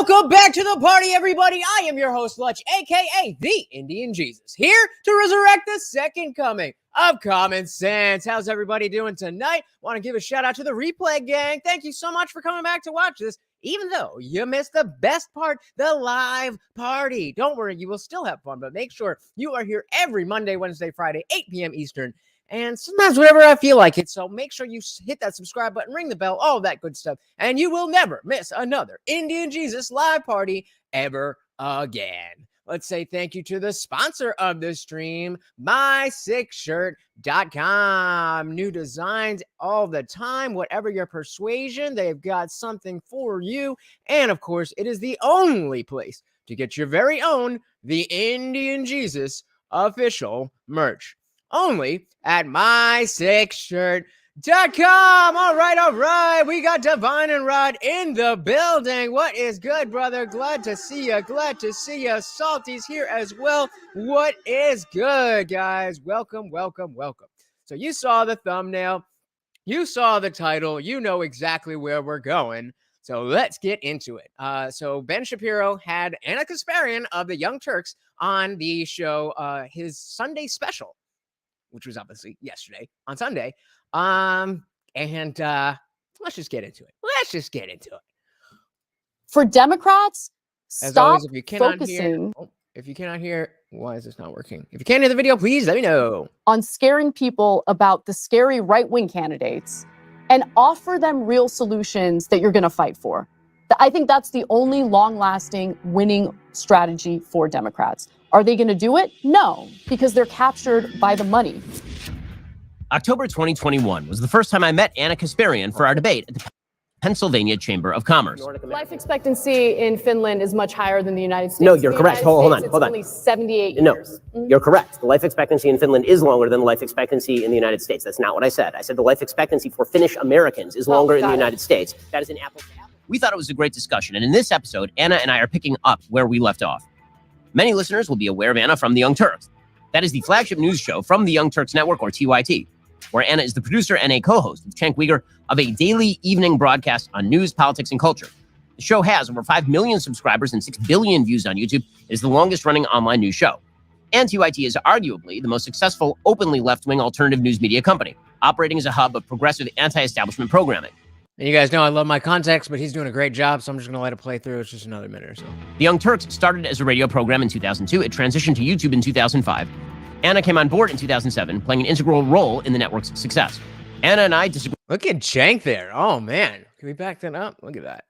Welcome back to the party, everybody. I am your host, Lutch, aka the Indian Jesus, here to resurrect the second coming of common sense. How's everybody doing tonight? Want to give a shout out to the replay gang. Thank you so much for coming back to watch this, even though you missed the best part, the live party. Don't worry, you will still have fun, but make sure you are here every Monday, Wednesday, Friday, 8 p.m. Eastern, and sometimes whenever I feel like it. So make sure you hit that subscribe button, ring the bell, all that good stuff, and you will never miss another Indian Jesus live party ever again. Let's say thank you to the sponsor of the stream, my6shirt.com. New designs all the time, whatever your persuasion, they've got something for you. And of course, it is the only place to get your very own, the Indian Jesus official merch. Only at my6shirt.com. All right. We got Divine and Rod in the building. What is good, brother? Glad to see you. Salty's here as well. What is good, guys? Welcome. So you saw the thumbnail. You saw the title. You know exactly where we're going. So let's get into it. So Ben Shapiro had Anna Kasparian of the Young Turks on the show, his Sunday special, which was obviously yesterday on Sunday. Let's just get into it. For Democrats, as stop always, if you cannot focusing hear, why is this not working? If you can't hear the video, please let me know. On scaring people about the scary right-wing candidates and offer them real solutions that you're going to fight for. I think that's the only long-lasting winning strategy for Democrats. Are they going to do it? No, because they're captured by the money. October 2021 was the first time I met Anna Kasparian for our debate at the Pennsylvania Chamber of Commerce. Life expectancy in Finland is much higher than the United States. No, you're correct. Hold on. It's only 78 years. No, you're correct. The life expectancy in Finland is longer than the life expectancy in the United States. That's not what I said. I said the life expectancy for Finnish Americans is longer in the United States. That is an apple to apple. We thought it was a great discussion, and in this episode, Anna and I are picking up where we left off. Many listeners will be aware of Anna from the Young Turks. That is the flagship news show from the Young Turks Network, or TYT, where Anna is the producer and a co-host with Cenk Uygur of a daily evening broadcast on news, politics, and culture. The show has over 5 million subscribers and 6 billion views on YouTube. It is the longest-running online news show. And TYT is arguably the most successful openly left-wing alternative news media company, operating as a hub of progressive anti-establishment programming. And you guys know I love my context, but he's doing a great job, so I'm just going to let it play through. It's just another minute or so. The Young Turks started as a radio program in 2002. It transitioned to YouTube in 2005. Anna came on board in 2007, playing an integral role in the network's success. Anna and I disagree. Look at Cenk there. Oh, man. Can we back that up? Look at that.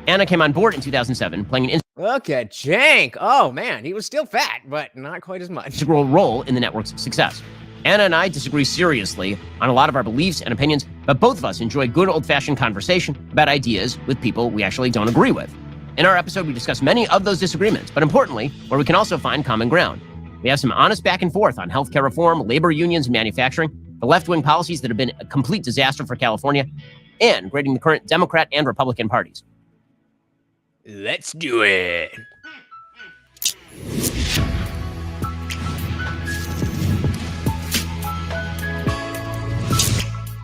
Anna came on board in 2007, playing an Look at Cenk. Oh, man. He was still fat, but not quite as much. integral role in the network's success. Anna and I disagree seriously on a lot of our beliefs and opinions, but both of us enjoy good old-fashioned conversation about ideas with people we actually don't agree with. In our episode, we discuss many of those disagreements, but importantly, where we can also find common ground. We have some honest back and forth on healthcare reform, labor unions, and manufacturing, the left-wing policies that have been a complete disaster for California, and grading the current Democrat and Republican parties. Let's do it.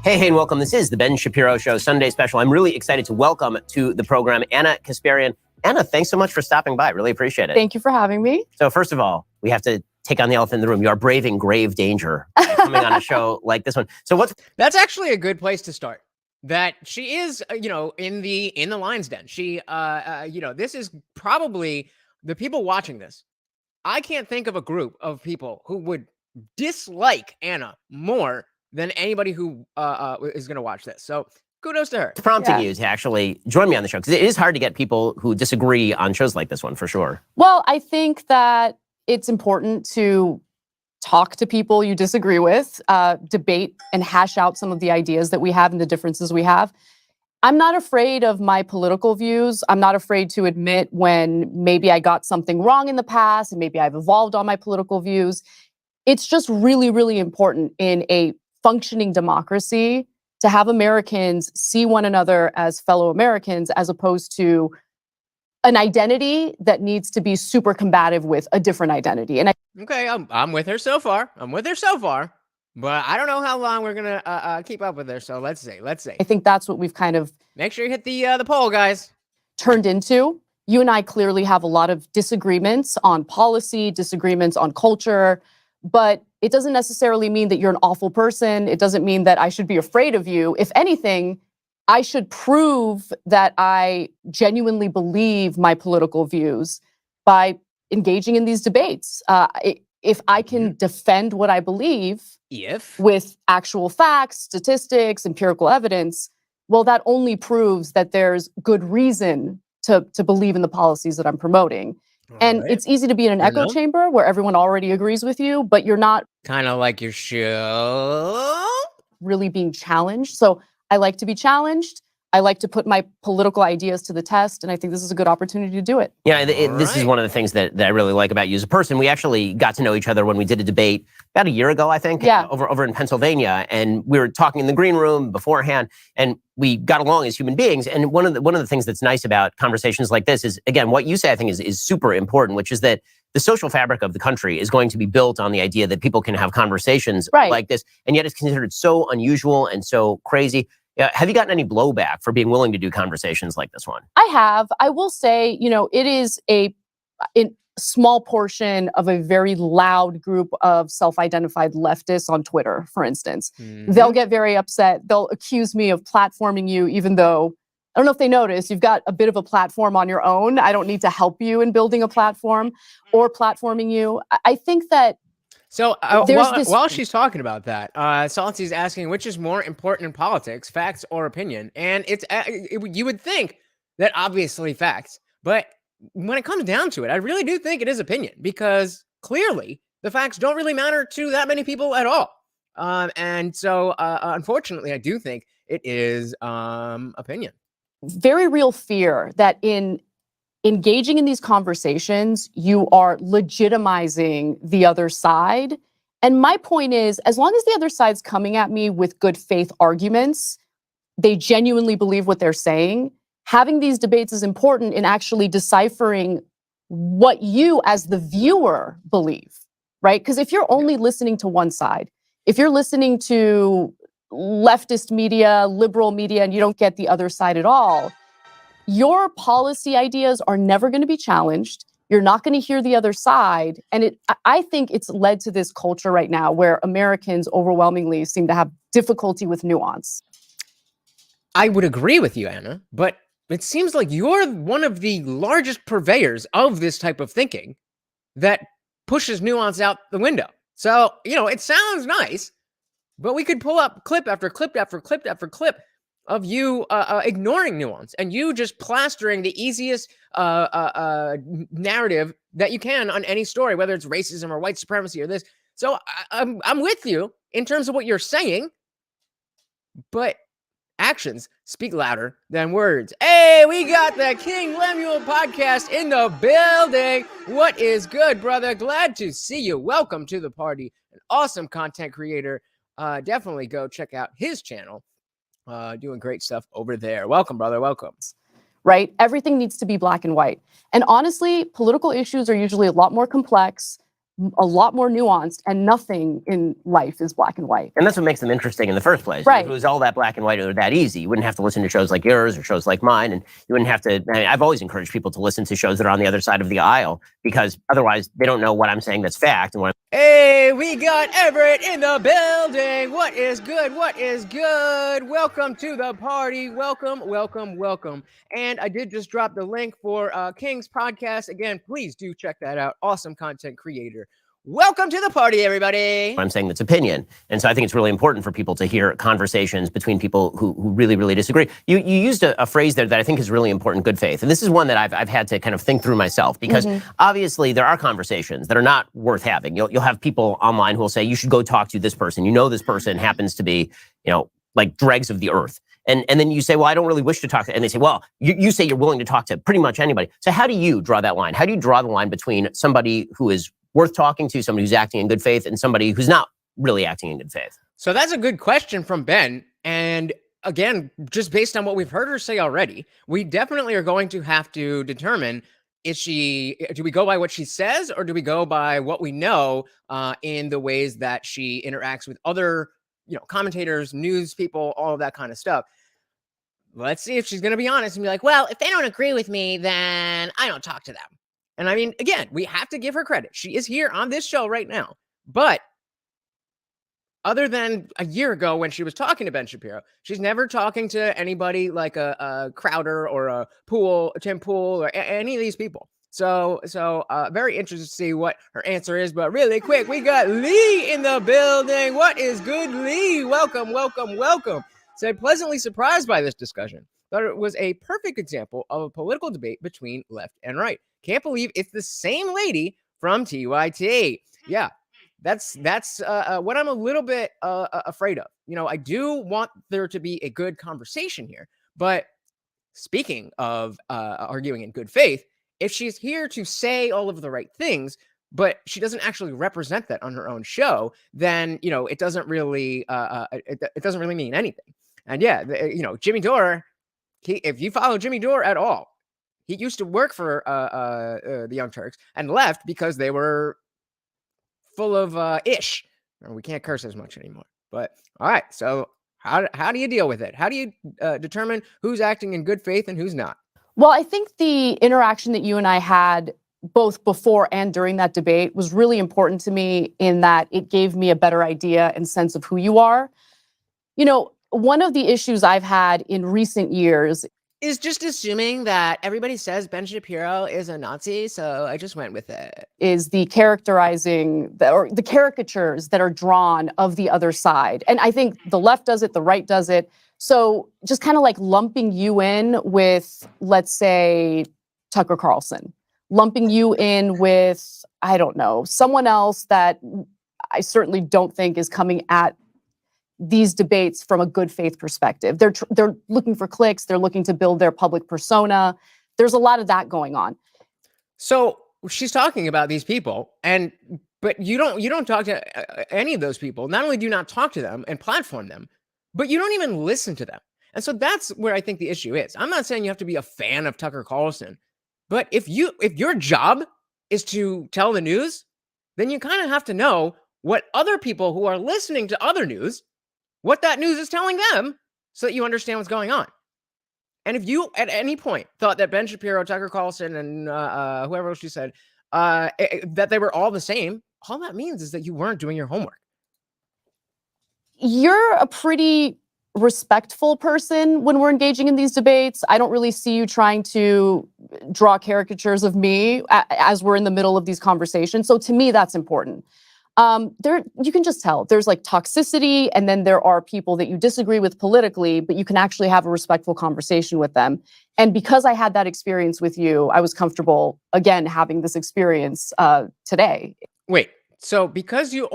Hey, and welcome. This is the Ben Shapiro Show Sunday Special. I'm really excited to welcome to the program Anna Kasparian. Anna, thanks so much for stopping by. Really appreciate it. Thank you for having me. So first of all, we have to take on the elephant in the room. You are braving grave danger coming on a show like this one. So That's actually a good place to start. That she is, in the lion's den. She, this is probably the people watching this. I can't think of a group of people who would dislike Anna more than anybody who is going to watch this. So kudos to her. It's prompting you to actually join me on the show, because it is hard to get people who disagree on shows like this one, for sure. Well, I think that it's important to talk to people you disagree with, debate and hash out some of the ideas that we have and the differences we have. I'm not afraid of my political views. I'm not afraid to admit when maybe I got something wrong in the past and maybe I've evolved on my political views. It's just really, really important in a functioning democracy to have Americans see one another as fellow Americans, as opposed to an identity that needs to be super combative with a different identity. And Okay, I'm with her so far. But I don't know how long we're gonna keep up with her. So let's see. I think that's what we've kind of. Make sure you hit the poll, guys. turned into. You and I clearly have a lot of disagreements on policy, disagreements on culture, but it doesn't necessarily mean that you're an awful person. It doesn't mean that I should be afraid of you. If anything, I should prove that I genuinely believe my political views by engaging in these debates. If I can defend what I believe with actual facts, statistics, empirical evidence, well, that only proves that there's good reason to believe in the policies that I'm promoting. And it's easy to be in an echo chamber where everyone already agrees with you, but you're not kind of like your show really being challenged. So I like to be challenged. I like to put my political ideas to the test, and I think this is a good opportunity to do it. Yeah, this is one of the things that I really like about you as a person. We actually got to know each other when we did a debate about a year ago, I think, over in Pennsylvania, and we were talking in the green room beforehand, and we got along as human beings. And one of the things that's nice about conversations like this is, again, what you say I think is super important, which is that the social fabric of the country is going to be built on the idea that people can have conversations like this, and yet it's considered so unusual and so crazy. Have you gotten any blowback for being willing to do conversations like this one? I have. I will say, it is a small portion of a very loud group of self-identified leftists on Twitter, for instance. They'll get very upset. They'll accuse me of platforming you, even though, I don't know if they notice, you've got a bit of a platform on your own. I don't need to help you in building a platform or platforming you. I think that So while she's talking about that, Salty's asking, which is more important in politics, facts or opinion? And you would think that obviously facts, but when it comes down to it, I really do think it is opinion, because clearly the facts don't really matter to that many people at all. And so unfortunately, I do think it is opinion. Very real fear that in engaging in these conversations, you are legitimizing the other side. And my point is, as long as the other side's coming at me with good faith arguments, they genuinely believe what they're saying, having these debates is important in actually deciphering what you as the viewer believe, right? Because if you're only listening to one side, if you're listening to leftist media, liberal media, and you don't get the other side at all, your policy ideas are never going to be challenged. You're not going to hear the other side. And I think it's led to this culture right now where Americans overwhelmingly seem to have difficulty with nuance. I would agree with you, Anna, but it seems like you're one of the largest purveyors of this type of thinking that pushes nuance out the window. So, it sounds nice, but we could pull up clip after clip after clip after clip of you ignoring nuance and you just plastering the easiest narrative that you can on any story, whether it's racism or white supremacy or this. So I'm with you in terms of what you're saying, but actions speak louder than words. Hey, we got the King Lemuel podcast in the building. What is good, brother? Glad to see you. Welcome to the party. An awesome content creator. Definitely go check out his channel. Doing great stuff over there. Welcome, brother. Welcome. Right? Everything needs to be black and white. And honestly, political issues are usually a lot more complex, a lot more nuanced, and nothing in life is black and white. And that's what makes them interesting in the first place. Right. If it was all that black and white or that easy, you wouldn't have to listen to shows like yours or shows like mine. And you wouldn't have to, I've always encouraged people to listen to shows that are on the other side of the aisle, because otherwise they don't know what I'm saying that's fact. And hey, we got Everett in the building. What is good? What is good? Welcome to the party. Welcome, welcome, welcome. And I did just drop the link for King's podcast. Again, please do check that out. Awesome content creator. Welcome to the party, everybody. I'm saying that's opinion. And so I think it's really important for people to hear conversations between people who really, really disagree. You used a phrase there that I think is really important, good faith. And this is one that I've had to kind of think through myself, because obviously there are conversations that are not worth having. You'll have people online who will say, you should go talk to this person. This person happens to be, like dregs of the earth. And then you say, well, I don't really wish to talk to, and they say, well, you say you're willing to talk to pretty much anybody. So how do you draw that line? How do you draw the line between somebody who is worth talking to, somebody who's acting in good faith, and somebody who's not really acting in good faith? So that's a good question from Ben. And again, just based on what we've heard her say already, we definitely are going to have to determine, do we go by what she says, or do we go by what we know in the ways that she interacts with other, commentators, news people, all of that kind of stuff. let's see if she's going to be honest and be like, well, if they don't agree with me, then I don't talk to them. And I mean, again, we have to give her credit. She is here on this show right now. But other than a year ago when she was talking to Ben Shapiro, she's never talking to anybody like a Crowder or a Tim Pool or any of these people. So very interested to see what her answer is. But really quick, we got Lee in the building. What is good, Lee? Welcome, welcome, welcome. Said pleasantly surprised by this discussion. Thought it was a perfect example of a political debate between left and right. Can't believe it's the same lady from TYT. Yeah, that's what I'm a little bit afraid of. You know, I do want there to be a good conversation here. But speaking of arguing in good faith, if she's here to say all of the right things, but she doesn't actually represent that on her own show, then, you know, it doesn't really it doesn't really mean anything. And yeah, you know, Jimmy Dore, if you follow Jimmy Dore at all, he used to work for the Young Turks and left because they were full of ish. We can't curse as much anymore. But all right, so how do you deal with it? How do you determine who's acting in good faith and who's not? Well, I think the interaction that you and I had both before and during that debate was really important to me in that it gave me a better idea and sense of who you are. You know, one of the issues I've had in recent years is just assuming that everybody says Ben Shapiro is a Nazi, so I just went with it. Is the characterizing or the caricatures that are drawn of the other side. And I think the left does it, the right does it. So just kind of like lumping you in with, let's say, Tucker Carlson, lumping you in with, I don't know, someone else that I certainly don't think is coming at these debates from a good faith perspective. They're looking for clicks. They're looking to build their public persona. There's a lot of that going on. So she's talking about these people, but you don't talk to any of those people. Not only do you not talk to them and platform them, but you don't even listen to them. And so that's where I think the issue is. I'm not saying you have to be a fan of Tucker Carlson, but if your job is to tell the news, then you kind of have to know what other people who are listening to other news, what that news is telling them, so that you understand what's going on. And if you at any point thought that Ben Shapiro, Tucker Carlson, and whoever else you said, that they were all the same, all that means is that you weren't doing your homework. You're a pretty respectful person when we're engaging in these debates. I don't really see you trying to draw caricatures of me as we're in the middle of these conversations. So to me, that's important. You can just tell there's like toxicity, and then there are people that you disagree with politically, but you can actually have a respectful conversation with them. And because I had that experience with you, I was comfortable, again, having this experience today. Wait, so because you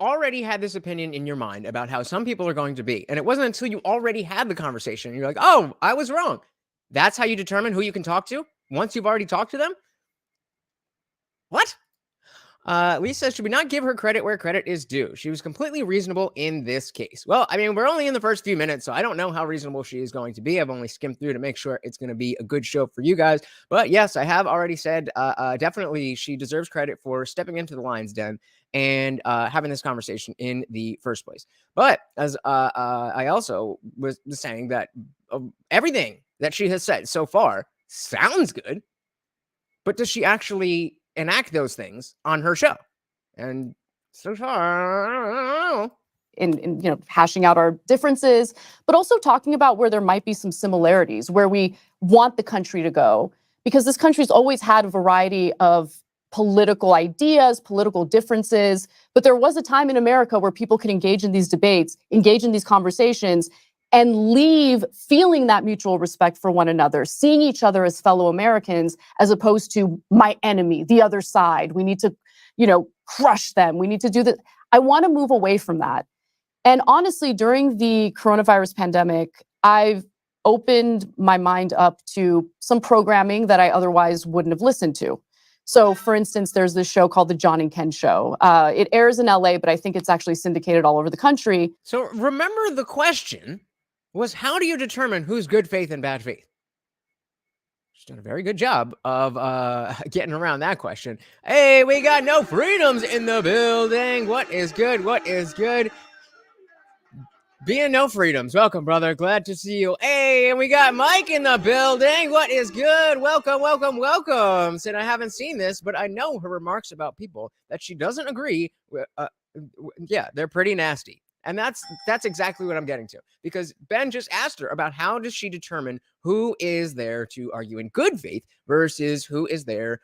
already had this opinion in your mind about how some people are going to be, and it wasn't until you already had the conversation, you're like, oh, I was wrong. That's how you determine who you can talk to once you've already talked to them? What? Lisa says, should we not give her credit where credit is due? She was completely reasonable in this case. Well, I mean, we're only in the first few minutes, so I don't know how reasonable she is going to be. I've only skimmed through to make sure it's going to be a good show for you guys. But yes, I have already said definitely she deserves credit for stepping into the lion's den and having this conversation in the first place. But as I also was saying that everything that she has said so far sounds good, but does she actually enact those things on her show? And so far, I don't know. In hashing out our differences, but also talking about where there might be some similarities, where we want the country to go, because this country's always had a variety of political ideas, political differences, but there was a time in America where people could engage in these debates, engage in these conversations, and leave feeling that mutual respect for one another, seeing each other as fellow Americans, as opposed to my enemy, the other side. We need to, crush them. We need to do that. I want to move away from that. And honestly, during the coronavirus pandemic, I've opened my mind up to some programming that I otherwise wouldn't have listened to. So, for instance, there's this show called The John and Ken Show. It airs in LA, but I think it's actually syndicated all over the country. So remember, the question was, how do you determine who's good faith and bad faith? She's done a very good job of getting around that question. Hey, we got No Freedoms in the building. What is good? What is good? Being no freedoms. Welcome, brother. Glad to see you. Hey, and we got Mike in the building. What is good? Welcome, welcome, welcome. Said I haven't seen this, but I know her remarks about people that she doesn't agree with. Yeah, they're pretty nasty. And that's exactly what I'm getting to, because Ben just asked her about how does she determine who is there to argue in good faith versus who is there,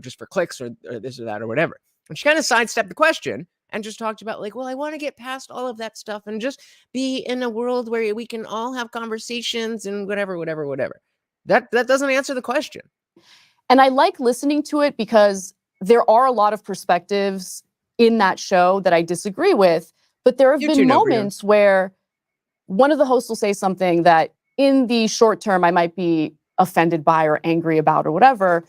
just for clicks or this or that or whatever. And she kind of sidestepped the question and just talked about like, well, I want to get past all of that stuff and just be in a world where we can all have conversations and whatever. That doesn't answer the question. And I like listening to it because there are a lot of perspectives in that show that I disagree with. But there have been moments where one of the hosts will say something that in the short term I might be offended by or angry about or whatever,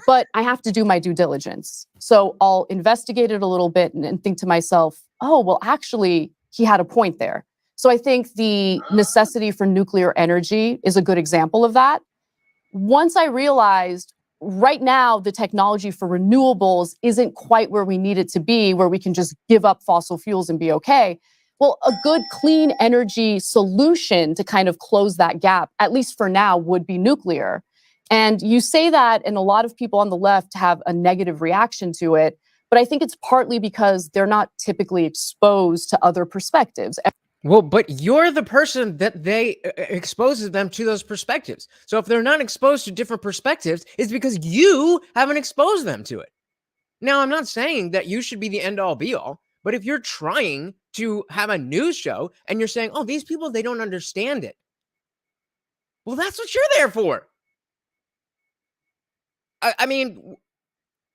but I have to do my due diligence. So I'll investigate it a little bit and think to myself, oh, well, actually, he had a point there. So I think the necessity for nuclear energy is a good example of that. Once I realized right now the technology for renewables isn't quite where we need it to be, where we can just give up fossil fuels and be okay. Well, a good clean energy solution to kind of close that gap, at least for now, would be nuclear. And you say that, and a lot of people on the left have a negative reaction to it. But I think it's partly because they're not typically exposed to other perspectives. Well, but you're the person that they exposes them to those perspectives. So if they're not exposed to different perspectives, it's because you haven't exposed them to it. Now, I'm not saying that you should be the end all be all, but if you're trying to have a news show and you're saying, oh, these people, they don't understand it. Well, that's what you're there for. I mean,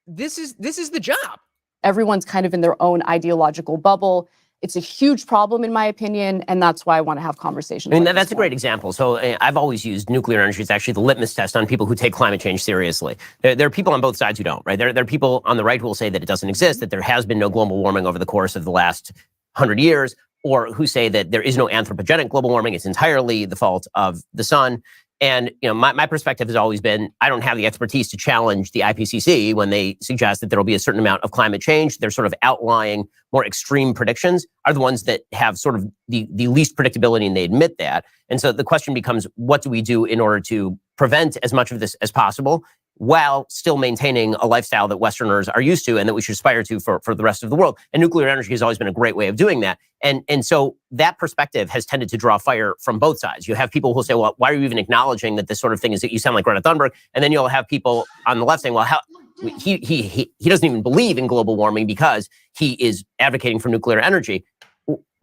this is the job. Everyone's kind of in their own ideological bubble. It's a huge problem, in my opinion, and that's why I want to have conversations. I mean, that's a great example. So I've always used nuclear energy as actually the litmus test on people who take climate change seriously. There are people on both sides who don't, right? There are people on the right who will say that it doesn't exist, that there has been no global warming over the course of the last 100 years, or who say that there is no anthropogenic global warming. It's entirely the fault of the sun. And my perspective has always been, I don't have the expertise to challenge the IPCC when they suggest that there will be a certain amount of climate change. Their sort of outlying, more extreme predictions are the ones that have sort of the least predictability, and they admit that. And so the question becomes, what do we do in order to prevent as much of this as possible while still maintaining a lifestyle that Westerners are used to and that we should aspire to for the rest of the world? And nuclear energy has always been a great way of doing that. And so that perspective has tended to draw fire from both sides. You have people who say, well, why are you even acknowledging that this sort of thing is that you sound like Greta Thunberg? And then you'll have people on the left saying, well, how he doesn't even believe in global warming because he is advocating for nuclear energy.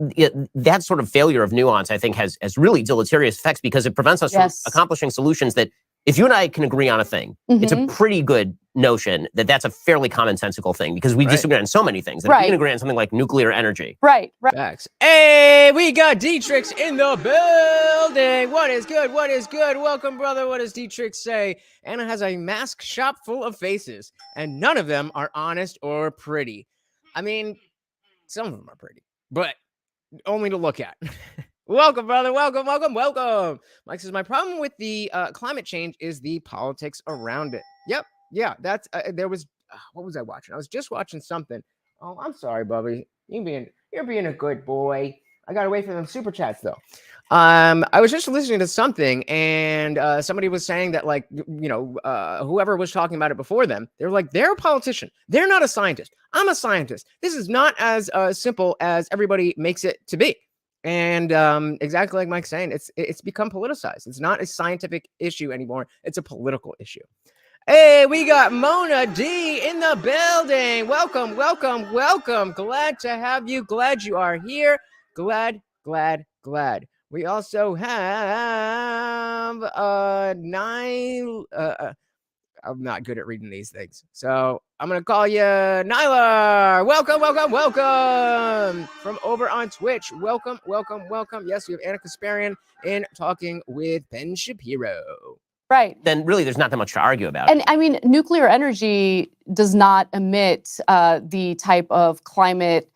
That sort of failure of nuance, I think, has really deleterious effects because it prevents us from accomplishing solutions that, if you and I can agree on a thing, it's a pretty good notion that that's a fairly commonsensical thing because we disagree on so many things. And if we can agree on something like nuclear energy. Right. Facts. Hey, we got D-Trix in the building. What is good? What is good? Welcome, brother. What does D-Trix say? Anna has a mask shop full of faces, and none of them are honest or pretty. I mean, some of them are pretty, but only to look at. Welcome, brother. Welcome. Mike says, my problem with the climate change is the politics around it. Yep. Yeah, that's, there was, what was I watching? I was just watching something. Oh, I'm sorry, Bubby. You're being a good boy. I got to wait for them super chats, though. I was just listening to something, and somebody was saying that, like, whoever was talking about it before them, they were like, they're a politician. They're not a scientist. I'm a scientist. This is not as simple as everybody makes it to be. And exactly like Mike's saying, it's become politicized. It's not a scientific issue anymore. It's a political issue. Hey, we got Mona D in the building. Welcome. Glad to have you. Glad you are here. Glad. We also have I'm not good at reading these things, so I'm gonna call you Nyla. Welcome from over on Twitch. Welcome. Yes, we have Anna Kasparian in Talking with Ben Shapiro. Right. Then really there's not that much to argue about. And I mean, nuclear energy does not emit the type of climate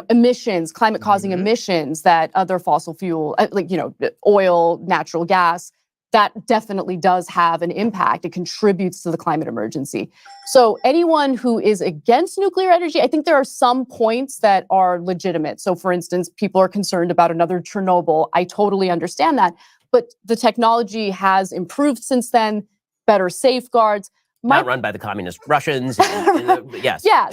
emissions, climate causing emissions that other fossil fuel, oil, natural gas. that definitely does have an impact. It contributes to the climate emergency. So anyone who is against nuclear energy, I think there are some points that are legitimate. So for instance, people are concerned about another Chernobyl. I totally understand that. But the technology has improved since then, better safeguards. Not run by the communist Russians. Yes. Yeah.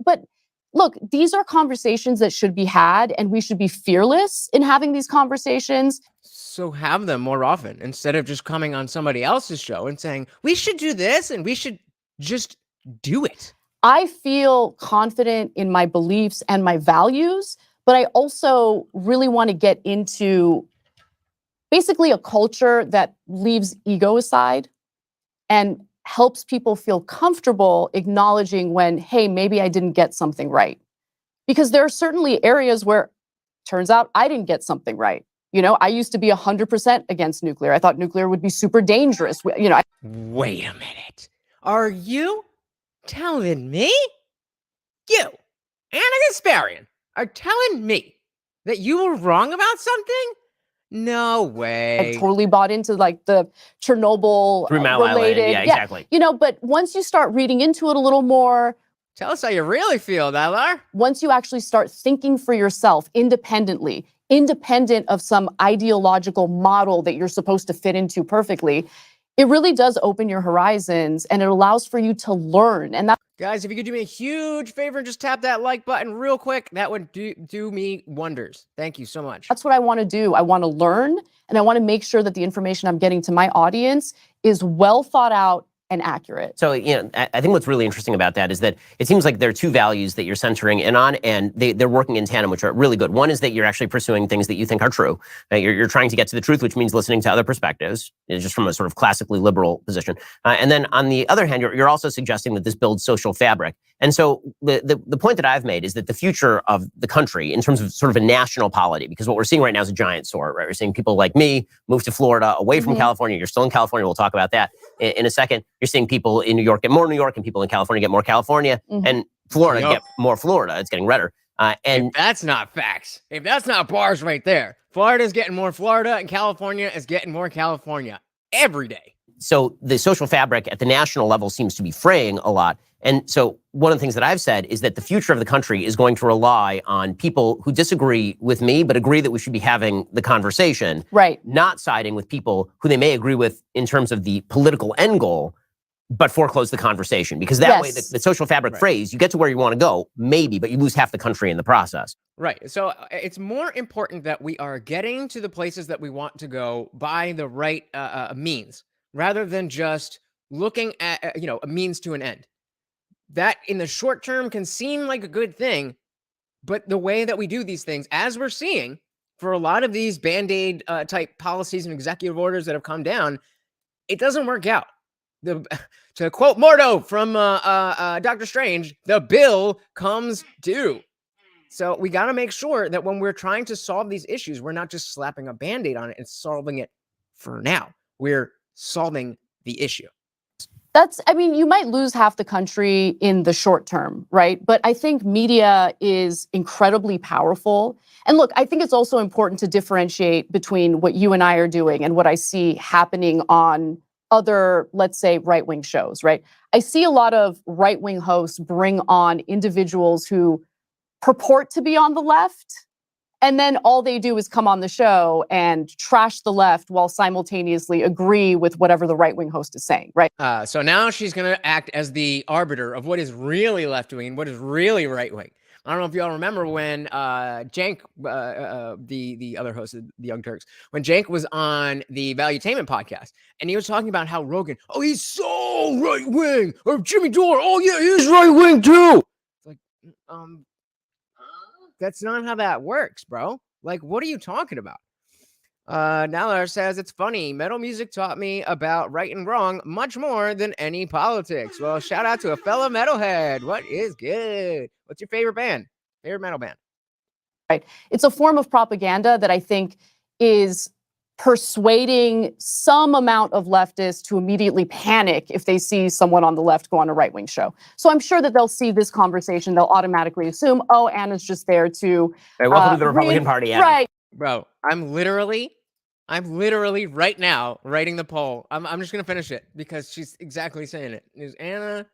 But look, these are conversations that should be had, and we should be fearless in having these conversations. So have them more often instead of just coming on somebody else's show and saying, we should do this and we should just do it. I feel confident in my beliefs and my values, but I also really want to get into basically a culture that leaves ego aside and helps people feel comfortable acknowledging when, hey, maybe I didn't get something right. Because there are certainly areas where turns out I didn't get something right. You know, I used to be 100% against nuclear. I thought nuclear would be super dangerous. You know, wait a minute. Are you telling me? You, Anna Kasparian, are telling me that you were wrong about something? No way. I totally bought into like the Chernobyl 3 Mile related. Island. Yeah, exactly. You know, but once you start reading into it a little more, tell us how you really feel, Dalar. Once you actually start thinking for yourself independently, independent of some ideological model that you're supposed to fit into perfectly, it really does open your horizons and it allows for you to learn. And that, guys, if you could do me a huge favor and just tap that like button real quick, that would do me wonders. Thank you so much. That's what I want to do. I want to learn, and I want to make sure that the information I'm getting to my audience is well thought out and accurate. So, I think what's really interesting about that is that it seems like there are two values that you're centering in on, and they're working in tandem, which are really good. One is that you're actually pursuing things that you think are true. You're trying to get to the truth, which means listening to other perspectives, just from a sort of classically liberal position. And then on the other hand, you're also suggesting that this builds social fabric. And so the point that I've made is that the future of the country, in terms of sort of a national polity, because what we're seeing right now is a giant sort, right? We're seeing people like me move to Florida, away from California. You're still in California. We'll talk about that in a second. You're seeing people in New York get more New York, and people in California get more California, and Florida get more Florida. It's getting redder. And if that's not facts, if that's not bars right there, Florida's getting more Florida, and California is getting more California every day. So the social fabric at the national level seems to be fraying a lot. And so one of the things that I've said is that the future of the country is going to rely on people who disagree with me, but agree that we should be having the conversation. Right. Not siding with people who they may agree with in terms of the political end goal, but foreclose the conversation. Because that way, the social fabric phrase, you get to where you want to go, maybe, but you lose half the country in the process. Right. So it's more important that we are getting to the places that we want to go by the right means, rather than just looking at, a means to an end. That in the short term can seem like a good thing, but the way that we do these things, as we're seeing for a lot of these Band-Aid type policies and executive orders that have come down, it doesn't work out. To quote Mordo from Doctor Strange, the bill comes due. So we got to make sure that when we're trying to solve these issues, we're not just slapping a Band-Aid on it and solving it for now. We're solving the issue. You might lose half the country in the short term, right? But I think media is incredibly powerful. And look, I think it's also important to differentiate between what you and I are doing and what I see happening on other, let's say, right-wing shows, right? I see a lot of right-wing hosts bring on individuals who purport to be on the left, and then all they do is come on the show and trash the left while simultaneously agree with whatever the right-wing host is saying, right? So now she's going to act as the arbiter of what is really left-wing and what is really right-wing. I don't know if y'all remember when Cenk, the other host of the Young Turks, when Cenk was on the Valuetainment podcast, and he was talking about how Rogan, oh, he's so right-wing, or Jimmy Dore, oh yeah, he's right-wing too. It's like, that's not how that works, bro. Like, what are you talking about? Nalar says, it's funny. Metal music taught me about right and wrong much more than any politics. Well, shout out to a fellow metalhead. What is good? What's your favorite band? Favorite metal band? Right. It's a form of propaganda that I think is persuading some amount of leftists to immediately panic if they see someone on the left go on a right-wing show. So I'm sure that they'll see this conversation, they'll automatically assume, oh, Anna's just there to... Hey, welcome to the Republican Party, Anna. Right. Bro, I'm literally I'm literally right now writing the poll. I'm just gonna finish it because she's exactly saying it. Is Anna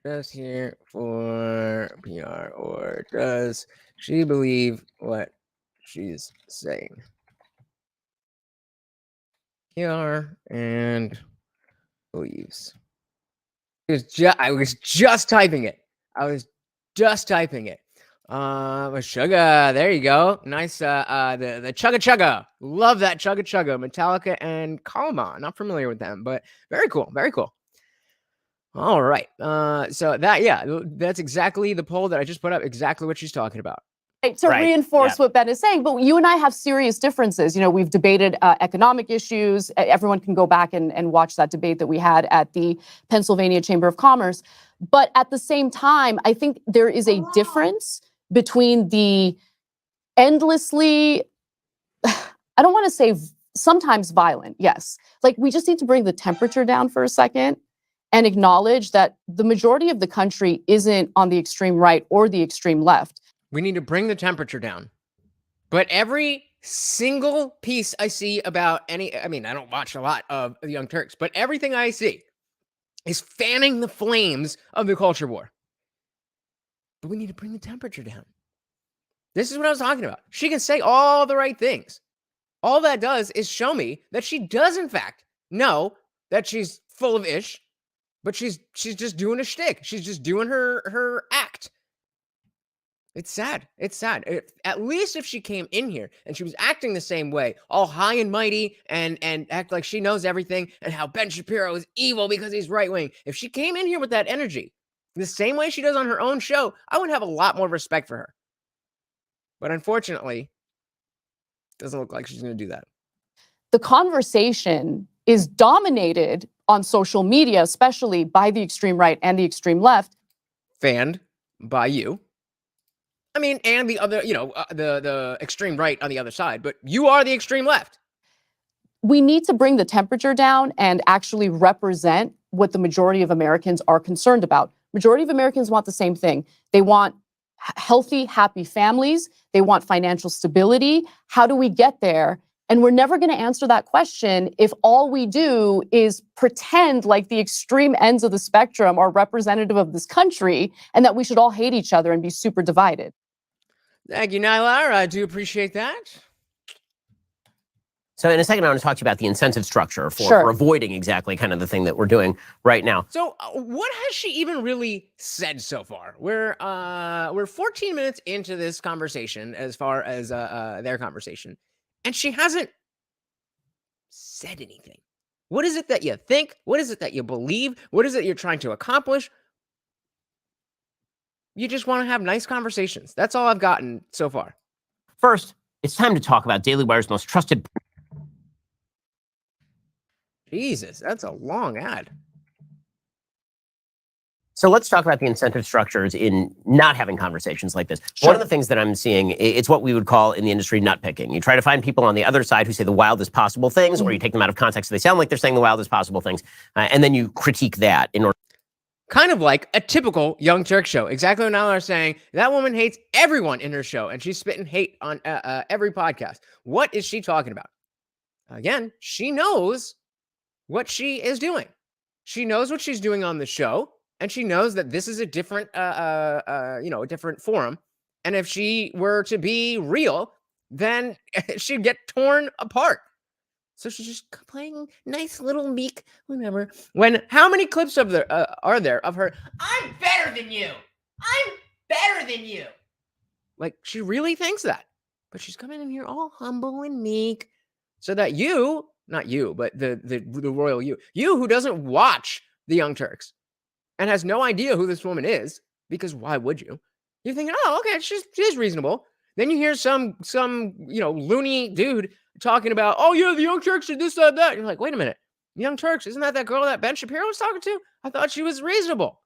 just here for PR, or does she believe what she's saying? PR and believes. I was just typing it. Sugar, there you go. Nice. The Chugga Chugga. Love that Chugga Chugga. Metallica and Kalma. Not familiar with them, but very cool. Very cool. All right. So that's exactly the poll that I just put up. Exactly what she's talking about. To reinforce what Ben is saying, but you and I have serious differences. You know, we've debated economic issues. Everyone can go back and watch that debate that we had at the Pennsylvania Chamber of Commerce. But at the same time, I think there is a difference between the endlessly, I don't want to say sometimes violent, yes. Like, we just need to bring the temperature down for a second and acknowledge that the majority of the country isn't on the extreme right or the extreme left. We need to bring the temperature down. But every single piece I see about I don't watch a lot of the Young Turks, but everything I see is fanning the flames of the culture war. But we need to bring the temperature down. This is what I was talking about. She can say all the right things. All that does is show me that she does, in fact, know that she's full of ish, but she's just doing a shtick. She's just doing her act. It's sad. It's sad. At least if she came in here and she was acting the same way, all high and mighty, and act like she knows everything and how Ben Shapiro is evil because he's right-wing. If she came in here with that energy, the same way she does on her own show, I would have a lot more respect for her. But unfortunately, it doesn't look like she's going to do that. The conversation is dominated on social media, especially by the extreme right and the extreme left. Fanned by you. I mean, and the other, the extreme right on the other side, but you are the extreme left. We need to bring the temperature down and actually represent what the majority of Americans are concerned about. Majority of Americans want the same thing. They want healthy, happy families. They want financial stability. How do we get there? And we're never going to answer that question if all we do is pretend like the extreme ends of the spectrum are representative of this country and that we should all hate each other and be super divided. Thank you, Nylar. I do appreciate that. So in a second, I want to talk to you about the incentive structure for avoiding exactly kind of the thing that we're doing right now. So what has she even really said so far? We're 14 minutes into this conversation as far as their conversation, and she hasn't said anything. What is it that you think? What is it that you believe? What is it you're trying to accomplish? You just want to have nice conversations. That's all I've gotten so far. First, it's time to talk about Daily Wire's most trusted. Jesus, that's a long ad. So let's talk about the incentive structures in not having conversations like this. Sure. One of the things that I'm seeing, it's what we would call in the industry nut picking. You try to find people on the other side who say the wildest possible things, or you take them out of context so they sound like they're saying the wildest possible things, and then you critique that in order. Kind of like a typical Young Turk show. Exactly what Nala are saying. That woman hates everyone in her show, and she's spitting hate on every podcast. What is she talking about? Again, she knows what she is doing. She knows what she's doing on the show, and she knows that this is a different, a different forum. And if she were to be real, then she'd get torn apart. So she's just playing nice little meek, whatever. When how many clips of are there of her? I'm better than you. I'm better than you. Like, she really thinks that, but she's coming in here all humble and meek, so that you, not you, but the royal you who doesn't watch the Young Turks and has no idea who this woman is, because why would you? You're thinking, oh, okay, she's reasonable. Then you hear some loony dude talking about, oh yeah, the Young Turks did this, that. You're like, wait a minute, Young Turks, isn't that girl that Ben Shapiro was talking to? I thought she was reasonable.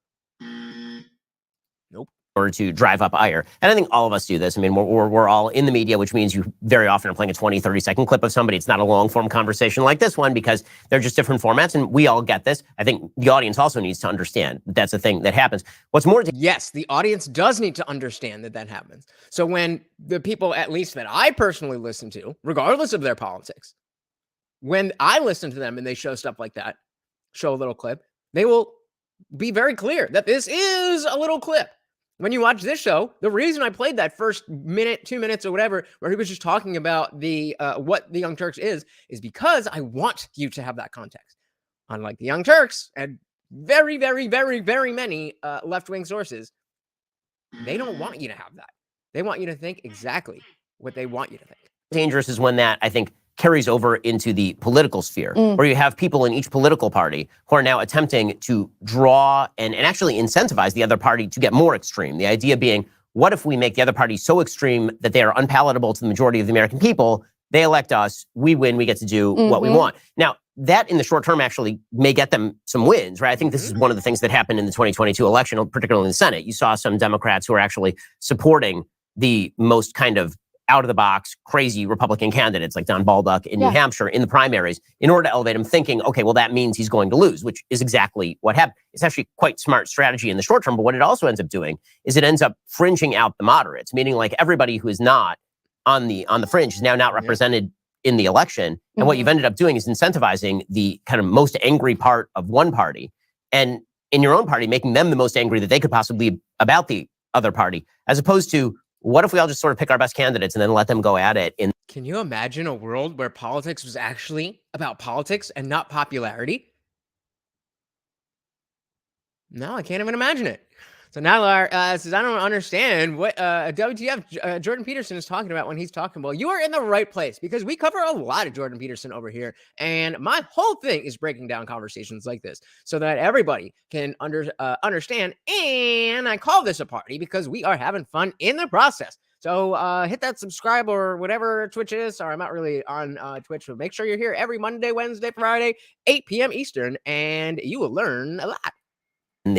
Nope. Or to drive up ire. And I think all of us do this. I mean, we're all in the media, which means you very often are playing a 20, 30-second clip of somebody. It's not a long-form conversation like this one because they're just different formats, and we all get this. I think the audience also needs to understand that that's a thing that happens. What's more, yes, the audience does need to understand that happens. So when the people, at least that I personally listen to, regardless of their politics, when I listen to them and they show stuff like that, show a little clip, they will be very clear that this is a little clip. When you watch this show, the reason I played that first minute, 2 minutes or whatever, where he was just talking about the what the Young Turks is because I want you to have that context. Unlike the Young Turks and very, very, very, very many left-wing sources, they don't want you to have that. They want you to think exactly what they want you to think. Dangerous is when that, I think, carries over into the political sphere, where you have people in each political party who are now attempting to draw and actually incentivize the other party to get more extreme. The idea being, what if we make the other party so extreme that they are unpalatable to the majority of the American people? They elect us, we win, we get to do what we want. Now, that in the short term actually may get them some wins, right? I think this is one of the things that happened in the 2022 election, particularly in the Senate. You saw some Democrats who are actually supporting the most kind of out-of-the-box, crazy Republican candidates like Don Baldock in New Hampshire in the primaries in order to elevate him, thinking, okay, well, that means he's going to lose, which is exactly what happened. It's actually quite smart strategy in the short term, but what it also ends up doing is it ends up fringing out the moderates, meaning like everybody who is not on the fringe is now not represented in the election. And what you've ended up doing is incentivizing the kind of most angry part of one party, and in your own party, making them the most angry that they could possibly be about the other party, as opposed to, what if we all just sort of pick our best candidates and then let them go at it? Can you imagine a world where politics was actually about politics and not popularity? No, I can't even imagine it. So Nylar says, I don't understand what WTF Jordan Peterson is talking about when he's talking. Well, you are in the right place because we cover a lot of Jordan Peterson over here. And my whole thing is breaking down conversations like this so that everybody can understand. And I call this a party because we are having fun in the process. So hit that subscribe or whatever Twitch is. Sorry, I'm not really on Twitch, but make sure you're here every Monday, Wednesday, Friday, 8 p.m. Eastern, and you will learn a lot. In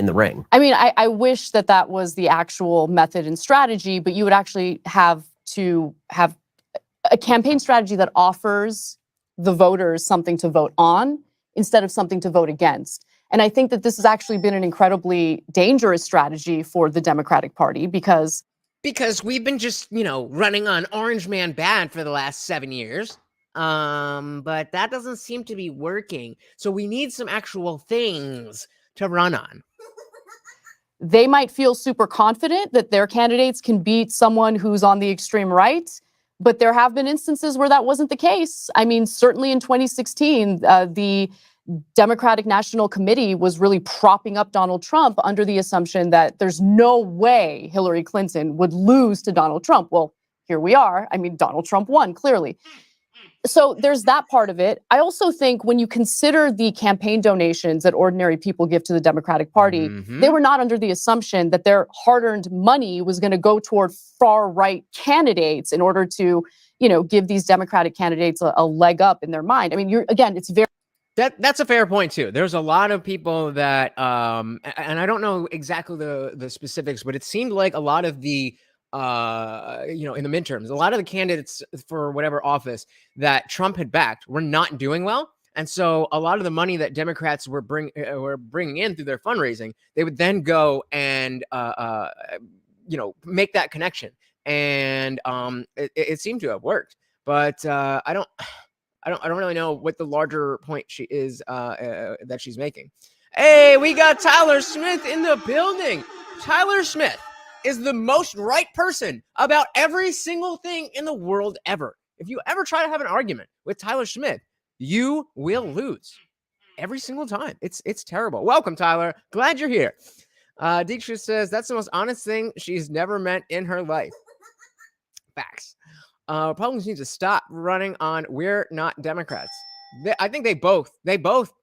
the ring. I mean, I wish that was the actual method and strategy, but you would actually have to have a campaign strategy that offers the voters something to vote on instead of something to vote against. And I think that this has actually been an incredibly dangerous strategy for the Democratic Party because we've been just, running on Orange Man bad for the last 7 years. But that doesn't seem to be working. So we need some actual things to run on. They might feel super confident that their candidates can beat someone who's on the extreme right, but there have been instances where that wasn't the case. I mean, certainly in 2016, the Democratic National Committee was really propping up Donald Trump under the assumption that there's no way Hillary Clinton would lose to Donald Trump. Well, here we are. I mean, Donald Trump won, clearly. So there's that part of it. I also think when you consider the campaign donations that ordinary people give to the Democratic Party, they were not under the assumption that their hard-earned money was going to go toward far-right candidates in order to, give these Democratic candidates a leg up in their mind. I mean, it's very... That's a fair point too. There's a lot of people that, and I don't know exactly the specifics, but it seemed like a lot of the in the midterms, a lot of the candidates for whatever office that Trump had backed were not doing well. And so a lot of the money that Democrats were bringing in through their fundraising, they would then go and, make that connection. And it seemed to have worked. But I don't really know what the larger point she is that she's making. Hey, we got Tyler Smith in the building. Tyler Smith is the most right person about every single thing in the world ever. If you ever try to have an argument with Tyler Smith, you will lose every single time. It's terrible. Welcome, Tyler. Glad you're here. Dietrich says that's the most honest thing she's never met in her life. Facts. Republicans need to stop running on we're not Democrats. I think they both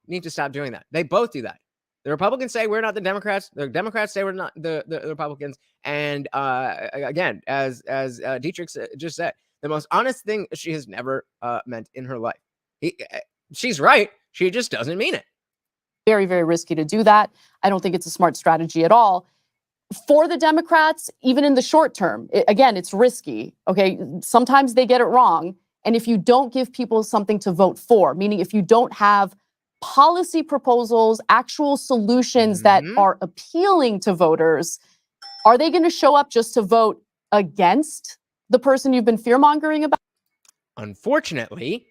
need to stop doing that. They both do that. The Republicans say we're not the Democrats. The Democrats say we're not the Republicans. And again, as Dietrich just said, the most honest thing she has never meant in her life. She's right. She just doesn't mean it. Very, very risky to do that. I don't think it's a smart strategy at all. For the Democrats, even in the short term, it's risky. Okay, sometimes they get it wrong. And if you don't give people something to vote for, meaning if you don't have policy proposals, actual solutions that are appealing to voters, are they going to show up just to vote against the person you've been fear-mongering about? Unfortunately,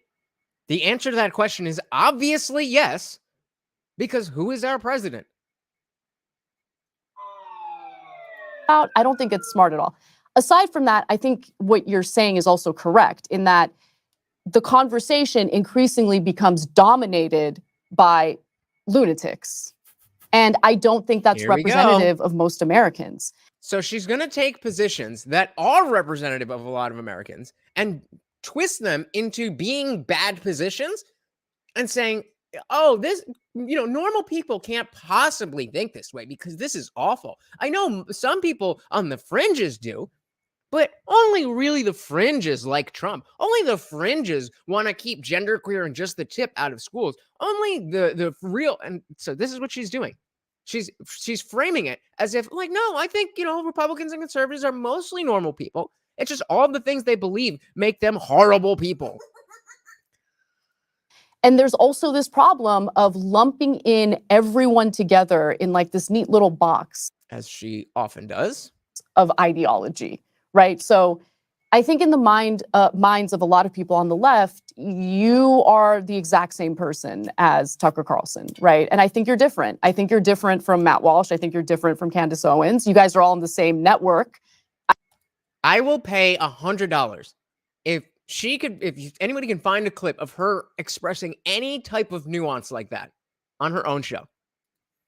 The answer to that question is obviously yes, because who is our president? I don't think it's smart at all. Aside from that, I think what you're saying is also correct in that the conversation increasingly becomes dominated by lunatics. And I don't think that's Here we go. representative of most Americans. So she's going to take positions that are representative of a lot of Americans and twist them into being bad positions and saying, oh, this, normal people can't possibly think this way because this is awful. I know some people on the fringes do, but only really the fringes like Trump. Only the fringes want to keep genderqueer and just the tip out of schools. Only the real, and so this is what she's doing. She's framing it as if like, no, I think, Republicans and conservatives are mostly normal people. It's just all the things they believe make them horrible people. And there's also this problem of lumping in everyone together in like this neat little box. As she often does. Of ideology, right? So I think in the minds of a lot of people on the left, you are the exact same person as Tucker Carlson, right? And I think you're different. I think you're different from Matt Walsh. I think you're different from Candace Owens. You guys are all on the same network. I will pay $100 if anybody can find a clip of her expressing any type of nuance like that on her own show.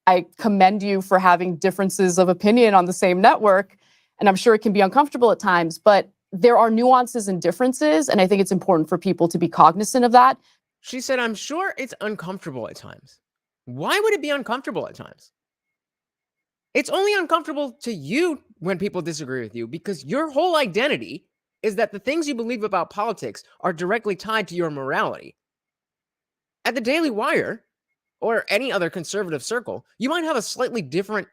I commend you for having differences of opinion on the same network. And I'm sure it can be uncomfortable at times, but there are nuances and differences. And I think it's important for people to be cognizant of that. She said, I'm sure it's uncomfortable at times. Why would it be uncomfortable at times? It's only uncomfortable to you when people disagree with you because your whole identity is that the things you believe about politics are directly tied to your morality. At the Daily Wire or any other conservative circle, you might have a slightly different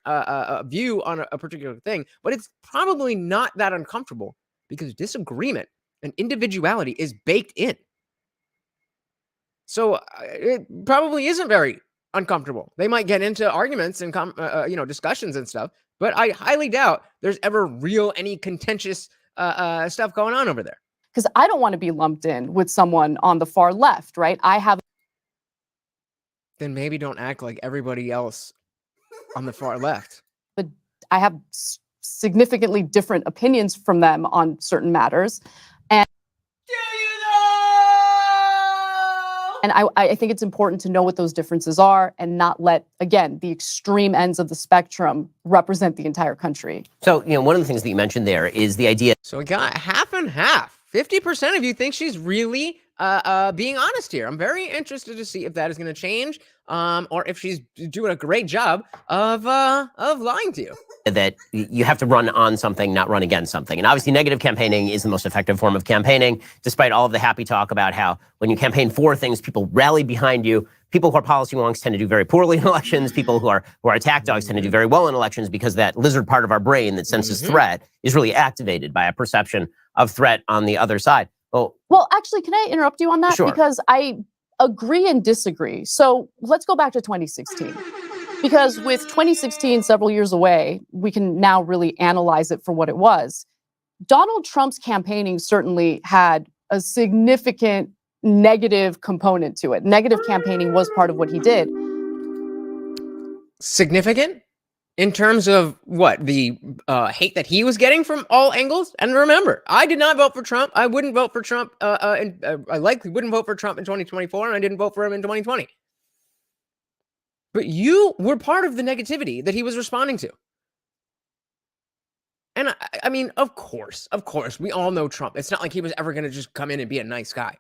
view on a particular thing, but it's probably not that uncomfortable because disagreement and individuality is baked in. So it probably isn't very uncomfortable. They might get into arguments and discussions and stuff, but I highly doubt there's ever any contentious stuff going on over there. Because I don't want to be lumped in with someone on the far left, right? Then maybe don't act like everybody else on the far left. But I have significantly different opinions from them on certain matters. And I think it's important to know what those differences are and not let, again, the extreme ends of the spectrum represent the entire country. So, one of the things that you mentioned there is the idea. So we got half and half. 50% of you think she's really being honest here. I'm very interested to see if that is going to change or if she's doing a great job of lying to you. That you have to run on something, not run against something. And obviously negative campaigning is the most effective form of campaigning, despite all of the happy talk about how when you campaign for things, people rally behind you. People who are policy wonks tend to do very poorly in elections. People who are attack dogs tend to do very well in elections because that lizard part of our brain that senses threat is really activated by a perception of threat on the other side. Well, actually, can I interrupt you on that? Sure. Because I agree and disagree. So let's go back to 2016. Because with 2016 several years away, we can now really analyze it for what it was. Donald Trump's campaigning certainly had a significant negative component to it. Negative campaigning was part of what he did. Significant? In terms of what? The hate that he was getting from all angles? And remember, I did not vote for Trump. I wouldn't vote for Trump. I likely wouldn't vote for Trump in 2024, and I didn't vote for him in 2020. But you were part of the negativity that he was responding to. And I mean, of course, we all know Trump. It's not like he was ever going to just come in and be a nice guy.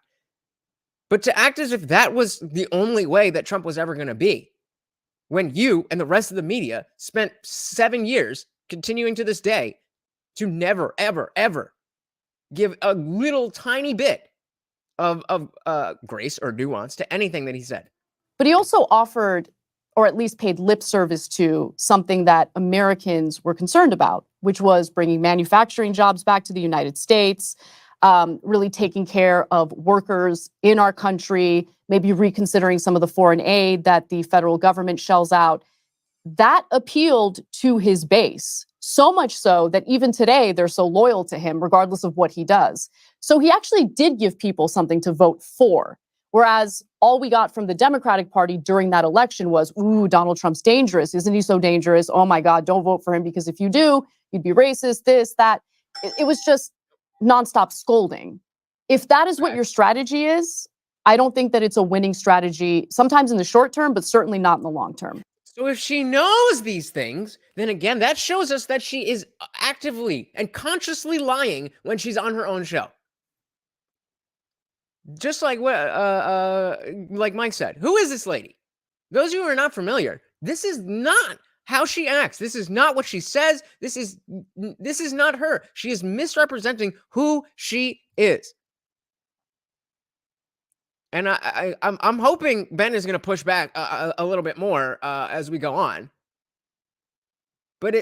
But to act as if that was the only way that Trump was ever going to be, when you and the rest of the media spent 7 years continuing to this day to never, ever, ever give a little tiny bit of grace or nuance to anything that he said. But he also offered, or at least paid lip service to, something that Americans were concerned about, which was bringing manufacturing jobs back to the United States, really taking care of workers in our country, maybe reconsidering some of the foreign aid that the federal government shells out. That appealed to his base, so much so that even today they're so loyal to him, regardless of what he does. So he actually did give people something to vote for. Whereas all we got from the Democratic Party during that election was, ooh, Donald Trump's dangerous. Isn't he so dangerous? Oh my God, don't vote for him because if you do, you'd be racist, this, that. It was just nonstop scolding. If that is what your strategy is, I don't think that it's a winning strategy, sometimes in the short term, but certainly not in the long term. So if she knows these things, then again, that shows us that she is actively and consciously lying when she's on her own show. Just like like Mike said, who is this lady? Those of you who are not familiar, this is not how she acts. This is not what she says. This is not her. She is misrepresenting who she is. And I'm hoping Ben is going to push back a little bit more as we go on. But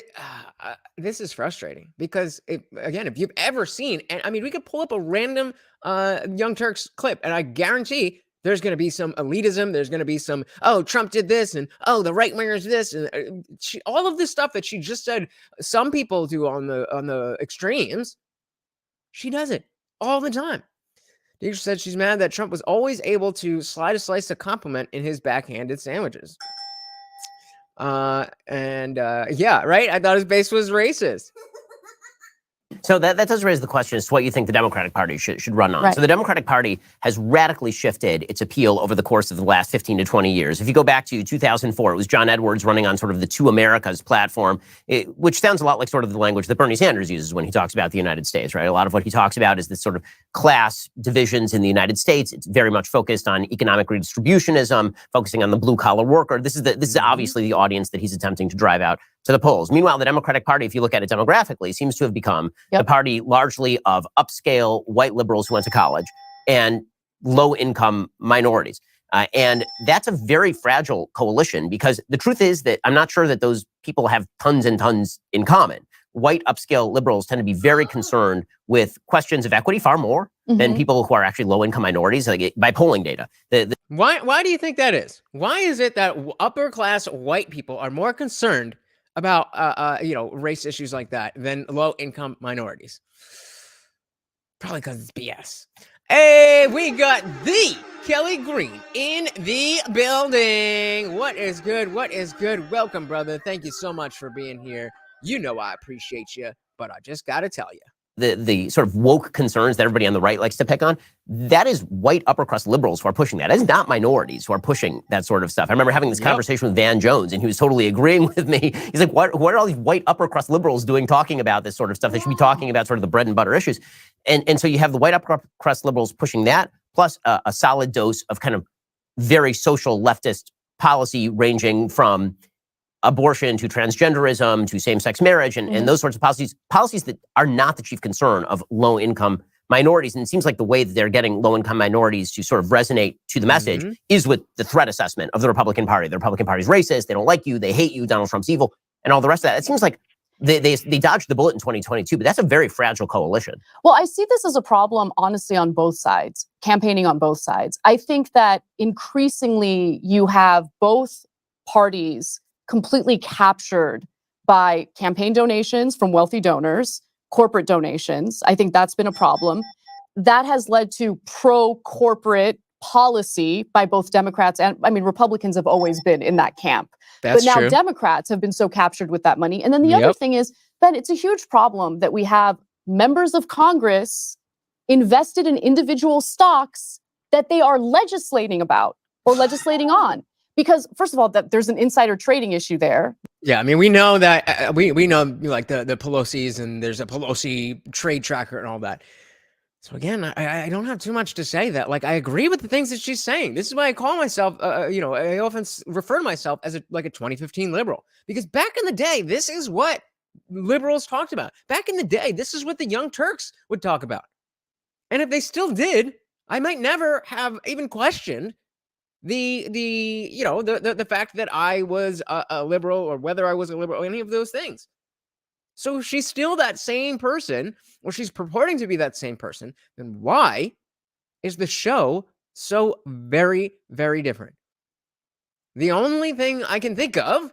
this is frustrating because, again, if you've ever seen, and I mean, we could pull up a random Young Turks clip, and I guarantee there's going to be some elitism. There's going to be some, oh, Trump did this, and oh, the right wingers this, and all of this stuff that she just said some people do on the extremes. She does it all the time. Deidre said she's mad that Trump was always able to slide a slice of compliment in his backhanded sandwiches. Yeah, right? I thought his base was racist. So that does raise the question as to what you think the Democratic Party should run on. Right. So the Democratic Party has radically shifted its appeal over the course of the last 15 to 20 years. If you go back to 2004, it was John Edwards running on sort of the Two Americas platform, which sounds a lot like sort of the language that Bernie Sanders uses when he talks about the United States, right? A lot of what he talks about is this sort of class divisions in the United States. It's very much focused on economic redistributionism, focusing on the blue-collar worker. This is obviously the audience that he's attempting to drive out to the polls. Meanwhile, the Democratic Party, if you look at it demographically, seems to have become the party largely of upscale white liberals who went to college and low-income minorities. And that's a very fragile coalition because the truth is that I'm not sure that those people have tons and tons in common. White upscale liberals tend to be very concerned with questions of equity far more than people who are actually low-income minorities, like by polling data. Why do you think that is? Why is it that upper-class white people are more concerned about race issues like that than low-income minorities? Probably because it's BS. Hey, we got the Kelly Green in the building. What is good? What is good? Welcome, brother. Thank you so much for being here. You know I appreciate you, but I just got to tell you. The sort of woke concerns that everybody on the right likes to pick on, that is white upper crust liberals who are pushing that. It's not minorities who are pushing that sort of stuff. I remember having this conversation with Van Jones, and he was totally agreeing with me. He's like, what are all these white upper crust liberals doing talking about this sort of stuff? They should be talking about sort of the bread and butter issues. And so you have the white upper crust liberals pushing that, plus a solid dose of kind of very social leftist policy ranging from abortion to transgenderism to same-sex marriage and those sorts of policies that are not the chief concern of low-income minorities. And it seems like the way that they're getting low-income minorities to sort of resonate to the message is with the threat assessment of the Republican Party. The Republican Party is racist. They don't like you. They hate you. Donald Trump's evil and all the rest of that. It seems like they dodged the bullet in 2022, but that's a very fragile coalition. Well, I see this as a problem, honestly, on both sides, campaigning on both sides. I think that increasingly you have both parties completely captured by campaign donations from wealthy donors, corporate donations. I think that's been a problem. That has led to pro-corporate policy by both Democrats and, Republicans have always been in that camp. That's but now true. Democrats have been so captured with that money. And then the other thing is, Ben, it's a huge problem that we have members of Congress invested in individual stocks that they are legislating about or legislating on. Because first of all, that there's an insider trading issue there. Yeah, we know that we know like the Pelosi's, and there's a Pelosi trade tracker and all that. So again, I don't have too much to say that. Like, I agree with the things that she's saying. This is why I call myself, I often refer to myself as a 2015 liberal, because back in the day, this is what liberals talked about. Back in the day, this is what the Young Turks would talk about. And if they still did, I might never have even questioned the fact that I was a liberal, or whether I was a liberal, any of those things. So if she's still that same person, or she's purporting to be that same person, then why is the show so very, very different? The only thing I can think of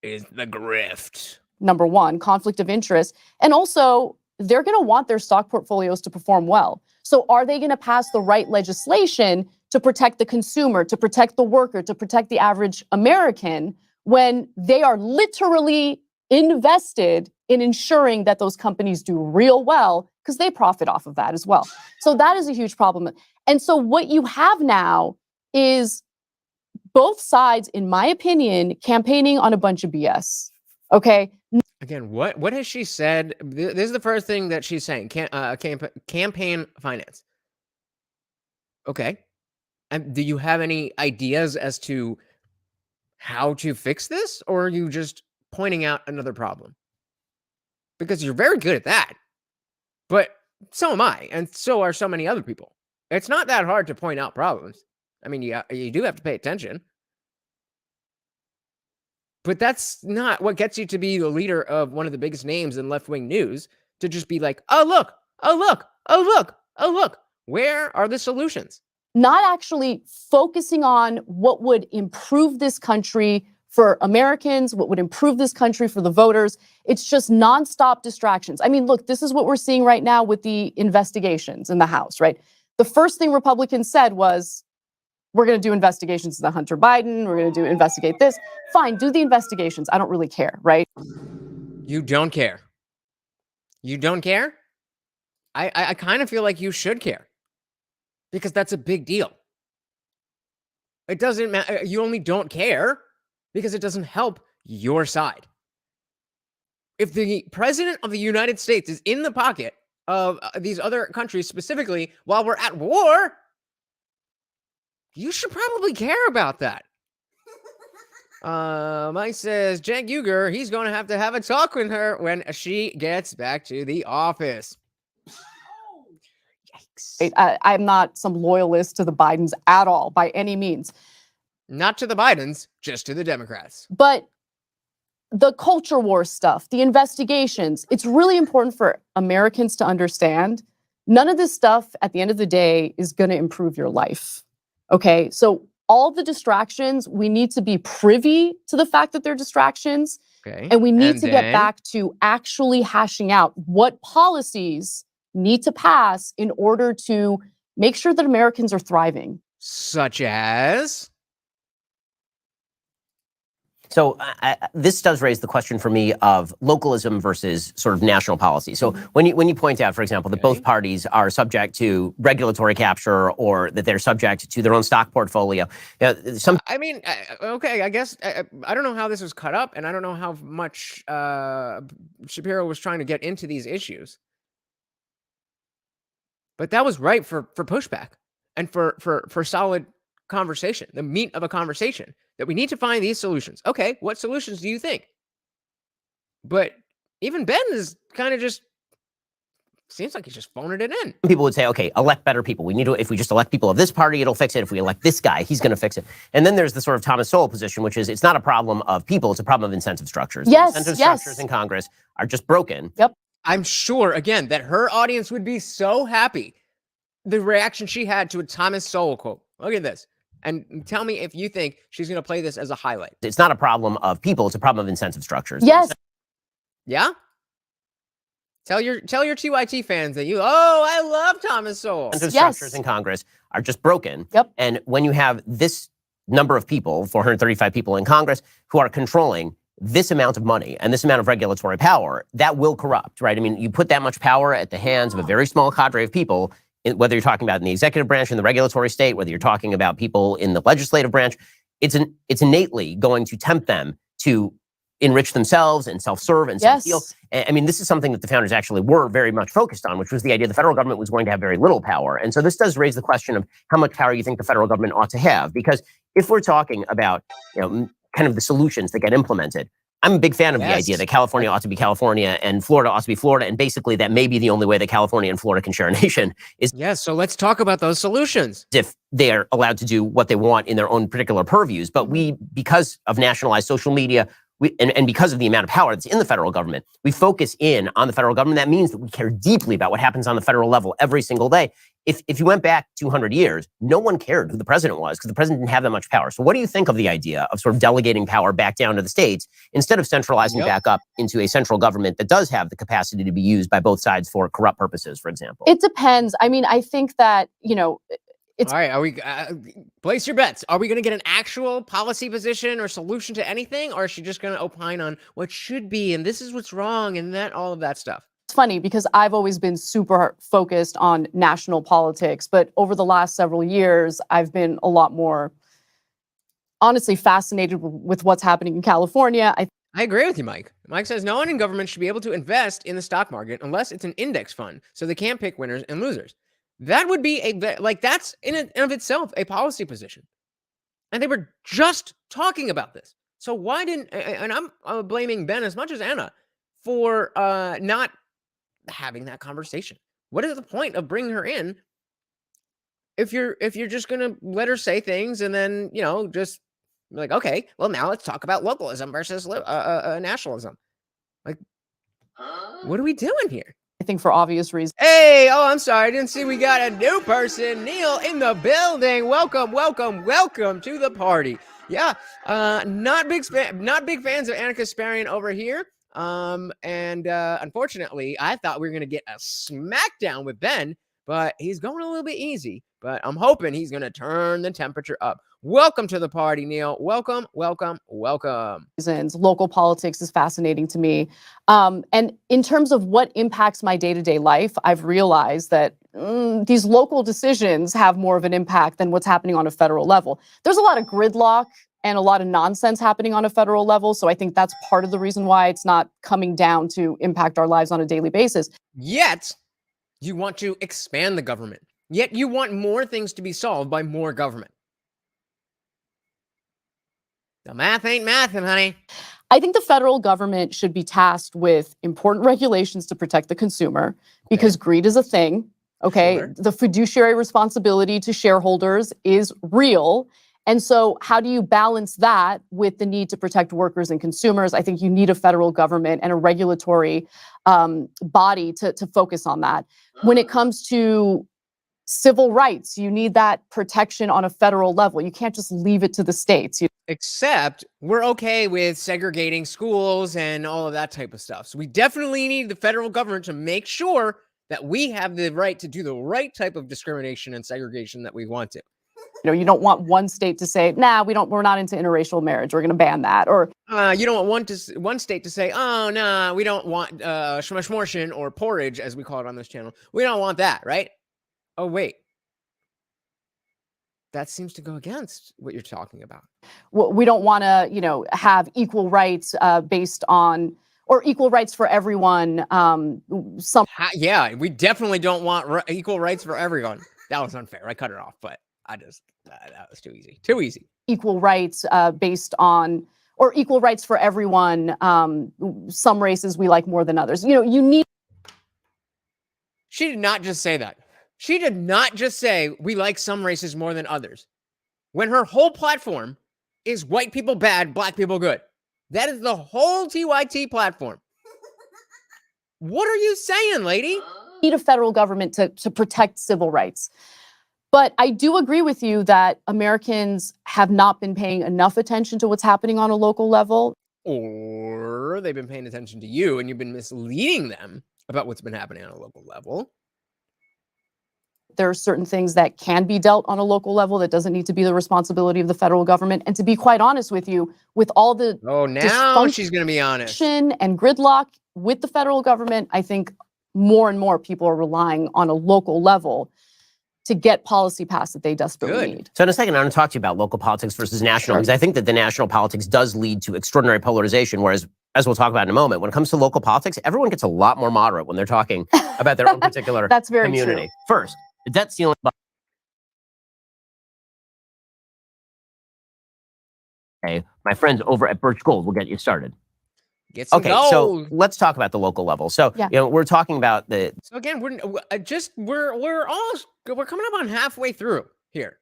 is the grift. Number one, conflict of interest. And also, they're going to want their stock portfolios to perform well. So are they going to pass the right legislation to protect the consumer, to protect the worker, to protect the average American when they are literally invested in ensuring that those companies do real well because they profit off of that as well? So that is a huge problem. And so what you have now is both sides, in my opinion, campaigning on a bunch of BS. Okay. Again, what has she said? This is the first thing that she's saying. Campaign finance. Okay. And do you have any ideas as to how to fix this, or are you just pointing out another problem? Because you're very good at that. But so am I, and so are so many other people. It's not that hard to point out problems. I mean, you do have to pay attention. But that's not what gets you to be the leader of one of the biggest names in left-wing news, to just be like, oh, look, oh, look, oh, look, oh, look. Where are the solutions? Not actually focusing on what would improve this country for Americans, what would improve this country for the voters. It's just nonstop distractions. I mean, look, this is what we're seeing right now with the investigations in the House, right? The first thing Republicans said was, we're going to do investigations into Hunter Biden. We're going to investigate this. Fine, do the investigations. I don't really care, right? You don't care. You don't care? I kind of feel like you should care, because that's a big deal. It doesn't matter. You only don't care because it doesn't help your side. If the president of the United States is in the pocket of these other countries, specifically while we're at war, you should probably care about that. Mike says, Cenk Uygur, he's going to have a talk with her when she gets back to the office. Yikes. I'm not some loyalist to the Bidens at all, by any means. Not to the Bidens, just to the Democrats. But the culture war stuff, the investigations, it's really important for Americans to understand none of this stuff at the end of the day is going to improve your life. Okay, so all the distractions, we need to be privy to the fact that they're distractions. Okay. And we need to get back to actually hashing out what policies need to pass in order to make sure that Americans are thriving. Such as? So this does raise the question for me of localism versus sort of national policy. So when you point out, for example, that both parties are subject to regulatory capture, or that they're subject to their own stock portfolio, I mean, okay, I guess I don't know how this was cut up, and I don't know how much Shapiro was trying to get into these issues, but that was right for pushback and for solid conversation, the meat of a conversation, that we need to find these solutions. Okay, what solutions do you think? But even Ben is kind of just, seems like he's just phoning it in. People would say, okay, elect better people. We need to, if we just elect people of this party, it'll fix it. If we elect this guy, he's going to fix it. And then there's the sort of Thomas Sowell position, which is it's not a problem of people, it's a problem of incentive structures. Yes, the incentive structures in Congress are just broken. Yep. I'm sure, again, that her audience would be so happy. The reaction she had to a Thomas Sowell quote. Look at this. And tell me if you think she's going to play this as a highlight. It's not a problem of people, it's a problem of incentive structures. Yes. Yeah? Tell your TYT fans that I love Thomas Sowell. Incentive structures in Congress are just broken. Yep. And when you have this number of people, 435 people in Congress, who are controlling this amount of money and this amount of regulatory power, that will corrupt, right? I mean, you put that much power at the hands of a very small cadre of people, whether you're talking about in the executive branch, in the regulatory state, whether you're talking about people in the legislative branch, it's innately going to tempt them to enrich themselves and self-serve and self-heal. I mean, this is something that the founders actually were very much focused on, which was the idea the federal government was going to have very little power. And so this does raise the question of how much power you think the federal government ought to have. Because if we're talking about, kind of the solutions that get implemented, I'm a big fan of the idea that California ought to be California and Florida ought to be Florida. And basically that may be the only way that California and Florida can share a nation is. Yes. So let's talk about those solutions. If they're allowed to do what they want in their own particular purviews. But because of nationalized social media, and because of the amount of power that's in the federal government, we focus in on the federal government. That means that we care deeply about what happens on the federal level every single day. If you went back 200 years, no one cared who the president was because the president didn't have that much power. So what do you think of the idea of sort of delegating power back down to the states instead of centralizing it back up into a central government that does have the capacity to be used by both sides for corrupt purposes, for example? It depends. I mean, I think that, all right, are we place your bets? Are we going to get an actual policy position or solution to anything, or is she just going to opine on what should be and this is what's wrong and that all of that stuff? It's funny because I've always been super focused on national politics, but over the last several years, I've been a lot more honestly fascinated with what's happening in California. I agree with you, Mike. Mike says no one in government should be able to invest in the stock market unless it's an index fund, so they can't pick winners and losers. That would be that's in and of itself a policy position. And they were just talking about this. So why didn't, and I'm blaming Ben as much as Anna for not having that conversation. What is the point of bringing her in if you're just going to let her say things and then, just like, okay, well, now let's talk about localism versus nationalism. Like, what are we doing here? I think for obvious reasons. Hey, I'm sorry. I didn't see we got a new person. Neil in the building. Welcome to the party. Yeah, not big fans of Kasparian over here. Unfortunately, I thought we were going to get a smackdown with Ben, but he's going a little bit easy. But I'm hoping he's going to turn the temperature up. Welcome to the party, Neil. Welcome. Local politics is fascinating to me. And in terms of what impacts my day-to-day life, I've realized that these local decisions have more of an impact than what's happening on a federal level. There's a lot of gridlock and a lot of nonsense happening on a federal level. So I think that's part of the reason why it's not coming down to impact our lives on a daily basis. Yet, you want to expand the government. Yet you want more things to be solved by more government. The math ain't mathin', honey. I think the federal government should be tasked with important regulations to protect the consumer because greed is a thing. Okay. Sure. The fiduciary responsibility to shareholders is real. And so how do you balance that with the need to protect workers and consumers? I think you need a federal government and a regulatory body to focus on that. When it comes to civil rights, you need that protection on a federal level. You can't just leave it to the states. Except we're okay with segregating schools and all of that type of stuff. So we definitely need the federal government to make sure that we have the right to do the right type of discrimination and segregation that we want to. You don't want one state to say, nah, we're not into interracial marriage. We're going to ban that. Or you don't want one state to say, oh, nah, we don't want shmashmorshin or porridge, as we call it on this channel. We don't want that, right? Oh, wait. That seems to go against what you're talking about. Well, we don't want to, have equal rights based on, or equal rights for everyone. Yeah, we definitely don't want equal rights for everyone. That was unfair. I cut it off, but that was too easy. Too easy. Equal rights based on, or equal rights for everyone. Some races we like more than others. You need. She did not just say that. She did not just say we like some races more than others. When her whole platform is white people bad, black people good. That is the whole TYT platform. What are you saying, lady? We need a federal government to protect civil rights. But I do agree with you that Americans have not been paying enough attention to what's happening on a local level. Or they've been paying attention to you and you've been misleading them about what's been happening on a local level. There are certain things that can be dealt on a local level that doesn't need to be the responsibility of the federal government. And to be quite honest with you, with all the now she's going to be honest and gridlock with the federal government, I think more and more people are relying on a local level to get policy passed that they desperately need. So in a second, I want to talk to you about local politics versus national, because I think that the national politics does lead to extraordinary polarization, whereas, as we'll talk about in a moment, when it comes to local politics, everyone gets a lot more moderate when they're talking about their own particular That's very community. True. First, the debt ceiling. Okay, my friends over at Birch Gold will get you started. Get some gold. So let's talk about the local level. So we're talking about the. So again, we're coming up on halfway through here.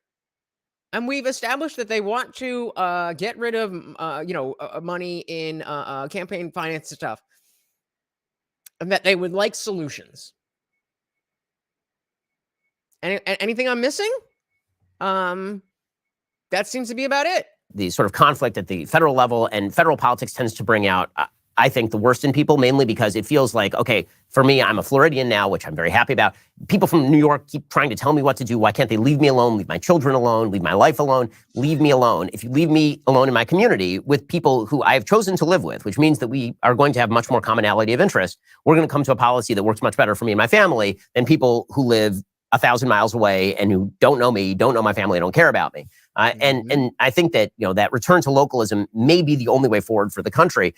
And we've established that they want to get rid of, money in campaign finance stuff, and that they would like solutions. Anything I'm missing? That seems to be about it. The sort of conflict at the federal level, and federal politics tends to bring out, I think, the worst in people, mainly because it feels like, okay, for me, I'm a Floridian now, which I'm very happy about. People from New York keep trying to tell me what to do. Why can't they leave me alone, leave my children alone, leave my life alone, leave me alone? If you leave me alone in my community with people who I have chosen to live with, which means that we are going to have much more commonality of interest, we're going to come to a policy that works much better for me and my family than people who live 1,000 miles away and who don't know me, don't know my family, don't care about me. And I think that, that return to localism may be the only way forward for the country.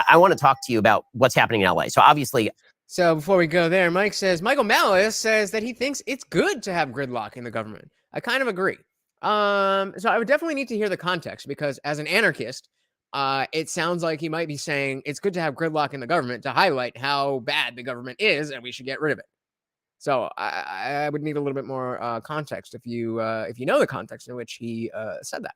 I want to talk to you about what's happening in LA. So obviously, so before we go there, Michael Malice says that he thinks it's good to have gridlock in the government. I kind of agree. So I would definitely need to hear the context, because as an anarchist, it sounds like he might be saying it's good to have gridlock in the government to highlight how bad the government is and we should get rid of it. So I would need a little bit more context if you know the context in which he said that.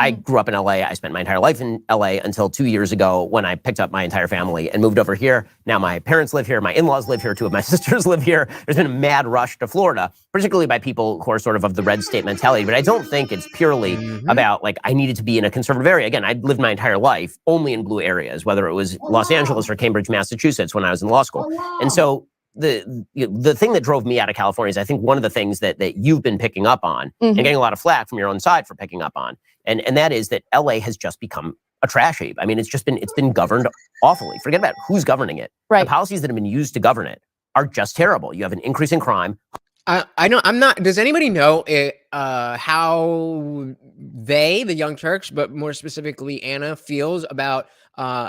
I grew up in LA. I spent my entire life in LA until 2 years ago when I picked up my entire family and moved over here. Now my parents live here. My in-laws live here. 2 of my sisters live here. There's been a mad rush to Florida, particularly by people who are sort of the red state mentality. But I don't think it's purely about I needed to be in a conservative area. Again, I lived my entire life only in blue areas, whether it was Los Angeles or Cambridge, Massachusetts when I was in law school. And so the thing that drove me out of California is, I think, one of the things that you've been picking up on and getting a lot of flack from your own side for picking up on. And that is that LA has just become a trash heap. I mean, it's been governed awfully. Forget about who's governing it. Right. The policies that have been used to govern it are just terrible. You have an increase in crime. I know I'm not. Does anybody know how the Young Turks, but more specifically Anna, feels about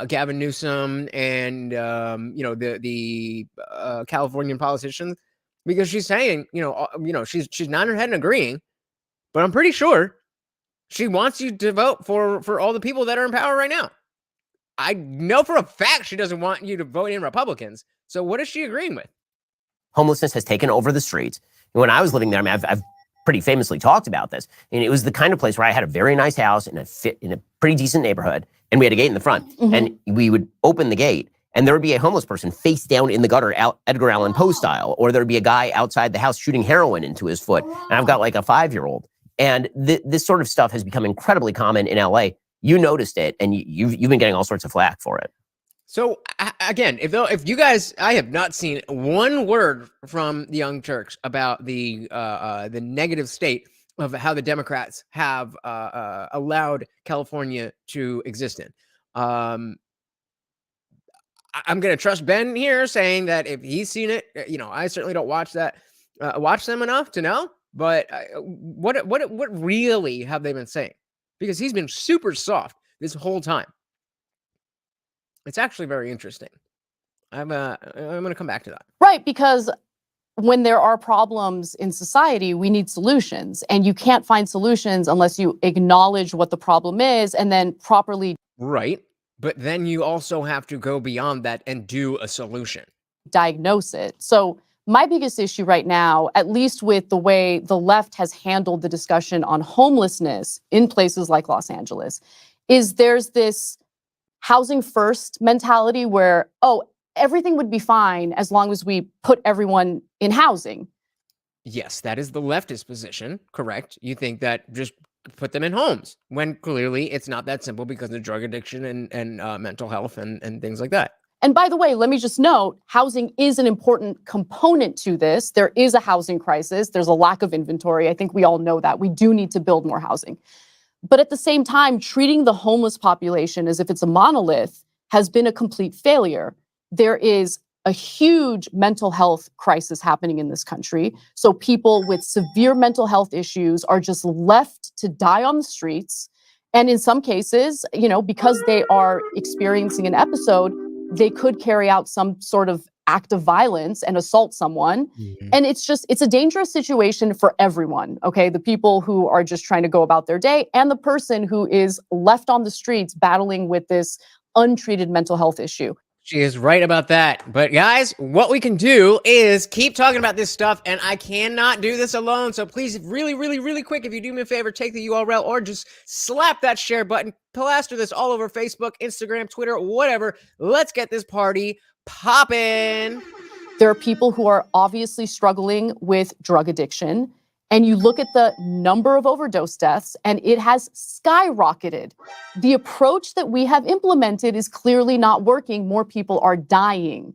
Gavin Newsom and the Californian politicians? Because she's saying she's nodding her head and agreeing, but I'm pretty sure she wants you to vote for all the people that are in power right now. I know for a fact she doesn't want you to vote in Republicans. So what is she agreeing with? Homelessness has taken over the streets. And when I was living there, I mean, I've pretty famously talked about this. And it was the kind of place where I had a very nice house in a pretty decent neighborhood, and we had a gate in the front. And we would open the gate, and there would be a homeless person face down in the gutter, Edgar Allan Poe style, or there would be a guy outside the house shooting heroin into his foot. And I've got like a 5-year-old. And this sort of stuff has become incredibly common in LA. You noticed it, and you've been getting all sorts of flack for it. So again, if you guys, I have not seen one word from the Young Turks about the negative state of how the Democrats have allowed California to exist in. I'm going to trust Ben here, saying that if he's seen it, I certainly don't watch them enough to know. But what really have they been saying? Because he's been super soft this whole time. It's actually very interesting. I'm going to come back to that. Right, because when there are problems in society, we need solutions. And you can't find solutions unless you acknowledge what the problem is and then properly. Right. But then you also have to go beyond that and do a solution. Diagnose it. So my biggest issue right now, at least with the way the left has handled the discussion on homelessness in places like Los Angeles, is there's this housing first mentality where, everything would be fine as long as we put everyone in housing. Yes, that is the leftist position, correct? You think that just put them in homes, when clearly it's not that simple because of drug addiction and mental health and things like that. And by the way, let me just note, housing is an important component to this. There is a housing crisis. There's a lack of inventory. I think we all know that. We do need to build more housing. But at the same time, treating the homeless population as if it's a monolith has been a complete failure. There is a huge mental health crisis happening in this country. So people with severe mental health issues are just left to die on the streets. And in some cases, because they are experiencing an episode, they could carry out some sort of act of violence and assault someone. And it's a dangerous situation for everyone, okay? The people who are just trying to go about their day and the person who is left on the streets battling with this untreated mental health issue. She is right about that. But guys, what we can do is keep talking about this stuff, and I cannot do this alone. So please, really, really, really quick, if you do me a favor, take the URL or just slap that share button, plaster this all over Facebook, Instagram, Twitter, whatever. Let's get this party popping. There are people who are obviously struggling with drug addiction. And you look at the number of overdose deaths, and it has skyrocketed. The approach that we have implemented is clearly not working. More people are dying.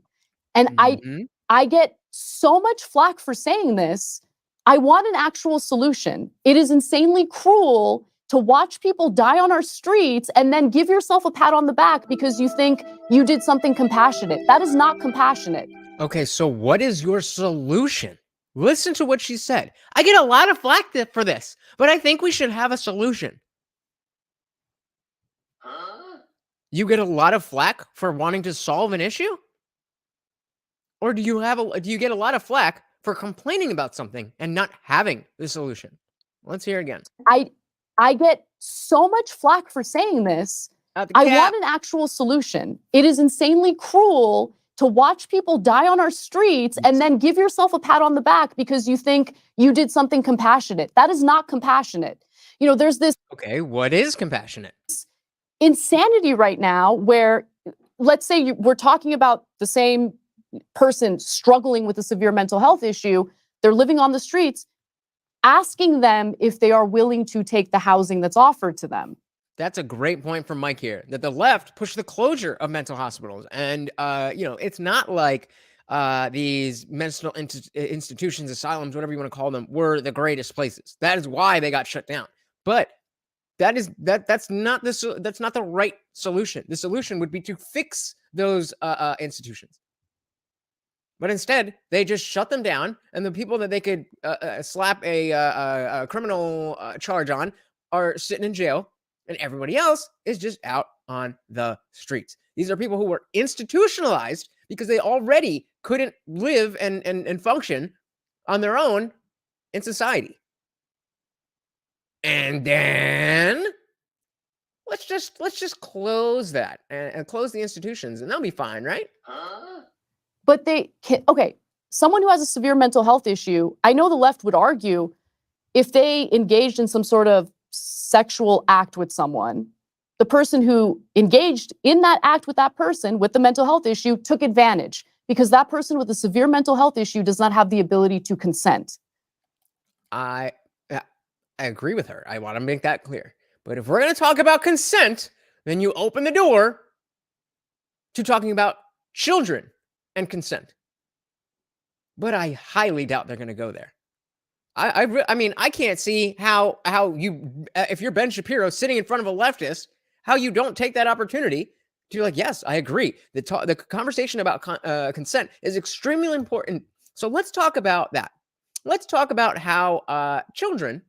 And I get so much flack for saying this. I want an actual solution. It is insanely cruel to watch people die on our streets and then give yourself a pat on the back because you think you did something compassionate. That is not compassionate. Okay, so what is your solution? Listen to what she said. I get a lot of flack for this, but I think we should have a solution. You get a lot of flack for wanting to solve an issue? Or do you get a lot of flack for complaining about something and not having the solution? Let's hear again. I get so much flack for saying this. I want an actual solution. It is insanely cruel to watch people die on our streets and then give yourself a pat on the back because you think you did something compassionate. That is not compassionate. You know, there's this. Okay, what is compassionate? Insanity right now where, let's say we're talking about the same person struggling with a severe mental health issue. They're living on the streets, asking them if they are willing to take the housing that's offered to them. That's a great point from Mike here, that the left pushed the closure of mental hospitals. And, it's not like these mental institutions, asylums, whatever you want to call them, were the greatest places. That is why they got shut down. But that's not the right solution. The solution would be to fix those institutions. But instead, they just shut them down, and the people that they could slap a criminal charge on are sitting in jail. And everybody else is just out on the streets. These are people who were institutionalized because they already couldn't live and function on their own in society. And then let's just close that and close the institutions, and they'll be fine, right? But they can, okay, someone who has a severe mental health issue, I know the left would argue if they engaged in some sort of sexual act with someone, the person who engaged in that act with that person with the mental health issue took advantage because that person with a severe mental health issue does not have the ability to consent. I agree with her. I want to make that clear. But if we're going to talk about consent, then you open the door to talking about children and consent. But I highly doubt they're going to go there. I mean, I can't see how you, if you're Ben Shapiro sitting in front of a leftist, how you don't take that opportunity to be like, yes, I agree. The conversation about consent is extremely important. So let's talk about that. Let's talk about how children,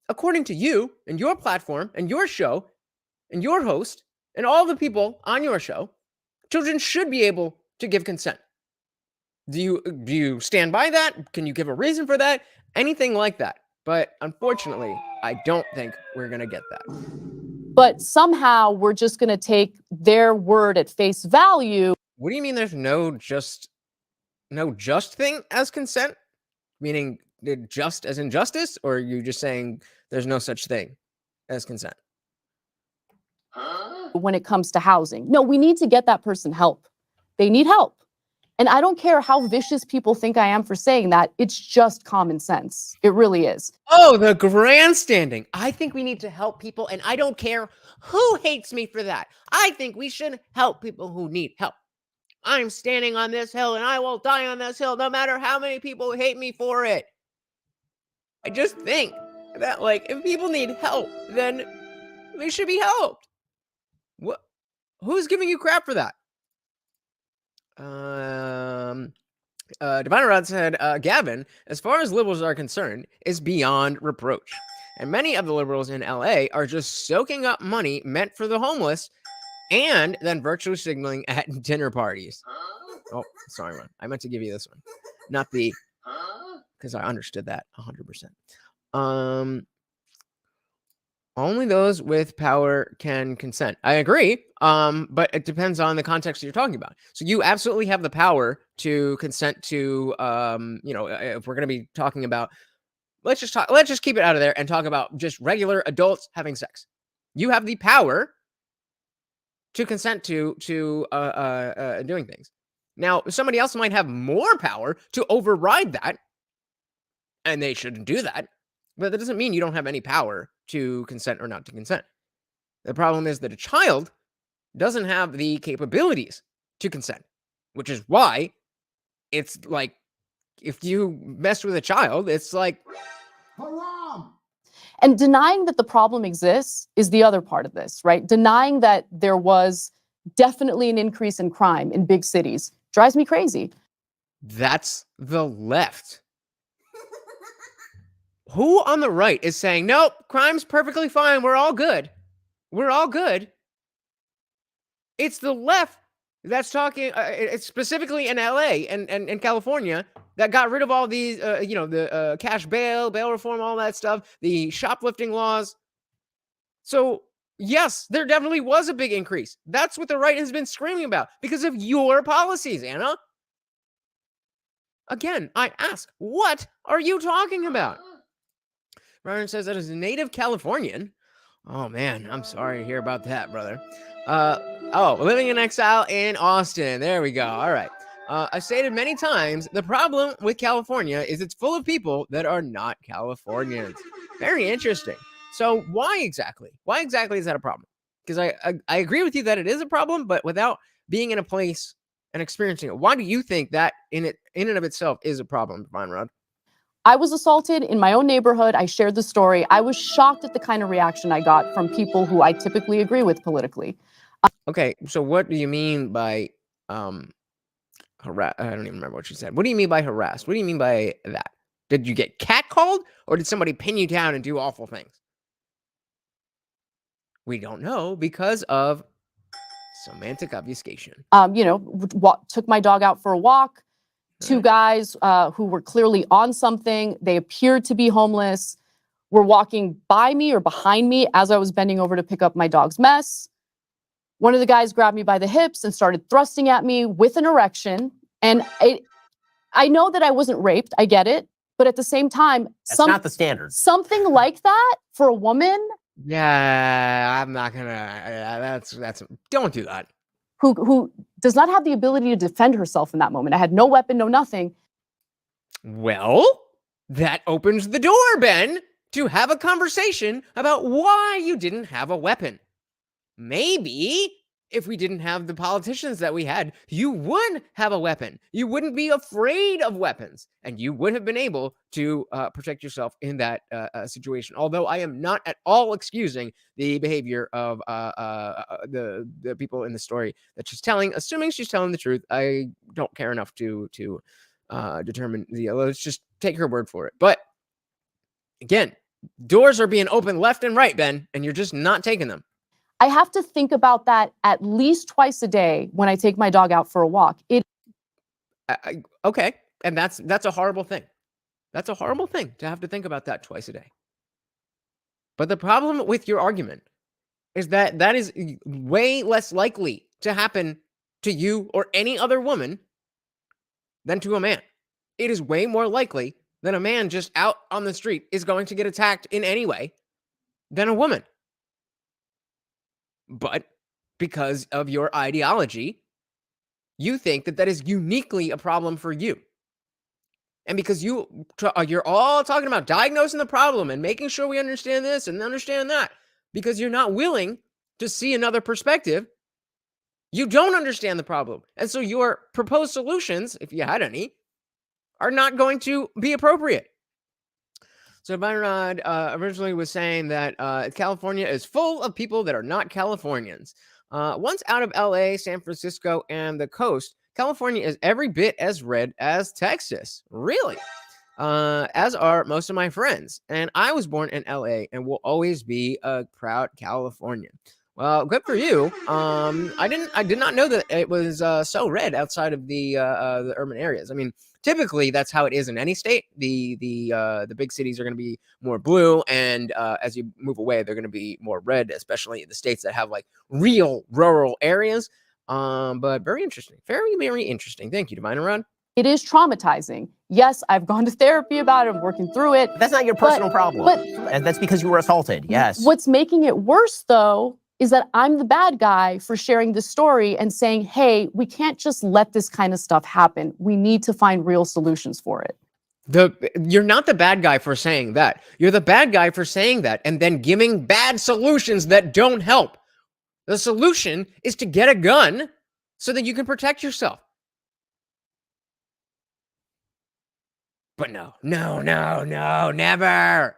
according to you and your platform and your show and your host and all the people on your show, children should be able to give consent. Do you stand by that? Can you give a reason for that? Anything like that? But unfortunately, I don't think we're going to get that. But somehow we're just going to take their word at face value. What do you mean there's no just thing as consent? Meaning just as in justice? Or are you just saying there's no such thing as consent? When it comes to housing. No, we need to get that person help. They need help. And I don't care how vicious people think I am for saying that. It's just common sense. It really is. Oh, the grandstanding. I think we need to help people, and I don't care who hates me for that. I think we should help people who need help. I'm standing on this hill, and I will die on this hill, no matter how many people hate me for it. I just think that, if people need help, then they should be helped. What? Who's giving you crap for that? Divine Rod said, Gavin, as far as liberals are concerned, is beyond reproach. And many of the liberals in LA are just soaking up money meant for the homeless and then virtually signaling at dinner parties. Oh, sorry, Ron. I meant to give you this one. Not the, because I understood that 100%. Only those with power can consent. I agree, but it depends on the context you're talking about. So you absolutely have the power to consent to, if we're going to be talking about, let's just keep it out of there and talk about just regular adults having sex. You have the power to consent to doing things. Now, somebody else might have more power to override that, and they shouldn't do that. But that doesn't mean you don't have any power to consent or not to consent. The problem is that a child doesn't have the capabilities to consent, which is why it's like, if you mess with a child, it's like haram. And denying that the problem exists is the other part of this, right? Denying that there was definitely an increase in crime in big cities drives me crazy. That's the left. Who on the right is saying, nope, crime's perfectly fine, we're all good. We're all good. It's the left that's talking, it's specifically in LA and California, that got rid of all these, the cash bail reform, all that stuff, the shoplifting laws. So, yes, there definitely was a big increase. That's what the right has been screaming about because of your policies, Anna. Again, I ask, what are you talking about? Ryan says that as a native Californian. Oh, man, I'm sorry to hear about that, brother. Living in exile in Austin. There we go. All right. I've stated many times, the problem with California is it's full of people that are not Californians. Very interesting. So why exactly? Why exactly is that a problem? Because I agree with you that it is a problem, but without being in a place and experiencing it, why do you think that in and of itself is a problem, Divine Rod? I was assaulted in my own neighborhood. I shared the story. I was shocked at the kind of reaction I got from people who I typically agree with politically. Okay, so what do you mean by harass? I don't even remember what you said. What do you mean by harassed? What do you mean by that? Did you get catcalled, or did somebody pin you down and do awful things? We don't know because of semantic obfuscation. Took my dog out for a walk. Two guys who were clearly on something. They appeared to be homeless, were walking by me or behind me as I was bending over to pick up my dog's mess. One of the guys grabbed me by the hips and started thrusting at me with an erection. And I know that I wasn't raped. I get it. But at the same time, that's not the standard. Something like that for a woman. Yeah, I'm not gonna. That's don't do that. Who does not have the ability to defend herself in that moment. I had no weapon, no nothing. Well, that opens the door, Ben, to have a conversation about why you didn't have a weapon. Maybe if we didn't have the politicians that we had, you would have a weapon. You wouldn't be afraid of weapons, and you would have been able to protect yourself in that situation. Although I am not at all excusing the behavior of the people in the story that she's telling, assuming she's telling the truth. I don't care enough to determine let's just take her word for it. But again, doors are being opened left and right, Ben, and you're just not taking them. I have to think about that at least twice a day when I take my dog out for a walk. Okay, and that's a horrible thing. That's a horrible thing to have to think about that twice a day. But the problem with your argument is that is way less likely to happen to you or any other woman than to a man. It is way more likely that a man just out on the street is going to get attacked in any way than a woman. But because of your ideology, you think that is uniquely a problem for you. And because you're all talking about diagnosing the problem and making sure we understand this and understand that, because you're not willing to see another perspective, you don't understand the problem. And so your proposed solutions, if you had any, are not going to be appropriate. So Byron originally was saying that California is full of people that are not Californians. Once out of LA, San Francisco, and the coast, California is every bit as red as Texas. Really? As are most of my friends. And I was born in LA and will always be a proud Californian. Well, good for you. I did not know that it was so red outside of the urban areas. I mean, typically that's how it is in any state. The big cities are going to be more blue, and as you move away, they're going to be more red, especially in the states that have like real rural areas. But very interesting, very interesting. Thank you, Divine Run. It is traumatizing. Yes, I've gone to therapy about it. I'm working through it. That's not your personal problem. That's because you were assaulted. Yes. What's making it worse, though, is that I'm the bad guy for sharing this story and saying, hey, we can't just let this kind of stuff happen. We need to find real solutions for it. You're not the bad guy for saying that. You're the bad guy for saying that and then giving bad solutions that don't help. The solution is to get a gun so that you can protect yourself. But no, never.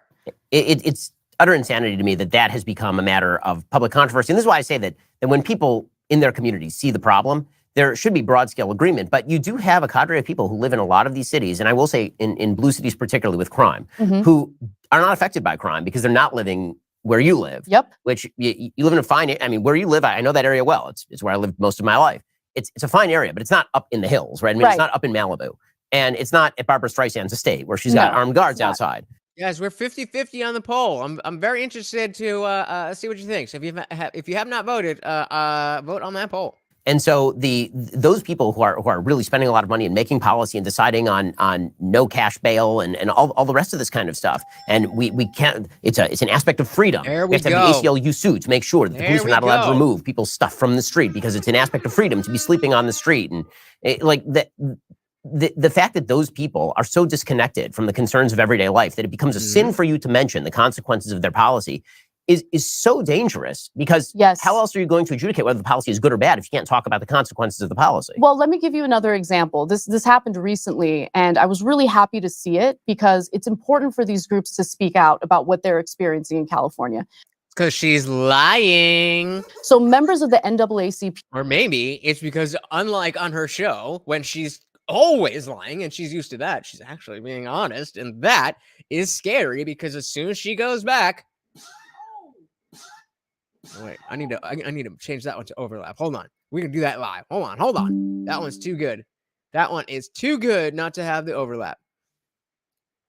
It's utter insanity to me that has become a matter of public controversy. And this is why I say that when people in their communities see the problem, there should be broad-scale agreement. But you do have a cadre of people who live in a lot of these cities, and I will say in blue cities particularly with crime, who are not affected by crime because they're not living where you live. Yep. Which you live in a fine, I mean, where you live, I know that area well. It's where I lived most of my life. It's a fine area, but it's not up in the hills, right? I mean, It's not up in Malibu. And it's not at Barbara Streisand's estate where she's got armed guards outside. Guys, we're 50-50 on the poll. I'm very interested to see what you think. So if you have not voted, vote on that poll. And so those people who are really spending a lot of money and making policy and deciding on no cash bail and all the rest of this kind of stuff, and we can't. It's an aspect of freedom. There we have to go. have the ACLU suit to make sure that the police are not allowed to remove people's stuff from the street because it's an aspect of freedom to be sleeping on the street and The fact that those people are so disconnected from the concerns of everyday life that it becomes a sin for you to mention the consequences of their policy is so dangerous because how else are you going to adjudicate whether the policy is good or bad if you can't talk about the consequences of the policy? Well, let me give you another example. This happened recently, and I was really happy to see it because it's important for these groups to speak out about what they're experiencing in California. Because she's lying. So members of the NAACP. Or maybe it's because unlike on her show, when she's always lying and she's used to that, she's actually being honest, and that is scary because as soon as she goes back, wait, I need to change that one to overlap. Hold on, we can do that live. Hold on, that one's too good. That one is too good not to have the overlap.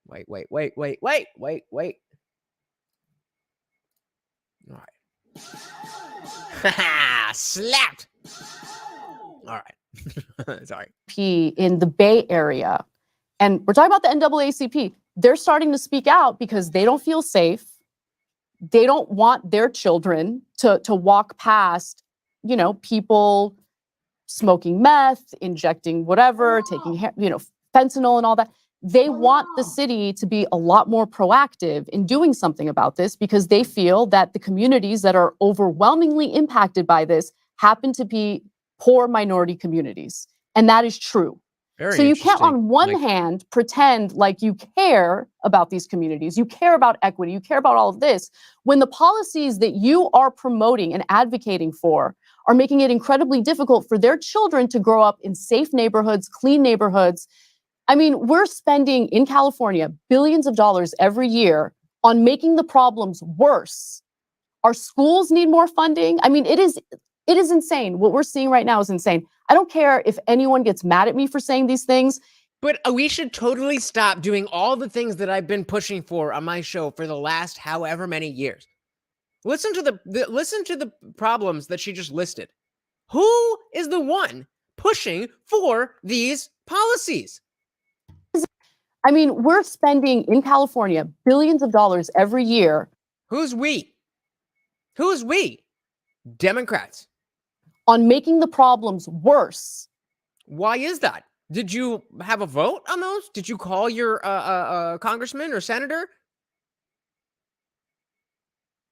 Wait. All right. Slapped. All right. Sorry. In the Bay Area, and we're talking about the NAACP, they're starting to speak out because they don't feel safe. They don't want their children to walk past, people smoking meth, injecting whatever, taking, fentanyl and all that. They want the city to be a lot more proactive in doing something about this because they feel that the communities that are overwhelmingly impacted by this happen to be poor minority communities. And that is true. So you can't on one hand pretend like you care about these communities, you care about equity, you care about all of this, when the policies that you are promoting and advocating for are making it incredibly difficult for their children to grow up in safe neighborhoods, clean neighborhoods. I mean, we're spending in California billions of dollars every year on making the problems worse. Our schools need more funding. I mean, it is insane. What we're seeing right now is insane. I don't care if anyone gets mad at me for saying these things. But we should totally stop doing all the things that I've been pushing for on my show for the last however many years. Listen to the problems that she just listed. Who is the one pushing for these policies? I mean, we're spending in California billions of dollars every year. Who's we? Who's we? Democrats. On making the problems worse. Why is that? Did you have a vote on those? Did you call your congressman or senator?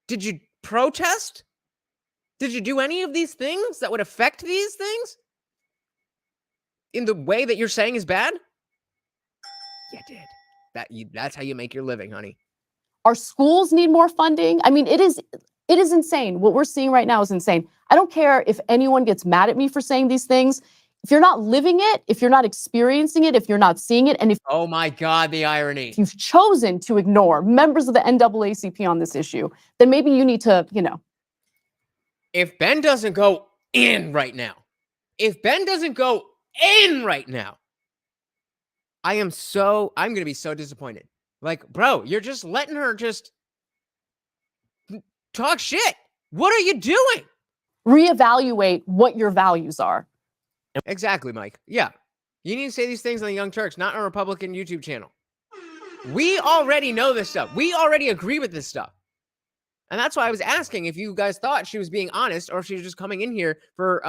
Did you protest? Did you do any of these things that would affect these things in the way that you're saying is bad? You did. That's how you make your living, honey. Our schools need more funding. I mean, it is insane. What we're seeing right now is insane. I don't care if anyone gets mad at me for saying these things. If you're not living it, if you're not experiencing it, if you're not seeing it, and if oh my God, the irony. If you've chosen to ignore members of the NAACP on this issue, then maybe you need to, if Ben doesn't go in right now, I'm going to be so disappointed. Like, bro, you're just letting her just talk shit. What are you doing? Reevaluate what your values are. Exactly, Mike. Yeah. You need to say these things on the Young Turks, not on a Republican YouTube channel. We already know this stuff. We already agree with this stuff. And that's why I was asking if you guys thought she was being honest or if she was just coming in here for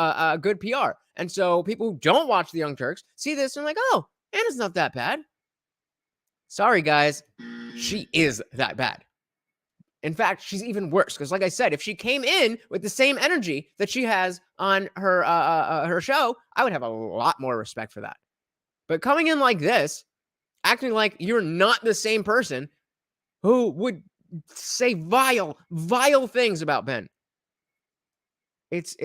good PR. And so people who don't watch the Young Turks see this and like, oh, Anna's not that bad. Sorry, guys. She is that bad. In fact, she's even worse. Because like I said, if she came in with the same energy that she has on her show, I would have a lot more respect for that. But coming in like this, acting like you're not the same person who would say vile things about Ben. It's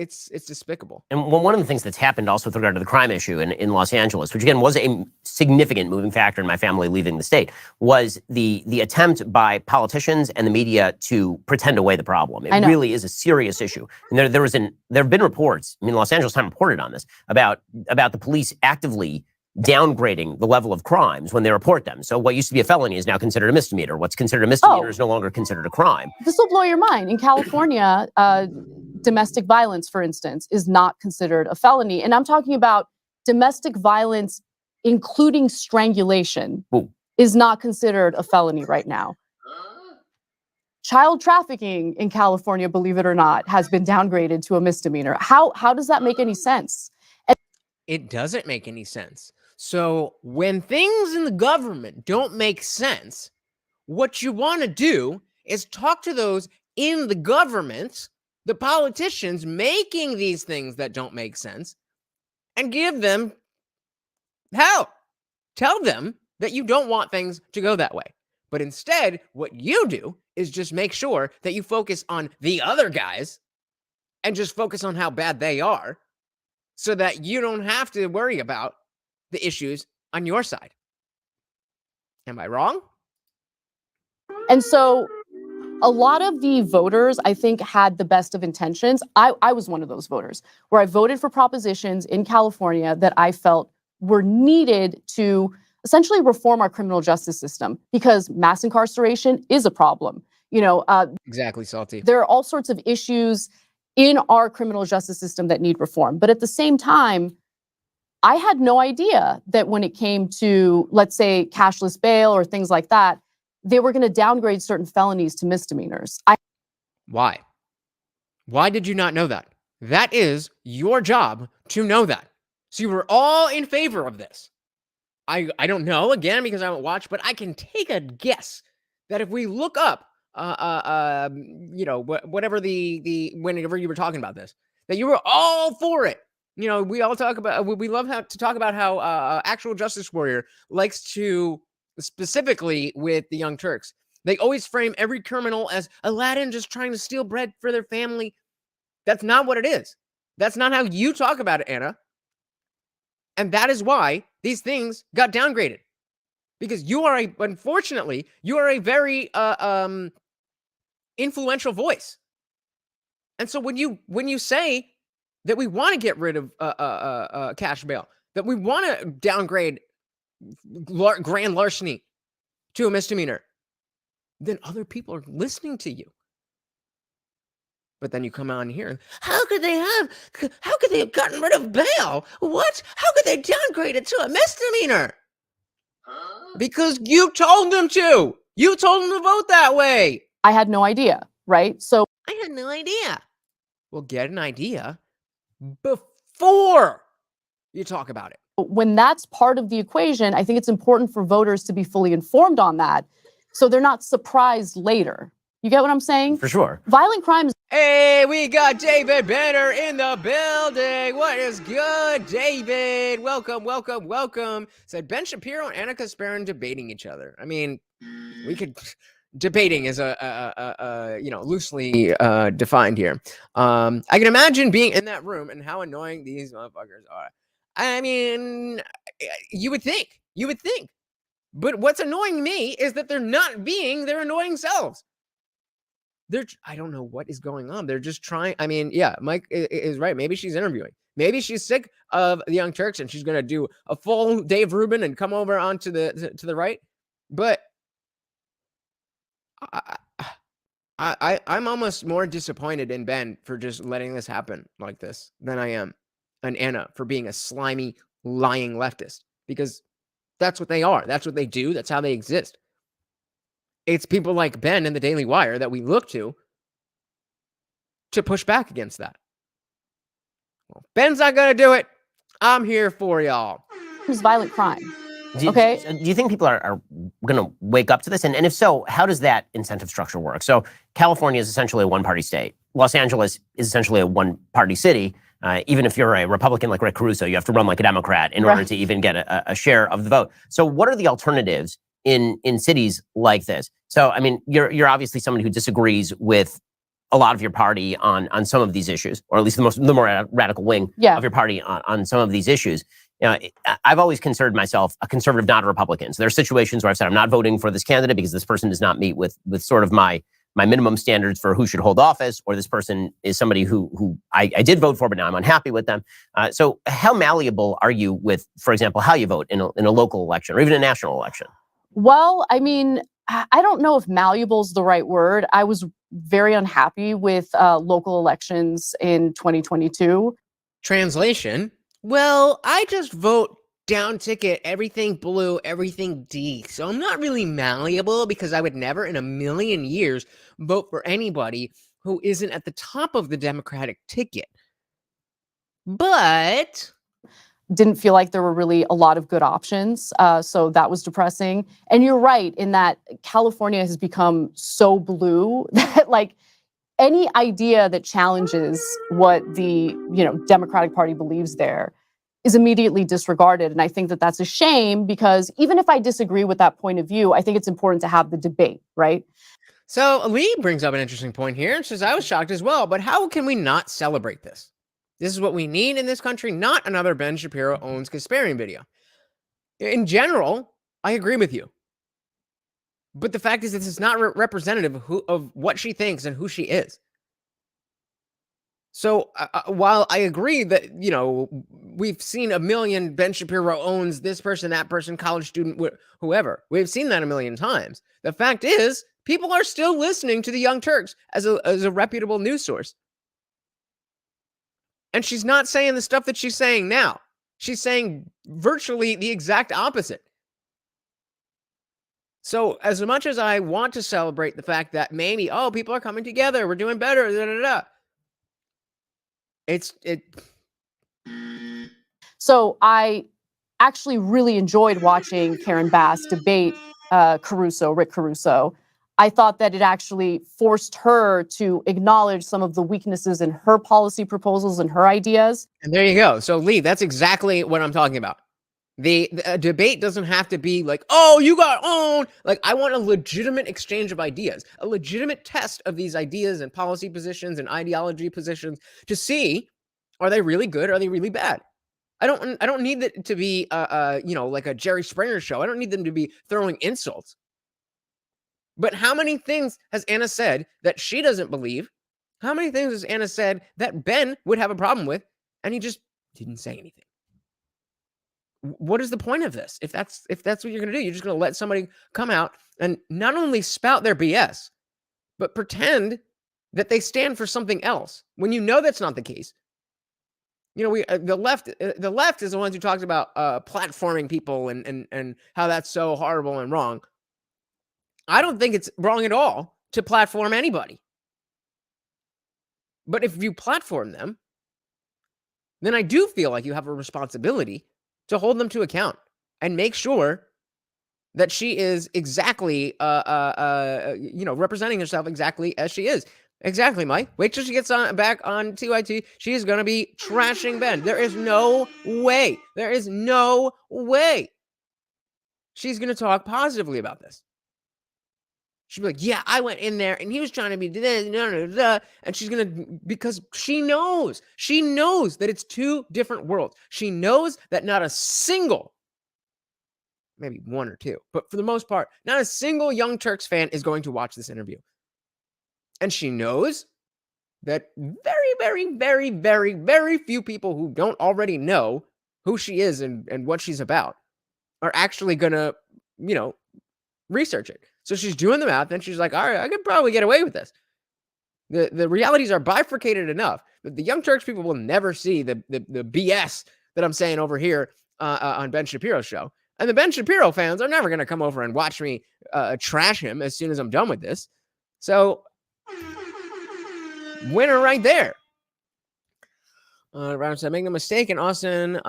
despicable. And one of the things that's happened also with regard to the crime issue in Los Angeles, which again was a significant moving factor in my family leaving the state, was the attempt by politicians and the media to pretend away the problem. It really is a serious issue. And there have been reports, I mean, Los Angeles Times reported on this, about the police actively downgrading the level of crimes when they report them. So what used to be a felony is now considered a misdemeanor. What's considered a misdemeanor is no longer considered a crime. This will blow your mind. In California, domestic violence, for instance, is not considered a felony. And I'm talking about domestic violence, including strangulation, is not considered a felony right now. Child trafficking in California, believe it or not, has been downgraded to a misdemeanor. How does that make any sense? It doesn't make any sense. So when things in the government don't make sense, what you want to do is talk to those in the government, the politicians making these things that don't make sense, and give them help. Tell them that you don't want things to go that way. But instead, what you do is just make sure that you focus on the other guys and just focus on how bad they are so that you don't have to worry about the issues on your side. Am I wrong? And so a lot of the voters, I think, had the best of intentions. I was one of those voters where I voted for propositions in California that I felt were needed to essentially reform our criminal justice system because mass incarceration is a problem. Exactly, Salty. There are all sorts of issues in our criminal justice system that need reform. But at the same time, I had no idea that when it came to, let's say, cashless bail or things like that, they were going to downgrade certain felonies to misdemeanors. Why? Why did you not know that? That is your job to know that. So you were all in favor of this. I don't know, again, because I haven't watched, but I can take a guess that if we look up, whatever whenever you were talking about this, that you were all for it. We all talk about, we love to talk about how Actual Justice Warrior likes to, specifically with the Young Turks, they always frame every criminal as Aladdin just trying to steal bread for their family. That's not what it is. That's not how you talk about it, Anna. And that is why these things got downgraded. Because unfortunately, you are a very influential voice. And so when you say that we want to get rid of cash bail, that we want to downgrade grand larceny to a misdemeanor, then other people are listening to you. But then you come on here, how could they have gotten rid of bail? What? How could they downgrade it to a misdemeanor? Because you told them to. You told them to vote that way. I had no idea, right? So I had no idea. Well, get an idea before you talk about it. When that's part of the equation, I think it's important for voters to be fully informed on that so they're not surprised later. You get what I'm saying? For sure. Violent crimes. Hey, we got David Banner in the building. What is good, David? Welcome. Said Ben Shapiro and Anna Kasparian debating each other. I mean, we could... Debating is loosely defined here. I can imagine being in that room and how annoying these motherfuckers are. I mean, you would think. But what's annoying me is that they're not being their annoying selves. I don't know what is going on. They're just trying. I mean, yeah, Mike is right. Maybe she's interviewing. Maybe she's sick of the Young Turks and she's going to do a full Dave Rubin and come over onto the right. But I'm almost more disappointed in Ben for just letting this happen like this than I am in Anna for being a slimy, lying leftist, because that's what they are. That's what they do. That's how they exist. It's people like Ben in the Daily Wire that we look to push back against that. Well, Ben's not going to do it. I'm here for y'all. It's violent crime. Do you think people are going to wake up to this? And if so, how does that incentive structure work? So California is essentially a one-party state. Los Angeles is essentially a one-party city. Even if you're a Republican like Rick Caruso, you have to run like a Democrat in order to even get a share of the vote. So what are the alternatives in cities like this? So, I mean, you're obviously somebody who disagrees with a lot of your party on some of these issues, or at least the more radical wing of your party on some of these issues. You know, I've always considered myself a conservative, not a Republican. So there are situations where I've said I'm not voting for this candidate because this person does not meet with sort of my minimum standards for who should hold office, or this person is somebody who I did vote for, but now I'm unhappy with them. So how malleable are you with, for example, how you vote in a local election or even a national election? Well, I mean, I don't know if malleable is the right word. I was very unhappy with local elections in 2022. Translation: well, I just vote down ticket, everything blue, everything D. So I'm not really malleable because I would never in a million years vote for anybody who isn't at the top of the Democratic ticket. But didn't feel like there were really a lot of good options. So that was depressing. And you're right in that California has become so blue that like any idea that challenges what the Democratic Party believes there is immediately disregarded. And I think that that's a shame, because even if I disagree with that point of view, I think it's important to have the debate, right? So Lee brings up an interesting point here and says, I was shocked as well, but how can we not celebrate this? This is what we need in this country, not another Ben Shapiro owns Kasparian video. In general, I agree with you. But the fact is, this is not representative of what she thinks and who she is. So while I agree that, we've seen a million Ben Shapiro owns this person, that person, college student, whoever. We've seen that a million times. The fact is, people are still listening to the Young Turks as a reputable news source. And she's not saying the stuff that she's saying now. She's saying virtually the exact opposite. So as much as I want to celebrate the fact that maybe, people are coming together, we're doing better, So I actually really enjoyed watching Karen Bass debate Rick Caruso. I thought that it actually forced her to acknowledge some of the weaknesses in her policy proposals and her ideas. And there you go. So Lee, that's exactly what I'm talking about. The debate doesn't have to be like, you got owned. Like, I want a legitimate exchange of ideas, a legitimate test of these ideas and policy positions and ideology positions to see, are they really good? Are they really bad? I don't need it to be, like a Jerry Springer show. I don't need them to be throwing insults. But how many things has Anna said that she doesn't believe? How many things has Anna said that Ben would have a problem with, and he just didn't say anything? What is the point of this? If that's what you're going to do, you're just going to let somebody come out and not only spout their BS, but pretend that they stand for something else when you know that's not the case. The left is the ones who talks about platforming people and how that's so horrible and wrong. I don't think it's wrong at all to platform anybody. But if you platform them, then I do feel like you have a responsibility to hold them to account and make sure that she is exactly, representing herself exactly as she is. Exactly, Mike. Wait till she gets back on TYT. She is going to be trashing Ben. There is no way. There is no way she's going to talk positively about this. She'd be like, yeah, I went in there and he was trying to be this, and she's going to, because she knows that it's two different worlds. She knows that not a single, maybe one or two, but for the most part, not a single Young Turks fan is going to watch this interview. And she knows that very, very, very, very, very few people who don't already know who she is and what she's about are actually going to, research it. So she's doing the math and she's like, all right, I could probably get away with this. The realities are bifurcated enough that the Young Turks people will never see the BS that I'm saying over here on Ben Shapiro's show. And the Ben Shapiro fans are never going to come over and watch me trash him as soon as I'm done with this. So, winner right there. Round said, make no mistake, in Austin,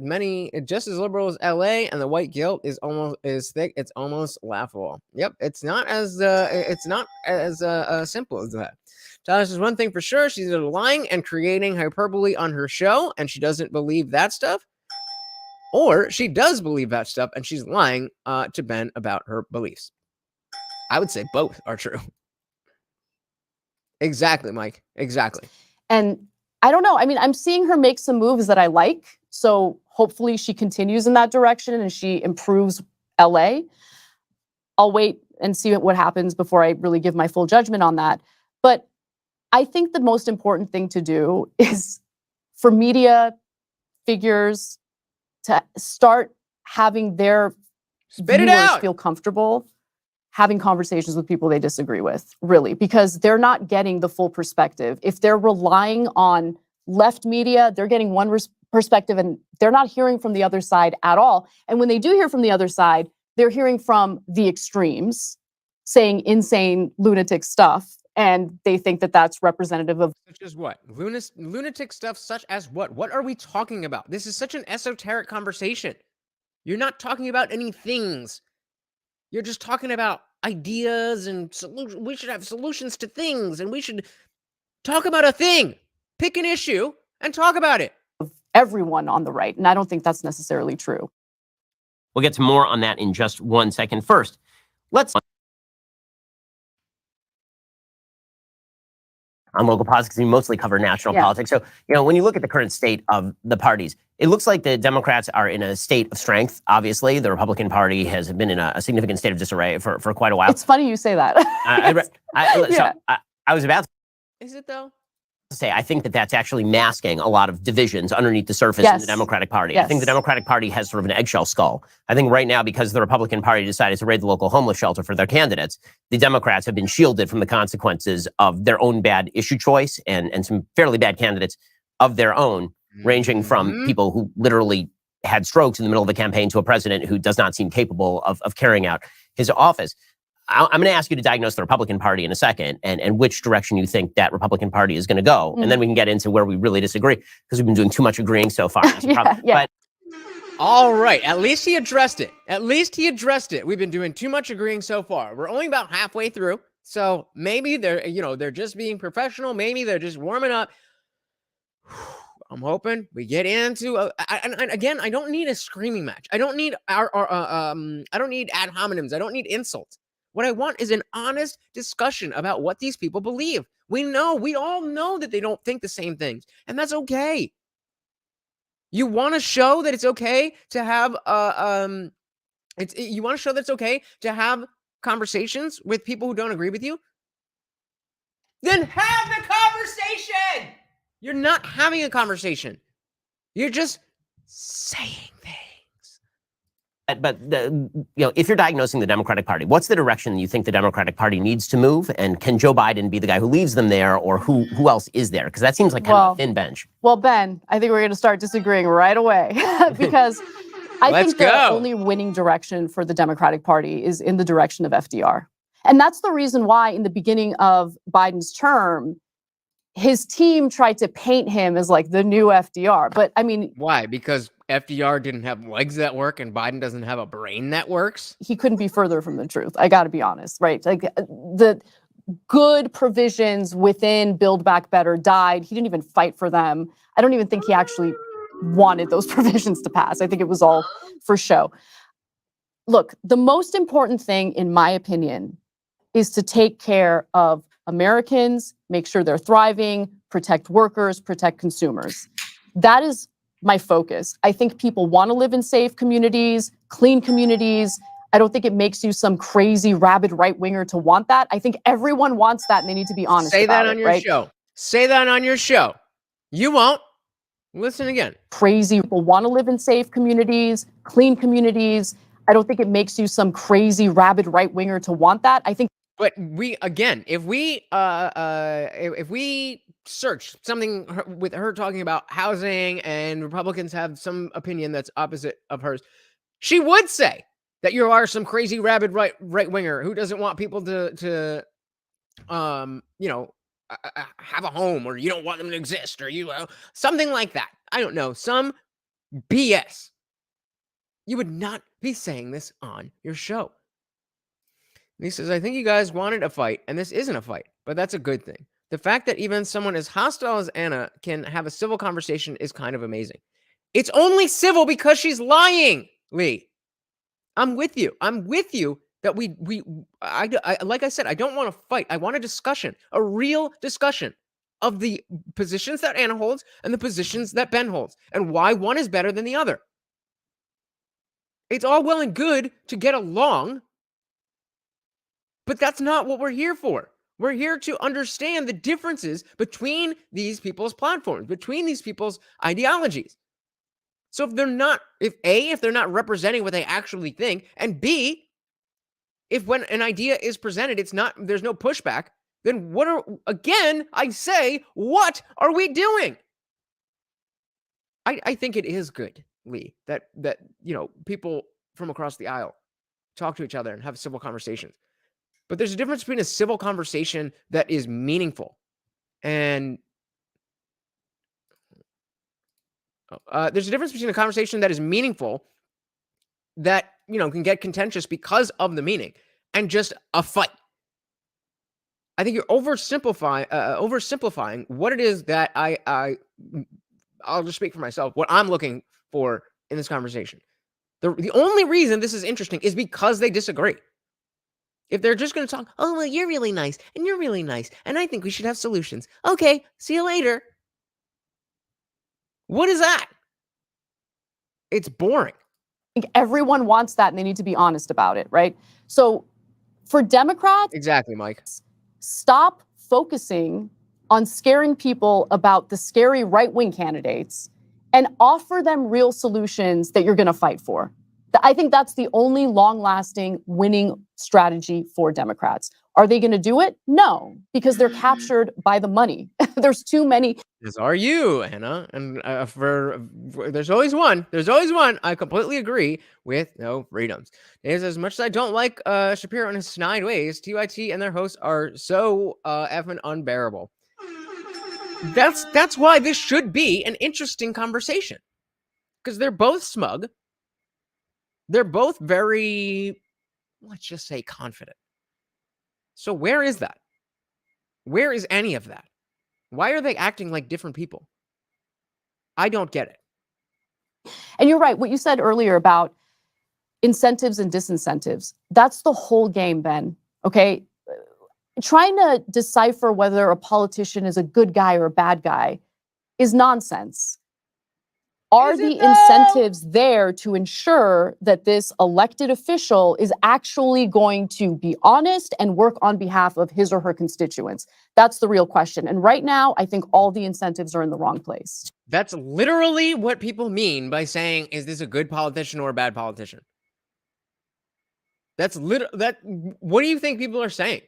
many just as liberal as LA, and the white guilt is thick. It's almost laughable. Yep, it's not as simple as that. Tyler says, one thing for sure, she's either lying and creating hyperbole on her show, and she doesn't believe that stuff, or she does believe that stuff and she's lying to Ben about her beliefs. I would say both are true. Exactly, Mike. Exactly. And I don't know. I mean, I'm seeing her make some moves that I like. So hopefully she continues in that direction and she improves LA. I'll wait and see what happens before I really give my full judgment on that. But I think the most important thing to do is for media figures to start having their viewers feel comfortable having conversations with people they disagree with, really, because they're not getting the full perspective. If they're relying on left media, they're getting one perspective and they're not hearing from the other side at all. And when they do hear from the other side, they're hearing from the extremes saying insane lunatic stuff. And they think that that's representative of... Such as what? Lunatic stuff such as what? What are we talking about? This is such an esoteric conversation. You're not talking about any things. You're just talking about ideas and solutions. We should have solutions to things, and we should talk about a thing. Pick an issue and talk about it. Everyone on the right, and I don't think that's necessarily true. We'll get to more on that in just 1 second. First, let's... on local politics, we mostly cover national politics. So, when you look at the current state of the parties, it looks like the Democrats are in a state of strength. Obviously, the Republican Party has been in a significant state of disarray for quite a while. It's funny you say that. I was about to... Is it though? Say, I think that that's actually masking a lot of divisions underneath the surface in the Democratic Party. I think the Democratic Party has sort of an eggshell skull. I think right now, because the Republican Party decided to raid the local homeless shelter for their candidates, the Democrats have been shielded from the consequences of their own bad issue choice and some fairly bad candidates of their own, ranging from people who literally had strokes in the middle of the campaign to a president who does not seem capable of carrying out his office. I'm going to ask you to diagnose the Republican Party in a second and which direction you think that Republican Party is going to go. And then we can get into where we really disagree, because we've been doing too much agreeing so far. But all right. At least he addressed it. We've been doing too much agreeing so far. We're only about halfway through. So maybe they're just being professional. Maybe they're just warming up. I'm hoping we get into and again, I don't need a screaming match. I don't need I don't need ad hominems. I don't need insults. What I want is an honest discussion about what these people believe. We all know that they don't think the same things, and that's okay. You want to show that it's okay to have you want to show that it's okay to have conversations with people who don't agree with you? Then have the conversation. You're not having a conversation. You're just saying things. But if you're diagnosing the Democratic Party, what's the direction you think the Democratic Party needs to move? And can Joe Biden be the guy who leaves them there, or who else is there? Because that seems like kind of a thin bench. Well, Ben, I think we're going to start disagreeing right away because I think the only winning direction for the Democratic Party is in the direction of FDR. And that's the reason why in the beginning of Biden's term, his team tried to paint him as like the new FDR. But I mean, why? Because FDR didn't have legs that work and Biden doesn't have a brain that works? He couldn't be further from the truth. I got to be honest, right? Like the good provisions within Build Back Better died. He didn't even fight for them. I don't even think he actually wanted those provisions to pass. I think it was all for show. Look, the most important thing, in my opinion, is to take care of Americans, make sure they're thriving, protect workers, protect consumers. That is my focus. I think people want to live in safe communities, clean communities. I don't think it makes you some crazy rabid right winger to want that. I think everyone wants that, and they need to be honest Say about that on it, your right? show. Say that on your show. You won't. Listen again. Crazy people want to live in safe communities, clean communities. I don't think it makes you some crazy rabid right winger to want that. I think. But we again, if we search something with her talking about housing and Republicans have some opinion that's opposite of hers, she would say that you are some crazy rabid right winger who doesn't want people to have a home, or you don't want them to exist, or something like that. I don't know, some BS. You would not be saying this on your show. And he says, I think you guys wanted a fight, and this isn't a fight, but that's a good thing. The fact that even someone as hostile as Anna can have a civil conversation is kind of amazing. It's only civil because she's lying, Lee. I'm with you. I'm with you that I like I said, I don't want to fight. I want a discussion, a real discussion of the positions that Anna holds and the positions that Ben holds, and why one is better than the other. It's all well and good to get along, but that's not what we're here for. We're here to understand the differences between these people's platforms, between these people's ideologies. So if they're not representing what they actually think, and B, if when an idea is presented, there's no pushback, then what are we doing? I think it is good, Lee, that people from across the aisle talk to each other and have civil conversations. But there's a difference between a civil conversation that is meaningful and there's a difference between a conversation that is meaningful that, can get contentious because of the meaning, and just a fight. I think you're oversimplifying what it is that I'll just speak for myself, what I'm looking for in this conversation. The only reason this is interesting is because they disagree. If they're just going to talk, oh, well, you're really nice, and you're really nice, and I think we should have solutions. Okay, see you later. What is that? It's boring. I think everyone wants that, and they need to be honest about it, right? So for Democrats, exactly, Mike, stop focusing on scaring people about the scary right-wing candidates and offer them real solutions that you're going to fight for. I think that's the only long-lasting winning strategy for Democrats. Are they going to do it? No, because they're captured by the money. There's too many. As are you, Anna. And there's always one. There's always one. I completely agree with no freedoms. As much as I don't like Shapiro and his snide ways, TYT and their hosts are so effing unbearable. That's why this should be an interesting conversation, because they're both smug. They're both very, let's just say, confident. So where is that? Where is any of that? Why are they acting like different people? I don't get it. And you're right. What you said earlier about incentives and disincentives, that's the whole game, Ben. Okay? Trying to decipher whether a politician is a good guy or a bad guy is nonsense. Are the incentives there to ensure that this elected official is actually going to be honest and work on behalf of his or her constituents? That's the real question. And right now, I think all the incentives are in the wrong place. That's literally what people mean by saying, is this a good politician or a bad politician? What do you think people are saying?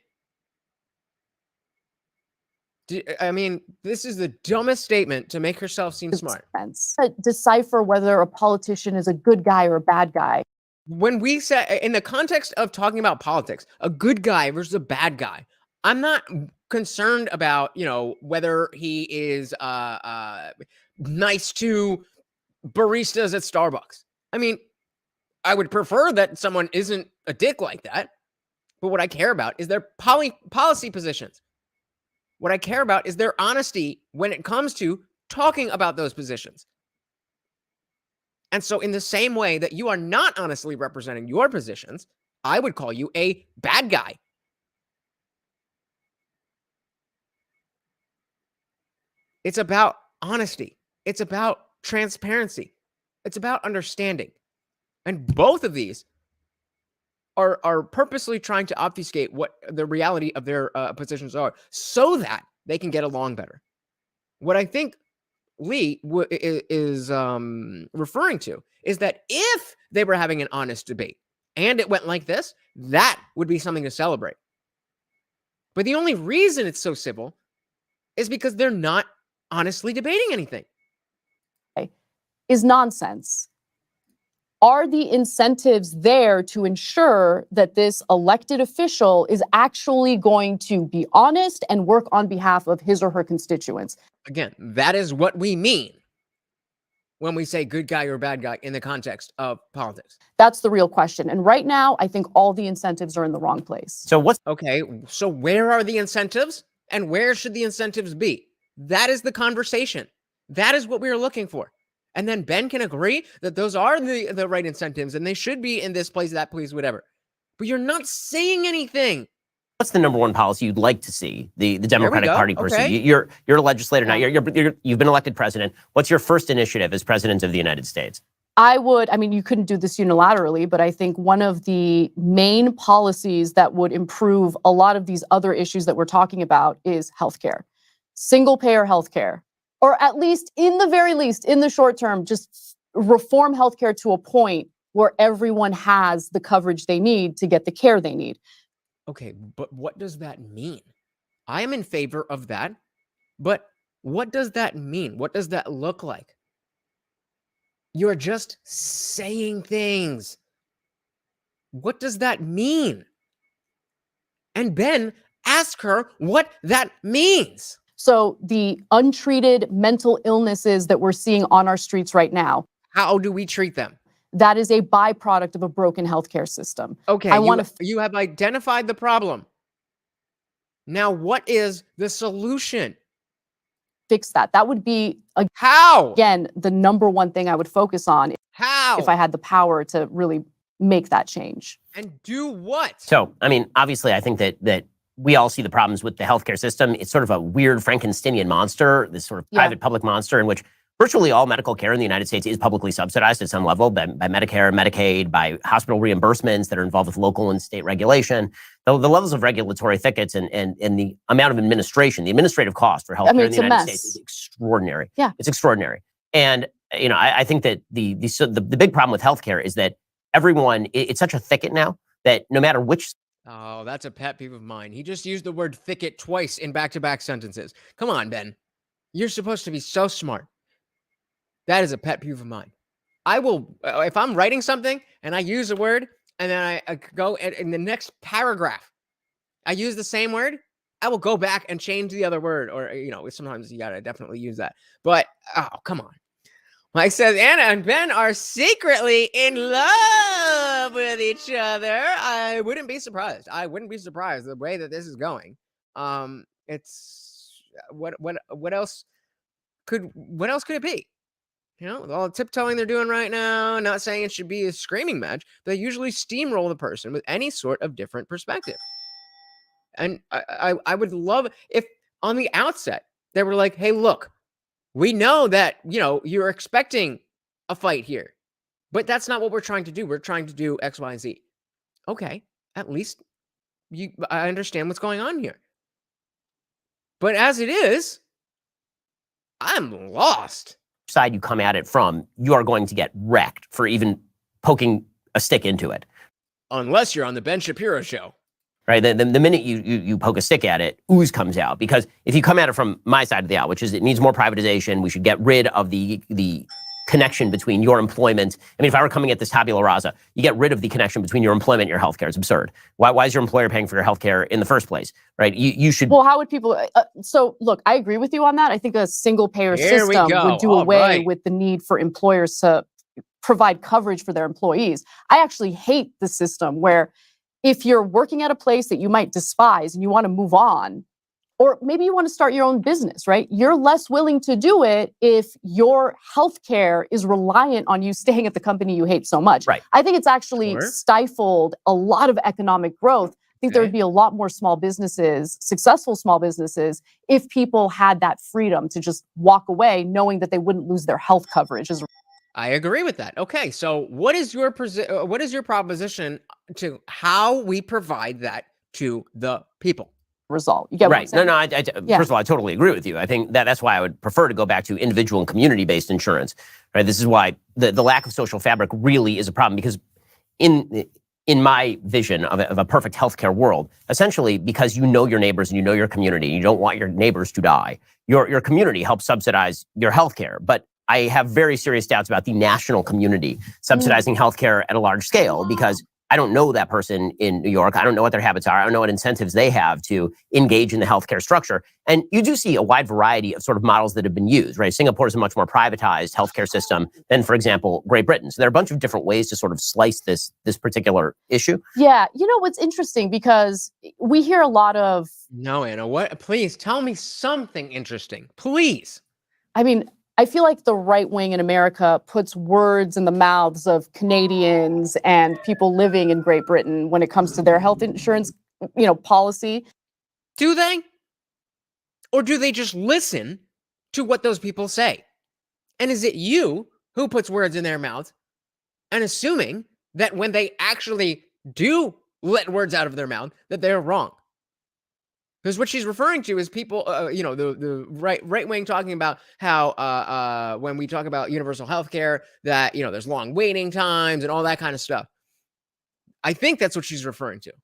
I mean, this is the dumbest statement to make herself seem smart. Decipher whether a politician is a good guy or a bad guy. When we say, in the context of talking about politics, a good guy versus a bad guy, I'm not concerned about, whether he is nice to baristas at Starbucks. I mean, I would prefer that someone isn't a dick like that. But what I care about is their policy positions. What I care about is their honesty when it comes to talking about those positions. And so in the same way that you are not honestly representing your positions, I would call you a bad guy. It's about honesty. It's about transparency. It's about understanding. And both of these are purposely trying to obfuscate what the reality of their positions are so that they can get along better. What I think Lee is referring to is that if they were having an honest debate and it went like this, that would be something to celebrate. But the only reason it's so civil is because they're not honestly debating anything. Is nonsense. Are the incentives there to ensure that this elected official is actually going to be honest and work on behalf of his or her constituents? Again, that is what we mean when we say good guy or bad guy in the context of politics. That's the real question. And right now, I think all the incentives are in the wrong place. So what's Okay, so where are the incentives and where should the incentives be? That is the conversation. That is what we are looking for. And then Ben can agree that those are the right incentives and they should be in this place, that place, whatever. But you're not saying anything. what's the number one policy you'd like to see the Democratic Party pursue? Okay. You're a legislator now. You've been elected president. What's your first initiative as president of the United States? I mean, you couldn't do this unilaterally, but I think one of the main policies that would improve a lot of these other issues that we're talking about is healthcare. Single payer healthcare, or at least in the very least, in the short term, just reform healthcare to a point where everyone has the coverage they need to get the care they need. Okay, but what does that mean? I am in favor of that, but what does that mean? What does that look like? You're just saying things. What does that mean? And Ben, ask her what that means. So the untreated mental illnesses that we're seeing on our streets right now, How do we treat them? that is a byproduct of a broken healthcare system. Okay, I want to you have identified the problem. Now, what is the solution? fix that. That would be, How? again, the number one thing I would focus on How? if I had the power to really make that change. And do what? So, I mean, obviously, I think that we all see the problems with the healthcare system. It's sort of a weird Frankensteinian monster, this sort of private public monster in which virtually all medical care in the United States is publicly subsidized at some level by Medicare, Medicaid, by hospital reimbursements that are involved with local and state regulation. The levels of regulatory thickets and the amount of administration, the administrative cost for healthcare in the United States is extraordinary. Yeah. It's extraordinary. And, you know, I think that the big problem with healthcare is that everyone, it's such a thicket now that no matter which. Oh, that's a pet peeve of mine. He just used the word thicket twice in back-to-back sentences. Come on, Ben. You're supposed to be so smart. That is a pet peeve of mine. I will, if I'm writing something and I use a word and then I go in the next paragraph, I use the same word, I will go back and change the other word. Or, you know, sometimes you got to definitely use that. But, oh, come on. Like says Anna and Ben are secretly in love with each other. I wouldn't be surprised. I wouldn't be surprised the way that this is going. It's what else could it be? You know, all the tiptoeing they're doing right now, not saying it should be a screaming match, but they usually steamroll the person with any sort of different perspective. And I would love if on the outset they were like, hey, look, we know that, you know, you're expecting a fight here, but that's not what we're trying to do. We're trying to do X, Y, and Z. Okay, at least I understand what's going on here. But as it is, I'm lost. Side you come at it from, you are going to get wrecked for even poking a stick into it. Unless you're on the Ben Shapiro show. Right? The minute you poke a stick at it, ooze comes out. Because if you come at it from my side of the aisle, which is it needs more privatization, we should get rid of the connection between your employment. I mean, if I were coming at this tabula rasa, you get rid of the connection between your employment and your healthcare. It's absurd. Why is your employer paying for your healthcare in the first place? Right? You should. Well, how would people? So, look, I agree with you on that. I think a single payer system would do away with the need for employers to provide coverage for their employees. I actually hate the system where if you're working at a place that you might despise and you want to move on, or maybe you want to start your own business, right? You're less willing to do it if your healthcare is reliant on you staying at the company you hate so much. Right. I think it's actually stifled a lot of economic growth. I think there would be a lot more small businesses, successful small businesses, if people had that freedom to just walk away knowing that they wouldn't lose their health coverage. I agree with that. Okay, so what is your proposition to how we provide that to the people? Result. You get what I'm Right. No, saying? no. Yeah. First of all, I totally agree with you. I think that's why I would prefer to go back to individual and community-based insurance. Right. This is why the lack of social fabric really is a problem, because in my vision of a perfect healthcare world, essentially, because you know your neighbors and you know your community, you don't want your neighbors to die. Your community helps subsidize your healthcare, but I have very serious doubts about the national community subsidizing healthcare at a large scale, because I don't know that person in New York. I don't know what their habits are. I don't know what incentives they have to engage in the healthcare structure. And you do see a wide variety of sort of models that have been used, right? Singapore is a much more privatized healthcare system than, for example, Great Britain. So there are a bunch of different ways to sort of slice this particular issue. Yeah. You know what's interesting, because we hear a lot of, No, Anna, what? Please tell me something interesting. Please. I mean, I feel like the right wing in America puts words in the mouths of Canadians and people living in Great Britain when it comes to their health insurance, policy. Do they? Or do they just listen to what those people say? And is it you who puts words in their mouth and assuming that when they actually do let words out of their mouth, that they're wrong? Because what she's referring to is people, the right wing talking about how when we talk about universal health care, that, there's long waiting times and all that kind of stuff. I think that's what she's referring to.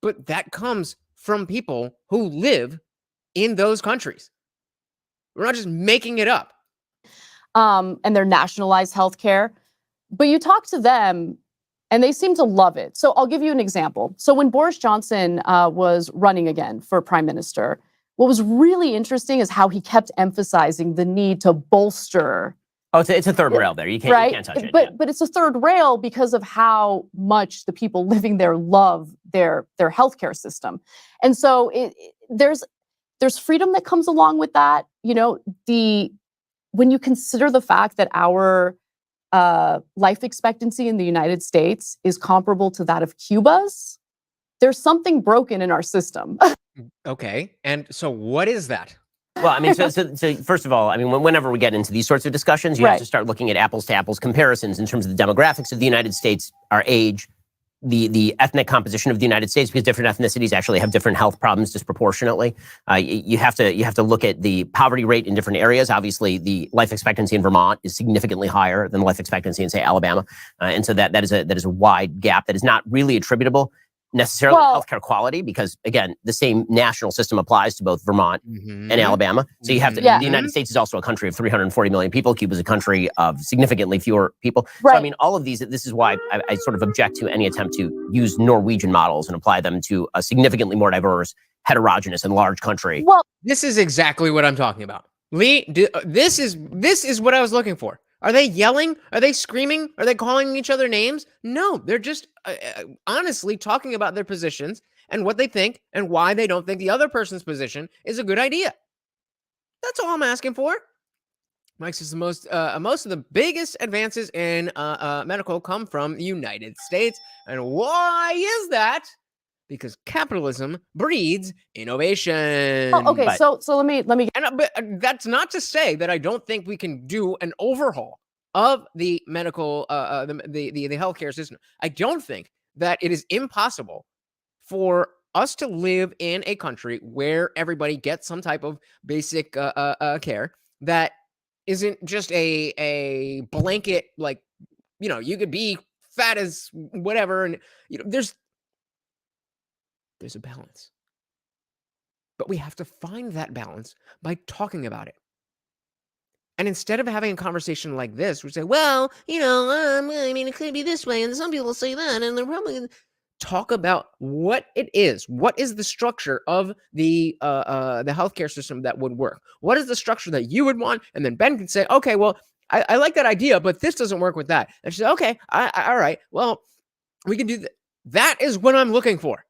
But that comes from people who live in those countries. We're not just making it up. And their nationalized healthcare. But you talk to them and they seem to love it. So I'll give you an example. So when Boris Johnson was running again for prime minister, what was really interesting is how he kept emphasizing the need to bolster. Oh, it's a third rail there. You can't touch it. But it's a third rail because of how much the people living there love their healthcare system. And so there's freedom that comes along with that. When you consider the fact that our life expectancy in the United States is comparable to that of Cuba's, there's something broken in our system. Okay. And so what is that? Well, I mean, so first of all, I mean, whenever we get into these sorts of discussions, you have to start looking at apples to apples comparisons in terms of the demographics of the United States, our age, the ethnic composition of the United States, because different ethnicities actually have different health problems disproportionately. You have to look at the poverty rate in different areas. Obviously, the life expectancy in Vermont is significantly higher than the life expectancy in, say, Alabama, and so that is a wide gap that is not really attributable necessarily to healthcare quality, because again, the same national system applies to both Vermont and Alabama. So you have to. The United States is also a country of 340 million people. Cuba is a country of significantly fewer people. Right. So I mean, all of these. This is why I sort of object to any attempt to use Norwegian models and apply them to a significantly more diverse, heterogeneous, and large country. Well, this is exactly what I'm talking about. Lee, this is what I was looking for. Are they yelling? Are they screaming? Are they calling each other names? No, they're just honestly talking about their positions and what they think and why they don't think the other person's position is a good idea. That's all I'm asking for. Mike says most of the biggest advances in medical come from the United States. And why is that? Because capitalism breeds innovation. oh, okay, so let me. But that's not to say that I don't think we can do an overhaul of the medical, the healthcare system. I don't think that it is impossible for us to live in a country where everybody gets some type of basic care that isn't just a blanket, like, you could be fat as whatever, and there's a balance. But we have to find that balance by talking about it. And instead of having a conversation like this, we say, well, I mean, it could be this way, and some people say that, and they're probably gonna talk about what it is. What is the structure of the healthcare system that would work? What is the structure that you would want? And then Ben can say, okay, well, I like that idea, but this doesn't work with that. And she said, okay, all right, well, we can do that. That is what I'm looking for.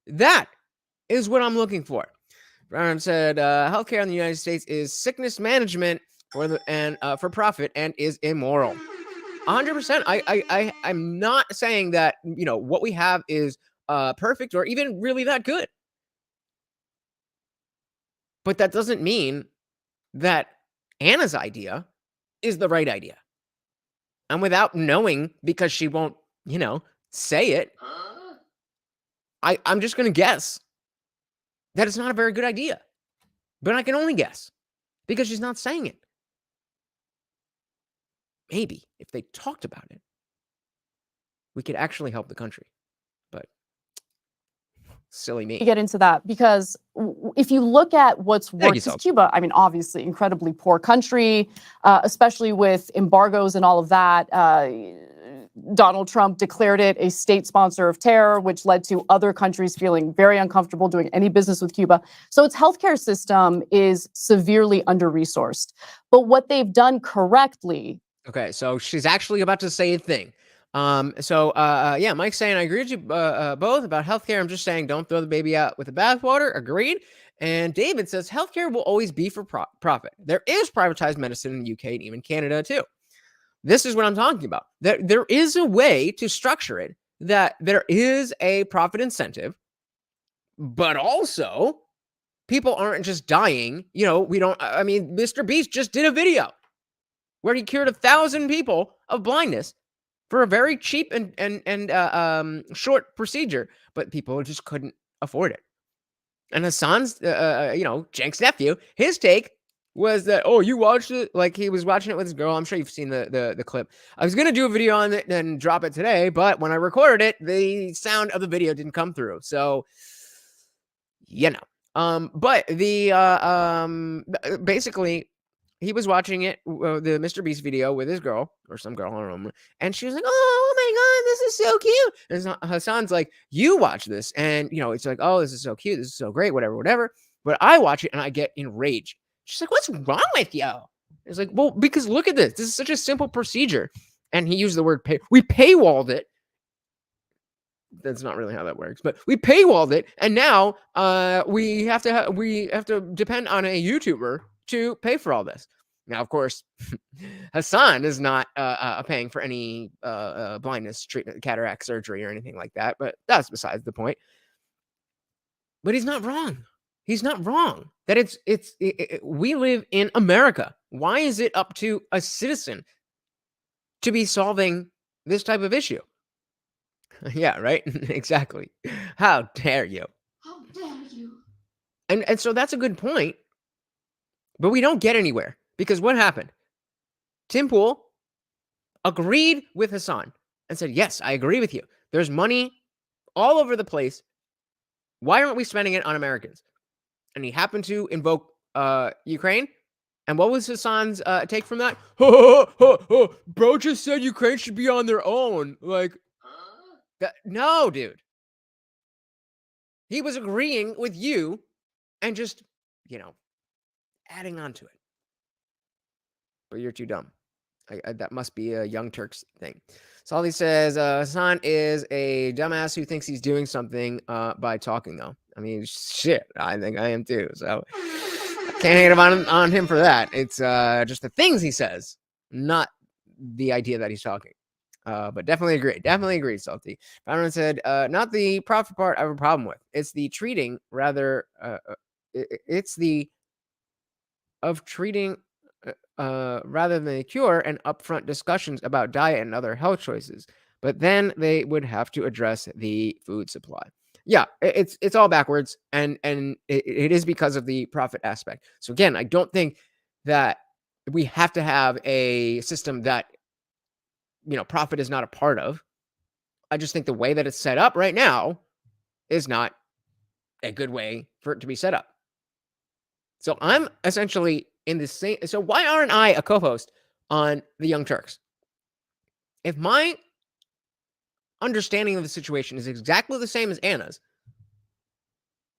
That is what I'm looking for. Brown said, healthcare in the United States is sickness management for profit and is immoral. 100%. I'm not saying that, what we have is perfect or even really that good. But that doesn't mean that Anna's idea is the right idea. and without knowing, because she won't, say it, I'm just going to guess that it's not a very good idea. But I can only guess because she's not saying it. Maybe if they talked about it, we could actually help the country. But silly me. To get into that, because if you look at what's worked, you, Cuba, I mean, obviously, incredibly poor country, especially with embargoes and all of that. Donald Trump declared it a state sponsor of terror, which led to other countries feeling very uncomfortable doing any business with Cuba. So its healthcare system is severely under-resourced. But what they've done correctly. Okay, so she's actually about to say a thing. Yeah, Mike's saying, I agree with you both about healthcare. I'm just saying, don't throw the baby out with the bathwater. Agreed. And David says, healthcare will always be for profit. There is privatized medicine in the UK and even Canada too. This is what I'm talking about. There is a way to structure it that there is a profit incentive, but also people aren't just dying. Mr. Beast just did a video where he cured 1,000 people of blindness for a very cheap and short procedure, but people just couldn't afford it. And Hassan's, Cenk's nephew, his take was that, oh, you watched it? Like, he was watching it with his girl. I'm sure you've seen the clip. I was going to do a video on it and drop it today, but when I recorded it, the sound of the video didn't come through. So, but basically, he was watching it, the Mr. Beast video with his girl, or some girl, I don't know, and she was like, oh my God, this is so cute. And Hassan's like, you watch this, and, it's like, oh, this is so cute, this is so great, whatever. But I watch it, and I get enraged. She's like, what's wrong with you? It's like, well, because look at this. This is such a simple procedure. And he used the word pay. We paywalled it. That's not really how that works, but we paywalled it, and now we have to depend on a YouTuber to pay for all this. Now, of course, Hassan is not paying for any blindness treatment, cataract surgery, or anything like that, but that's besides the point. But he's not wrong. He's not wrong that we live in America. Why is it up to a citizen to be solving this type of issue? Yeah, right? Exactly. How dare you? How dare you? And so that's a good point. But we don't get anywhere because what happened? Tim Pool agreed with Hassan and said, yes, I agree with you. There's money all over the place. Why aren't we spending it on Americans? And he happened to invoke Ukraine. And what was Hassan's take from that? Bro just said Ukraine should be on their own. Like, no, dude. He was agreeing with you and just, adding on to it. But you're too dumb. That must be a Young Turks thing. Solly says, Hassan is a dumbass who thinks he's doing something by talking, though. I mean, shit, I think I am too. So can't hate him on him for that. It's just the things he says, not the idea that he's talking. But definitely agree, Salty. Byron said, not the profit part I have a problem with. It's the treating rather, it's the of treating rather than the cure and upfront discussions about diet and other health choices. But then they would have to address the food supply. Yeah, it's all backwards, and it is because of the profit aspect. So again, I don't think that we have to have a system that profit is not a part of. I just think the way that it's set up right now is not a good way for it to be set up. So I'm essentially in the same. So why aren't I a co-host on the Young Turks? If my understanding of the situation is exactly the same as Anna's,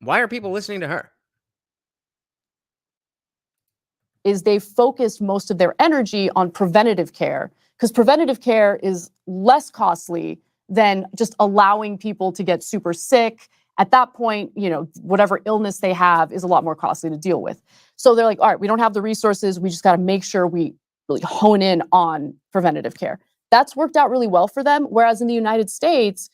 why are people listening to her? Is they focused most of their energy on preventative care, because preventative care is less costly than just allowing people to get super sick. At that point, whatever illness they have is a lot more costly to deal with. So they're like, all right, we don't have the resources. We just got to make sure we really hone in on preventative care. That's worked out really well for them. Whereas in the United States,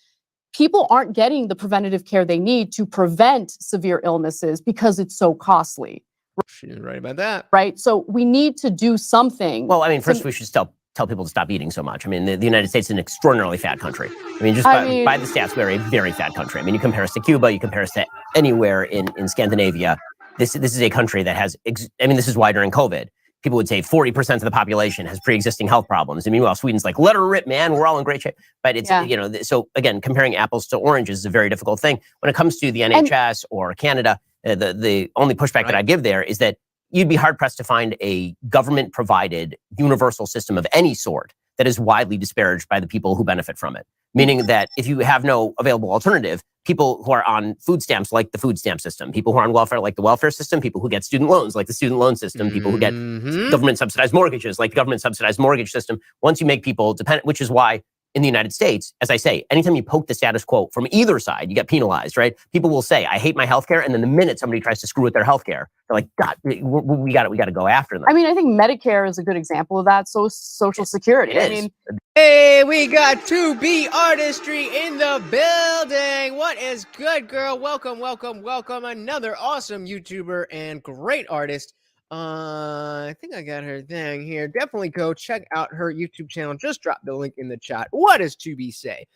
people aren't getting the preventative care they need to prevent severe illnesses because it's so costly. She is right about that. Right. So we need to do something. Well, I mean, first we should tell tell people to stop eating so much. I mean, the United States is an extraordinarily fat country. I mean, by the stats, we're a very fat country. I mean, you compare us to Cuba, you compare us to anywhere in Scandinavia. This is a country that has, this is why during COVID, people would say 40% of the population has pre-existing health problems. And meanwhile, Sweden's like, let her rip, man, we're all in great shape. But it's, so again, comparing apples to oranges is a very difficult thing. When it comes to the NHS or Canada, the only pushback that I give there is that you'd be hard-pressed to find a government-provided universal system of any sort that is widely disparaged by the people who benefit from it. Meaning that if you have no available alternative, people who are on food stamps like the food stamp system, people who are on welfare like the welfare system, people who get student loans like the student loan system, people who get government-subsidized mortgages like the government-subsidized mortgage system, once you make people dependent, which is why in the United States, as I say, anytime you poke the status quo from either side, you get penalized, right? People will say, I hate my healthcare. And then the minute somebody tries to screw with their healthcare, they're like, God, we got to go after them. I mean, I think Medicare is a good example of that. So Social Security. I mean, hey, we got 2B Artistry in the building. What is good, girl? Welcome. Another awesome YouTuber and great artist. I think I got her thing here. Definitely go check out her YouTube channel. Just drop the link in the chat. What does 2B say?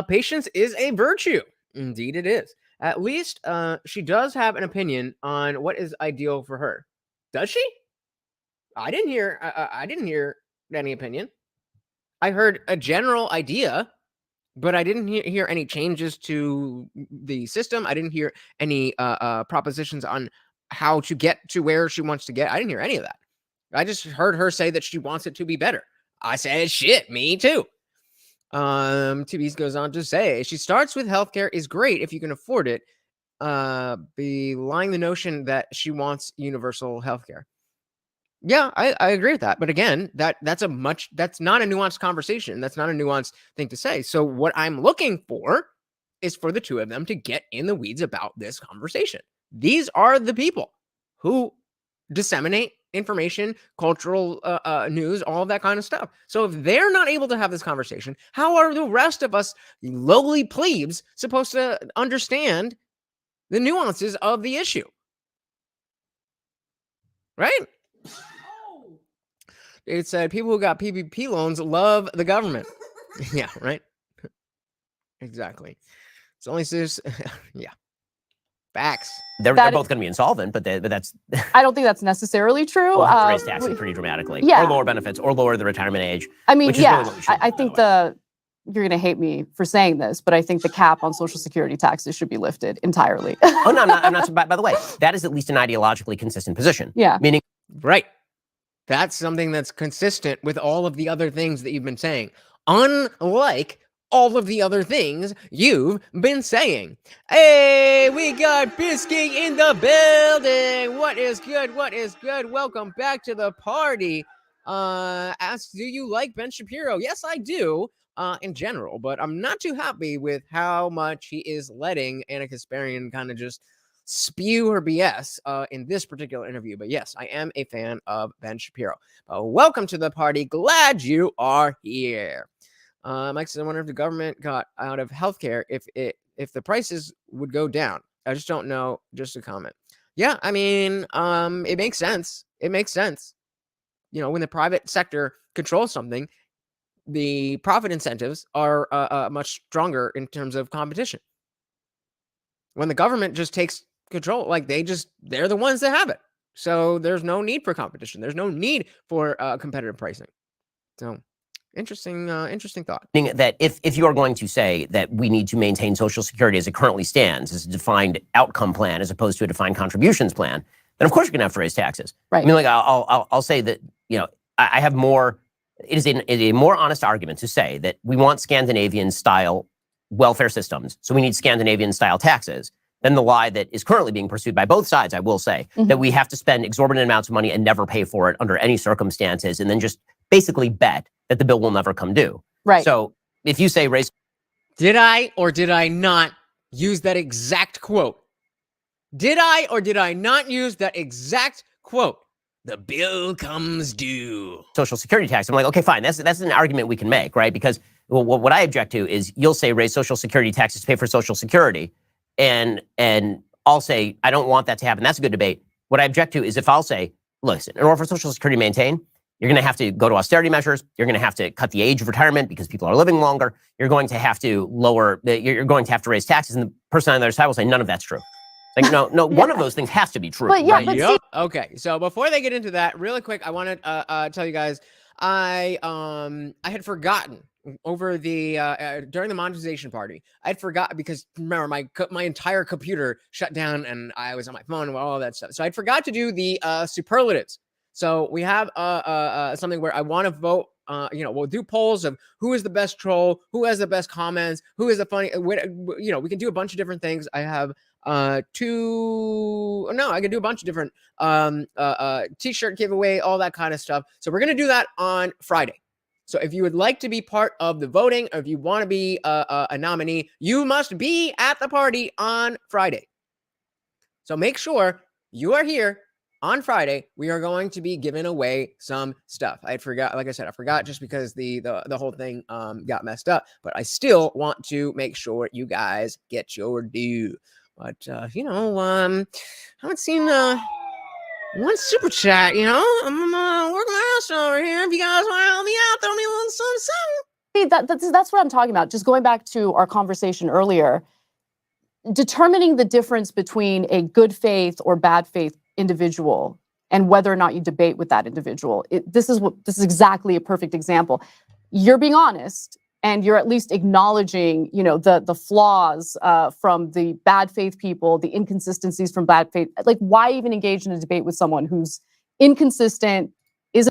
Patience is a virtue. Indeed it is. At least she does have an opinion on what is ideal for her. Does she? I didn't hear any opinion. I heard a general idea, but I didn't hear any changes to the system. I didn't hear any propositions on how to get to where she wants to get. I didn't hear any of that. I just heard her say that she wants it to be better. I said, shit, me too. TVs goes on to say, she starts with healthcare is great if you can afford it. Belying the notion that she wants universal healthcare. Yeah, I agree with that. But again, that's not a nuanced conversation. That's not a nuanced thing to say. So what I'm looking for is for the two of them to get in the weeds about this conversation. These are the people who disseminate information, cultural news, all of that kind of stuff. So if they're not able to have this conversation, how are the rest of us lowly plebes supposed to understand the nuances of the issue? Right? It said people who got PPP loans love the government. Yeah, right? Exactly. It's only yeah. Facts. They're both going to be insolvent, but that's. I don't think that's necessarily true. We'll have to raise taxes pretty dramatically, or lower benefits, or lower the retirement age. I mean, really I think you're going to hate me for saying this, but I think the cap on Social Security taxes should be lifted entirely. Oh no, I'm not. By the way, that is at least an ideologically consistent position. Yeah, meaning right. That's something that's consistent with all of the other things that you've been saying. Unlike all of the other things you've been saying. Hey, we got Bisking in the building. What is good? Welcome back to the party. Asks, do you like Ben Shapiro? Yes, I do, in general, but I'm not too happy with how much he is letting Anna Kasparian kind of just spew her BS in this particular interview. But yes, I am a fan of Ben Shapiro. Welcome to the party. Glad you are here. Mike says, I wonder if the government got out of healthcare if the prices would go down. I just don't know. Just a comment. Yeah, I mean, it makes sense. You know, when the private sector controls something, the profit incentives are much stronger in terms of competition. When the government just takes control, like they're the ones that have it. So there's no need for competition. There's no need for competitive pricing. So interesting thought. That if you are going to say that we need to maintain Social Security as it currently stands, as a defined outcome plan as opposed to a defined contributions plan, then of course you're going to have to raise taxes. Right. I mean, like I'll say that, you know, I have more. It is a more honest argument to say that we want Scandinavian style welfare systems, so we need Scandinavian style taxes, than the lie that is currently being pursued by both sides. I will say that we have to spend exorbitant amounts of money and never pay for it under any circumstances, and then just basically bet that the bill will never come due. Right. So if you say raise, did I or did I not use that exact quote? Did I or did I not use that exact quote? The bill comes due. Social Security tax. I'm like, okay, fine. That's an argument we can make, right? Because what I object to is you'll say raise Social Security taxes to pay for Social Security, and I'll say I don't want that to happen. That's a good debate. What I object to is if I'll say, listen, in order for Social Security to maintain, You're going to have to go to austerity measures. You're going to have to cut the age of retirement because people are living longer. You're going to have to you're going to have to raise taxes. And the person on the other side will say, none of that's true. It's like, no, Yeah. one of those things has to be true. But yeah, right? but Yup. Okay, so before they get into that, really quick, I want to tell you guys, I had forgotten over the during the monetization party. I'd forgot because remember my entire computer shut down and I was on my phone and all that stuff. So I'd forgot to do the superlatives. So we have something where I want to vote. We'll do polls of who is the best troll, who has the best comments, who is the funny. We can do a bunch of different things. I have I can do a bunch of different t-shirt giveaway, all that kind of stuff. So we're gonna do that on Friday. So if you would like to be part of the voting, or if you want to be a nominee, you must be at the party on Friday. So make sure you are here on Friday. We are going to be giving away some stuff. I forgot, like I said, I forgot just because the whole thing got messed up, but I still want to make sure you guys get your due. But I haven't seen one super chat. I'm working my ass over here. If you guys want to help me out, throw me a little something. See, that's what I'm talking about. Just going back to our conversation earlier, determining the difference between a good faith or bad faith individual and whether or not you debate with that individual. This is exactly a perfect example. You're being honest and you're at least acknowledging, the flaws from the bad faith people, the inconsistencies from bad faith. Like, why even engage in a debate with someone who's inconsistent, Is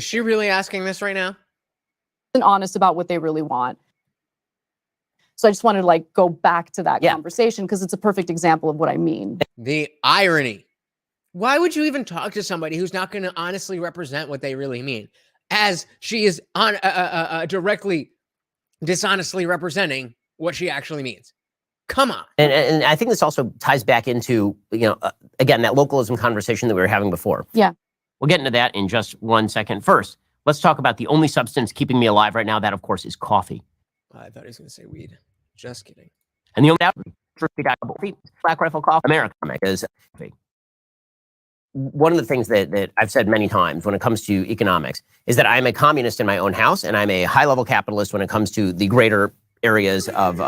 she really asking this right now? isn't honest about what they really want? So I just wanted to go back to that conversation because it's a perfect example of what I mean. The irony. Why would you even talk to somebody who's not going to honestly represent what they really mean, as she is directly dishonestly representing what she actually means? Come on. And I think this also ties back into, again, that localism conversation that we were having before. Yeah. We'll get into that in just 1 second. First, let's talk about the only substance keeping me alive right now. That, of course, is coffee. I thought he was going to say weed. Just kidding. And the only Black Rifle Coffee America is one of the things that I've said many times when it comes to economics is that I'm a communist in my own house and I'm a high-level capitalist when it comes to the greater areas of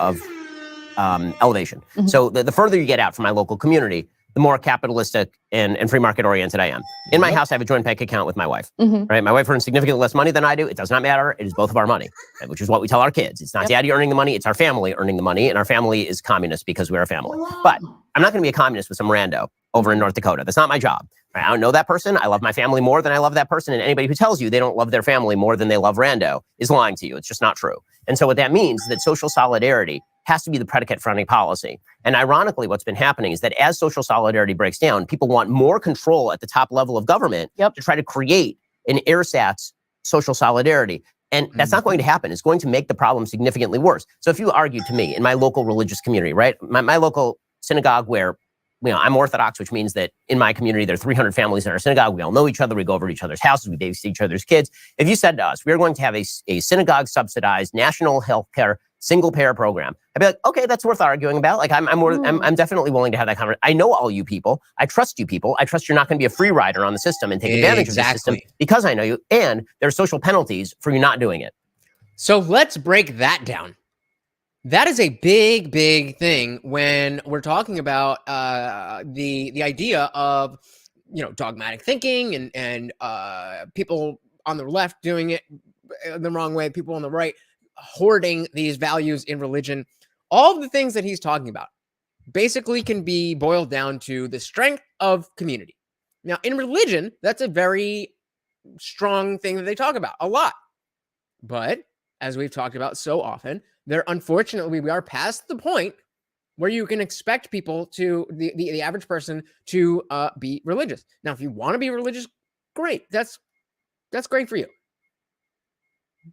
elevation. Mhm. So the further you get out from my local community, the more capitalistic and free market oriented I am. In my house, I have a joint bank account with my wife. Mhm. Right? My wife earns significantly less money than I do. It does not matter. It is both of our money, right? Which is what we tell our kids. It's not daddy earning the money. It's our family earning the money. And our family is communist because we're a family. But I'm not going to be a communist with some rando over in North Dakota. That's not my job. Right? I don't know that person. I love my family more than I love that person. And anybody who tells you they don't love their family more than they love rando is lying to you. It's just not true. And so what that means is that social solidarity has to be the predicate for any policy. And ironically, what's been happening is that as social solidarity breaks down, people want more control at the top level of government to try to create an ersatz social solidarity. And that's not going to happen. It's going to make the problem significantly worse. So if you argue to me in my local religious community, right, my local synagogue where I'm Orthodox, which means that in my community, there are 300 families in our synagogue. We all know each other. We go over to each other's houses. We babysit each other's kids. If you said to us, we're going to have a synagogue subsidized national healthcare single payer program, I'd be like, okay, that's worth arguing about. Like, I'm definitely willing to have that conversation. I know all you people. I trust you people. I trust you're not going to be a free rider on the system and take advantage of the system because I know you. And there are social penalties for you not doing it. So let's break that down. That is a big, big thing when we're talking about the idea of dogmatic thinking and people on the left doing it the wrong way, people on the right hoarding these values in religion. All of the things that he's talking about basically can be boiled down to the strength of community. Now, in religion, that's a very strong thing that they talk about a lot. But as we've talked about so often, unfortunately, we are past the point where you can expect people to, the average person to be religious. Now, if you want to be religious, great. That's great for you.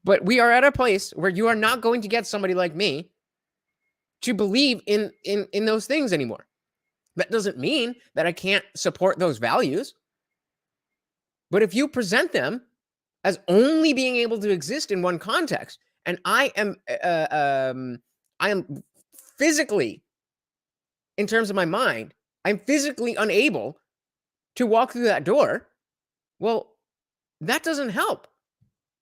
But we are at a place where you are not going to get somebody like me to believe in those things anymore. That doesn't mean that I can't support those values. But if you present them as only being able to exist in one context, and I am physically, in terms of my mind, I'm physically unable to walk through that door, well, That doesn't help.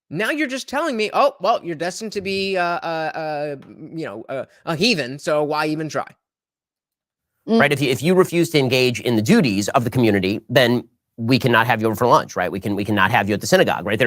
Now you're just telling me, oh, well, you're destined to be, a heathen, so why even try? Right? If you refuse to engage in the duties of the community, then we cannot have you over for lunch, right? We cannot have you at the synagogue, right?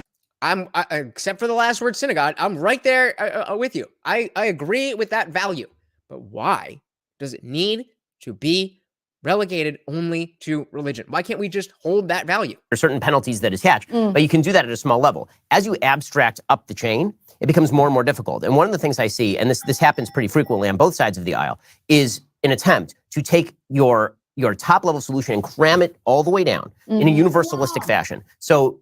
Except for the last word synagogue, I'm right there with you. I agree with that value. But why does it need to be relegated only to religion? Why can't we just hold that value? There are certain penalties that attach, but you can do that at a small level. As you abstract up the chain, it becomes more and more difficult. And one of the things I see, and this happens pretty frequently on both sides of the aisle, is an attempt to take your top level solution and cram it all the way down in a universalistic fashion. So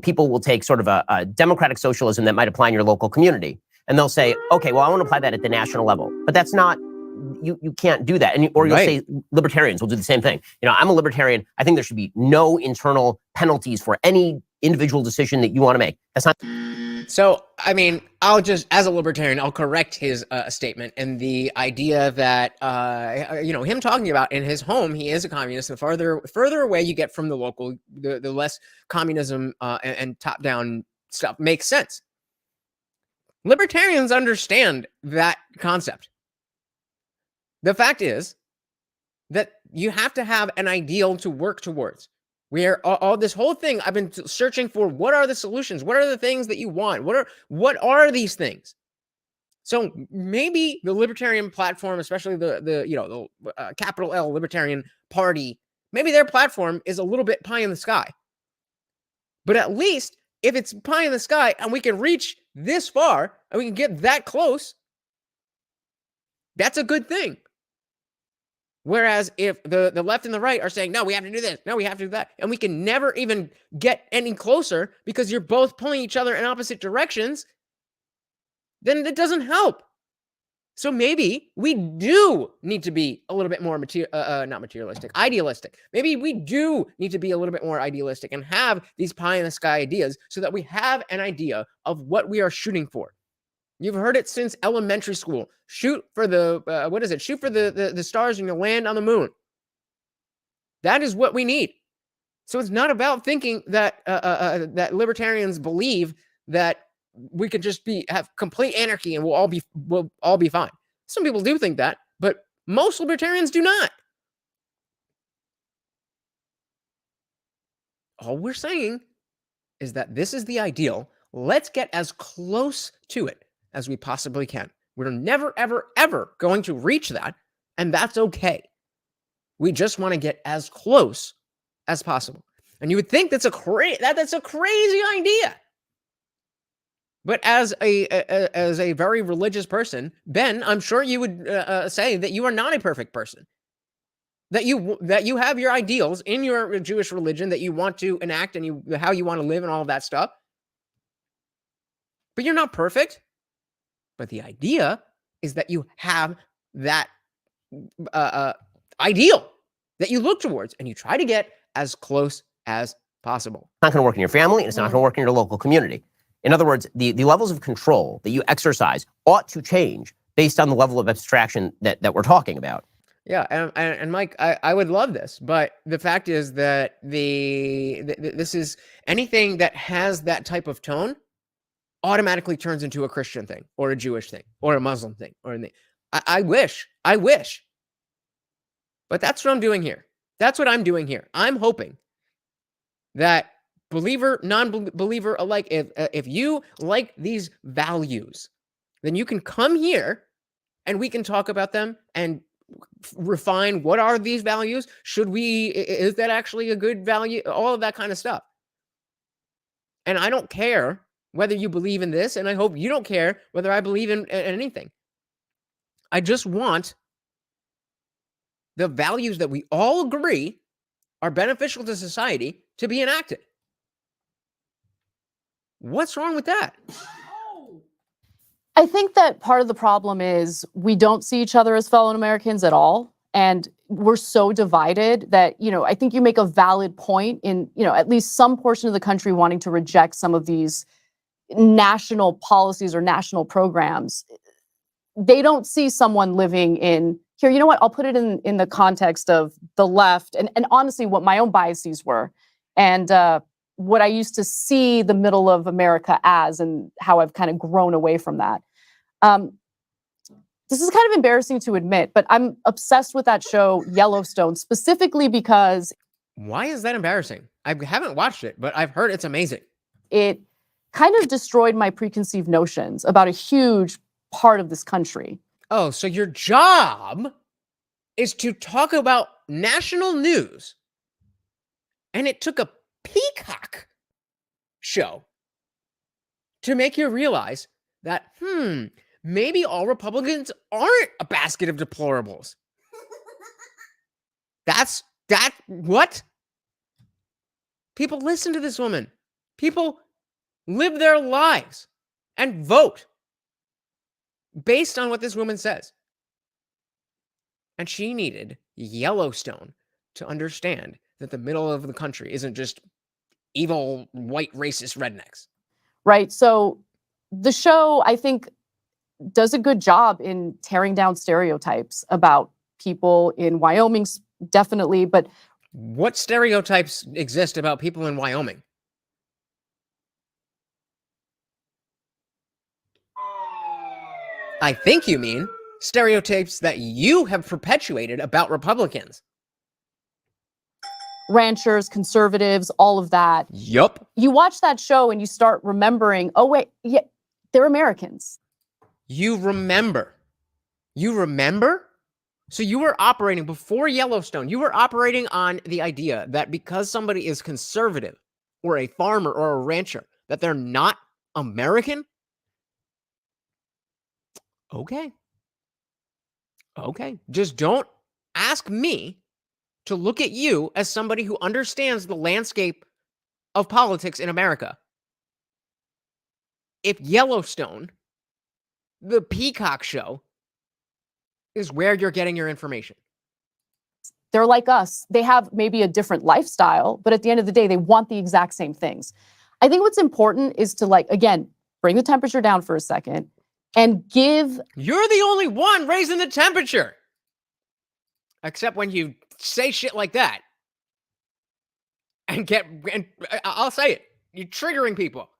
people will take sort of a democratic socialism that might apply in your local community, and they'll say, okay, well, I want to apply that at the national level, but that's not. You can't do that. Or you'll say libertarians will do the same thing. I'm a libertarian. I think there should be no internal penalties for any individual decision that you want to make. That's not. So, I mean, I'll just, as a libertarian, I'll correct his statement and the idea that, him talking about in his home, he is a communist. The further away you get from the local, the less communism and top-down stuff makes sense. Libertarians understand that concept. The fact is that you have to have an ideal to work towards. Where all this whole thing, I've been searching for what are the solutions? What are the things that you want? What are these things? So maybe the libertarian platform, especially the capital L Libertarian Party, maybe their platform is a little bit pie in the sky. But at least if it's pie in the sky and we can reach this far and we can get that close, that's a good thing. Whereas if the left and the right are saying, no, we have to do this, no, we have to do that, and we can never even get any closer because you're both pulling each other in opposite directions, then it doesn't help. So maybe we do need to be a little bit more not materialistic, idealistic. Maybe we do need to be a little bit more idealistic and have these pie in the sky ideas so that we have an idea of what we are shooting for. You've heard it since elementary school. Shoot for the, Shoot for the stars and you'll land on the moon. That is what we need. So it's not about thinking that that libertarians believe that we could just have complete anarchy and we'll all be fine. Some people do think that, but most libertarians do not. All we're saying is that this is the ideal. Let's get as close to it as we possibly can. We're never, ever, ever going to reach that, and that's okay. We just want to get as close as possible. And you would think that's a crazy idea. But as a very religious person, Ben, I'm sure you would say that you are not a perfect person. That you have your ideals in your Jewish religion that you want to enact and how you want to live and all of that stuff. But you're not perfect. But the idea is that you have that ideal that you look towards and you try to get as close as possible. It's not going to work in your family and it's not going to work in your local community. In other words, the levels of control that you exercise ought to change based on the level of abstraction that we're talking about. Yeah, and Mike, I would love this, but the fact is that this is anything that has that type of tone automatically turns into a Christian thing or a Jewish thing or a Muslim thing or anything. I wish. But that's what I'm doing here. That's what I'm doing here. I'm hoping that believer, non-believer alike, if you like these values, then you can come here and we can talk about them and refine what are these values? Is that actually a good value? All of that kind of stuff. And I don't care whether you believe in this, and I hope you don't care whether I believe in anything. I just want the values that we all agree are beneficial to society to be enacted. What's wrong with that? I think that part of the problem is we don't see each other as fellow Americans at all. And we're so divided that, I think you make a valid point in, at least some portion of the country wanting to reject some of these national policies or national programs. They don't see someone living in here. You know what? I'll put it in the context of the left and honestly what my own biases were. And what I used to see the middle of America as, and how I've kind of grown away from that. This is kind of embarrassing to admit, but I'm obsessed with that show Yellowstone, specifically because Why is that embarrassing? I haven't watched it, but I've heard it's amazing. it kind of destroyed my preconceived notions about a huge part of this country. Oh, so your job is to talk about national news, and it took a Peacock show to make you realize that, maybe all Republicans aren't a basket of deplorables. What? People listen to this woman. People live their lives and vote based on what this woman says. And she needed Yellowstone to understand that the middle of the country isn't just evil, white, racist rednecks. Right. So the show, I think, does a good job in tearing down stereotypes about people in Wyoming, definitely. But what stereotypes exist about people in Wyoming? I think you mean stereotypes that you have perpetuated about Republicans. Ranchers, conservatives, all of that. Yup. You watch that show and you start remembering, oh, wait, yeah, they're Americans. You remember. So you were operating before Yellowstone. You were operating on the idea that because somebody is conservative or a farmer or a rancher, that they're not American. Okay. Just don't ask me to look at you as somebody who understands the landscape of politics in America. If Yellowstone, the Peacock show, is where you're getting your information. They're like us. They have maybe a different lifestyle, but at the end of the day, they want the exact same things. I think what's important is to, again, bring the temperature down for a second and give... You're the only one raising the temperature. Except when you say shit like that. And I'll say it. You're triggering people.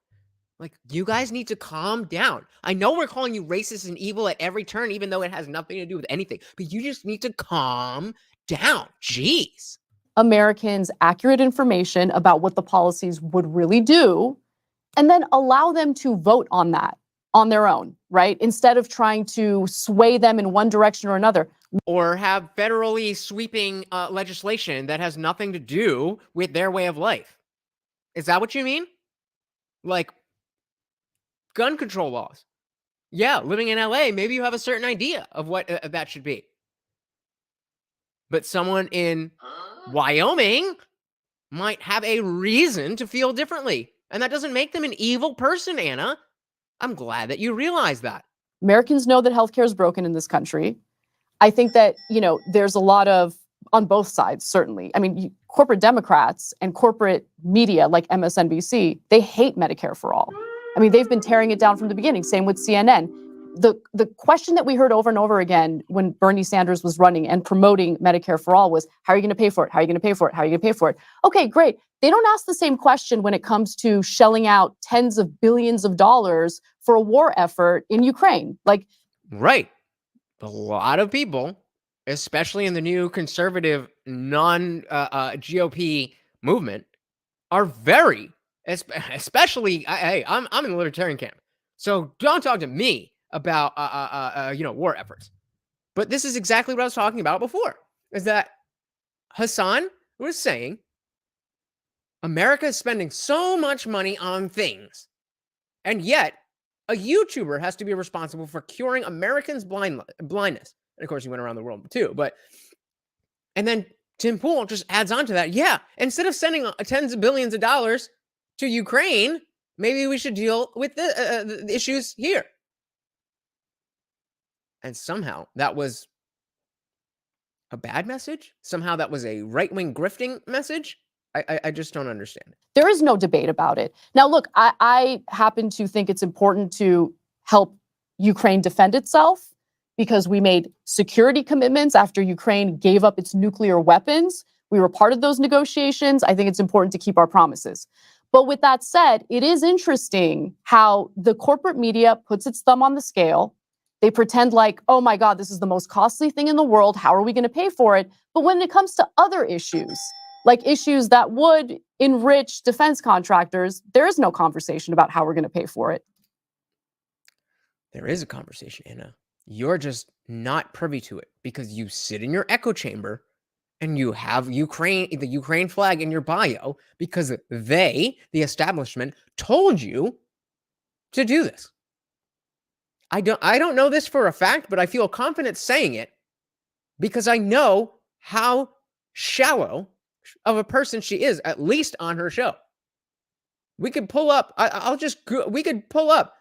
You guys need to calm down. I know we're calling you racist and evil at every turn, even though it has nothing to do with anything. But you just need to calm down. Jeez. Americans accurate information about what the policies would really do, and then allow them to vote on that on their own, right? Instead of trying to sway them in one direction or another. Or have federally sweeping legislation that has nothing to do with their way of life. Is that what you mean? Gun control laws. Yeah, living in LA, maybe you have a certain idea of what that should be. But someone in Wyoming might have a reason to feel differently. And that doesn't make them an evil person, Anna. I'm glad that you realize that. Americans know that healthcare is broken in this country. I think that, there's a lot of, on both sides, certainly. I mean, corporate Democrats and corporate media like MSNBC, they hate Medicare for all. I mean, they've been tearing it down from the beginning. Same with CNN. The question that we heard over and over again when Bernie Sanders was running and promoting Medicare for all was, how are you going to pay for it? How are you going to pay for it? How are you going to pay for it? Okay, great. They don't ask the same question when it comes to shelling out tens of billions of dollars for a war effort in Ukraine. Right. A lot of people, especially in the new conservative non-GOP movement, are very, especially, hey, I'm in the libertarian camp. So don't talk to me about, war efforts. But this is exactly what I was talking about before, is that Hassan was saying America is spending so much money on things, and yet a YouTuber has to be responsible for curing Americans' blindness. And of course, he went around the world too. And then Tim Pool just adds on to that. Yeah, instead of sending tens of billions of dollars to Ukraine, maybe we should deal with the issues here. And somehow that was a bad message. Somehow that was a right-wing grifting message. I just don't understand it. There is no debate about it. Now, look, I happen to think it's important to help Ukraine defend itself because we made security commitments after Ukraine gave up its nuclear weapons. We were part of those negotiations. I think it's important to keep our promises. But with that said, it is interesting how the corporate media puts its thumb on the scale. They pretend like, oh my God, this is the most costly thing in the world. How are we going to pay for it? But when it comes to other issues, like issues that would enrich defense contractors, there is no conversation about how we're going to pay for it. There is a conversation, Anna. You're just not privy to it because you sit in your echo chamber and you have the Ukraine flag in your bio because they, the establishment, told you to do this. I don't know this for a fact, but I feel confident saying it because I know how shallow of a person she is, at least on her show. We could pull up, we could pull up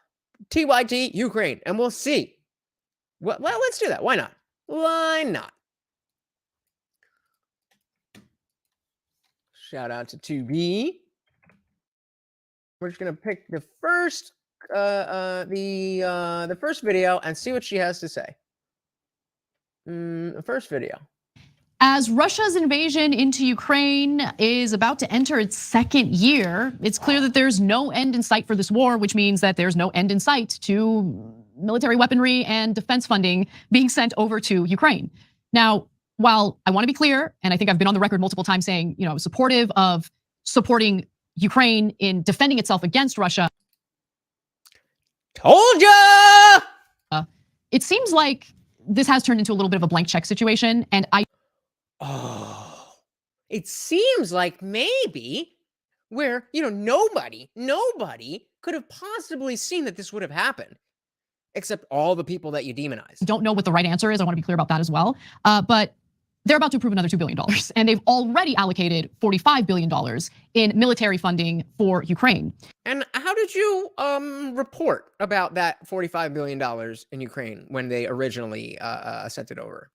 TYT Ukraine and we'll see. Well, let's do that. Why not? Why not? Shout out to 2B. We're just gonna pick the first the first video and see what she has to say. The first video. As Russia's invasion into Ukraine is about to enter its second year, it's clear that there's no end in sight for this war, which means that there's no end in sight to military weaponry and defense funding being sent over to Ukraine. Now, while I want to be clear, and I think I've been on the record multiple times saying, you know, supportive of supporting Ukraine in defending itself against Russia. Told ya! It seems like this has turned into a little bit of a blank check situation, and it seems like maybe where, you know, nobody could have possibly seen that this would have happened, except all the people that you demonize. Don't know what the right answer is. I want to be clear about that as well. But they're about to approve another $2 billion, and they've already allocated $45 billion in military funding for Ukraine. And how did you report about that $45 billion in Ukraine when they originally sent it over?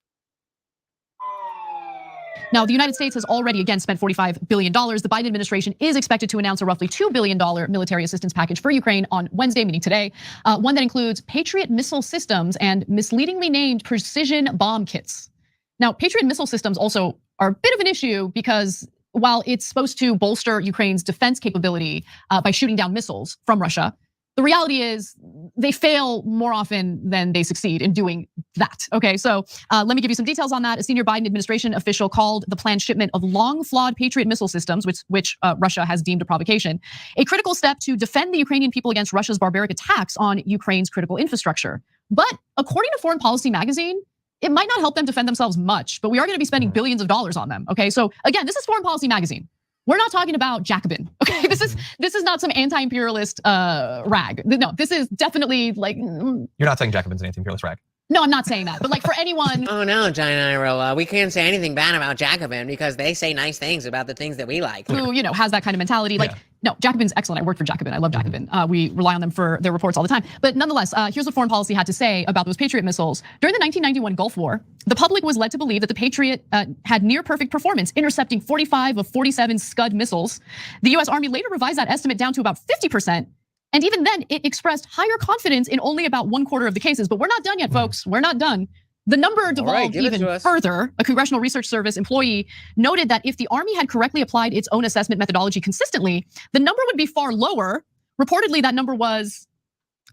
Now, the United States has already, again, spent $45 billion. The Biden administration is expected to announce a roughly $2 billion military assistance package for Ukraine on Wednesday, meaning today. One that includes Patriot missile systems and misleadingly named precision bomb kits. Now, Patriot missile systems also are a bit of an issue because while it's supposed to bolster Ukraine's defense capability by shooting down missiles from Russia, the reality is they fail more often than they succeed in doing that. Okay, so let me give you some details on that. A senior Biden administration official called the planned shipment of long flawed Patriot missile systems, which Russia has deemed a provocation, a critical step to defend the Ukrainian people against Russia's barbaric attacks on Ukraine's critical infrastructure. But according to Foreign Policy magazine, it might not help them defend themselves much, but we are going to be spending billions of dollars on them. Okay, so again, this is Foreign Policy magazine. We're not talking about Jacobin. Okay, this is not some anti-imperialist rag. No, this is definitely like. You're not saying Jacobin's an anti-imperialist rag. No, I'm not saying that. But like for anyone. Oh no, Giant we can't say anything bad about Jacobin because they say nice things about the things that we like. Who, you know, has that kind of mentality. Like, no, Jacobin's excellent. I work for Jacobin. I love Jacobin. We rely on them for their reports all the time. But nonetheless, here's what Foreign Policy had to say about those Patriot missiles. During the 1991 Gulf War, the public was led to believe that the Patriot had near perfect performance, intercepting 45 of 47 Scud missiles. The US Army later revised that estimate down to about 50%. And even then, it expressed higher confidence in only about 1/4 of the cases. But we're not done yet, folks. We're not done. The number devolved even further. A Congressional Research Service employee noted that if the Army had correctly applied its own assessment methodology consistently, the number would be far lower. Reportedly, that number was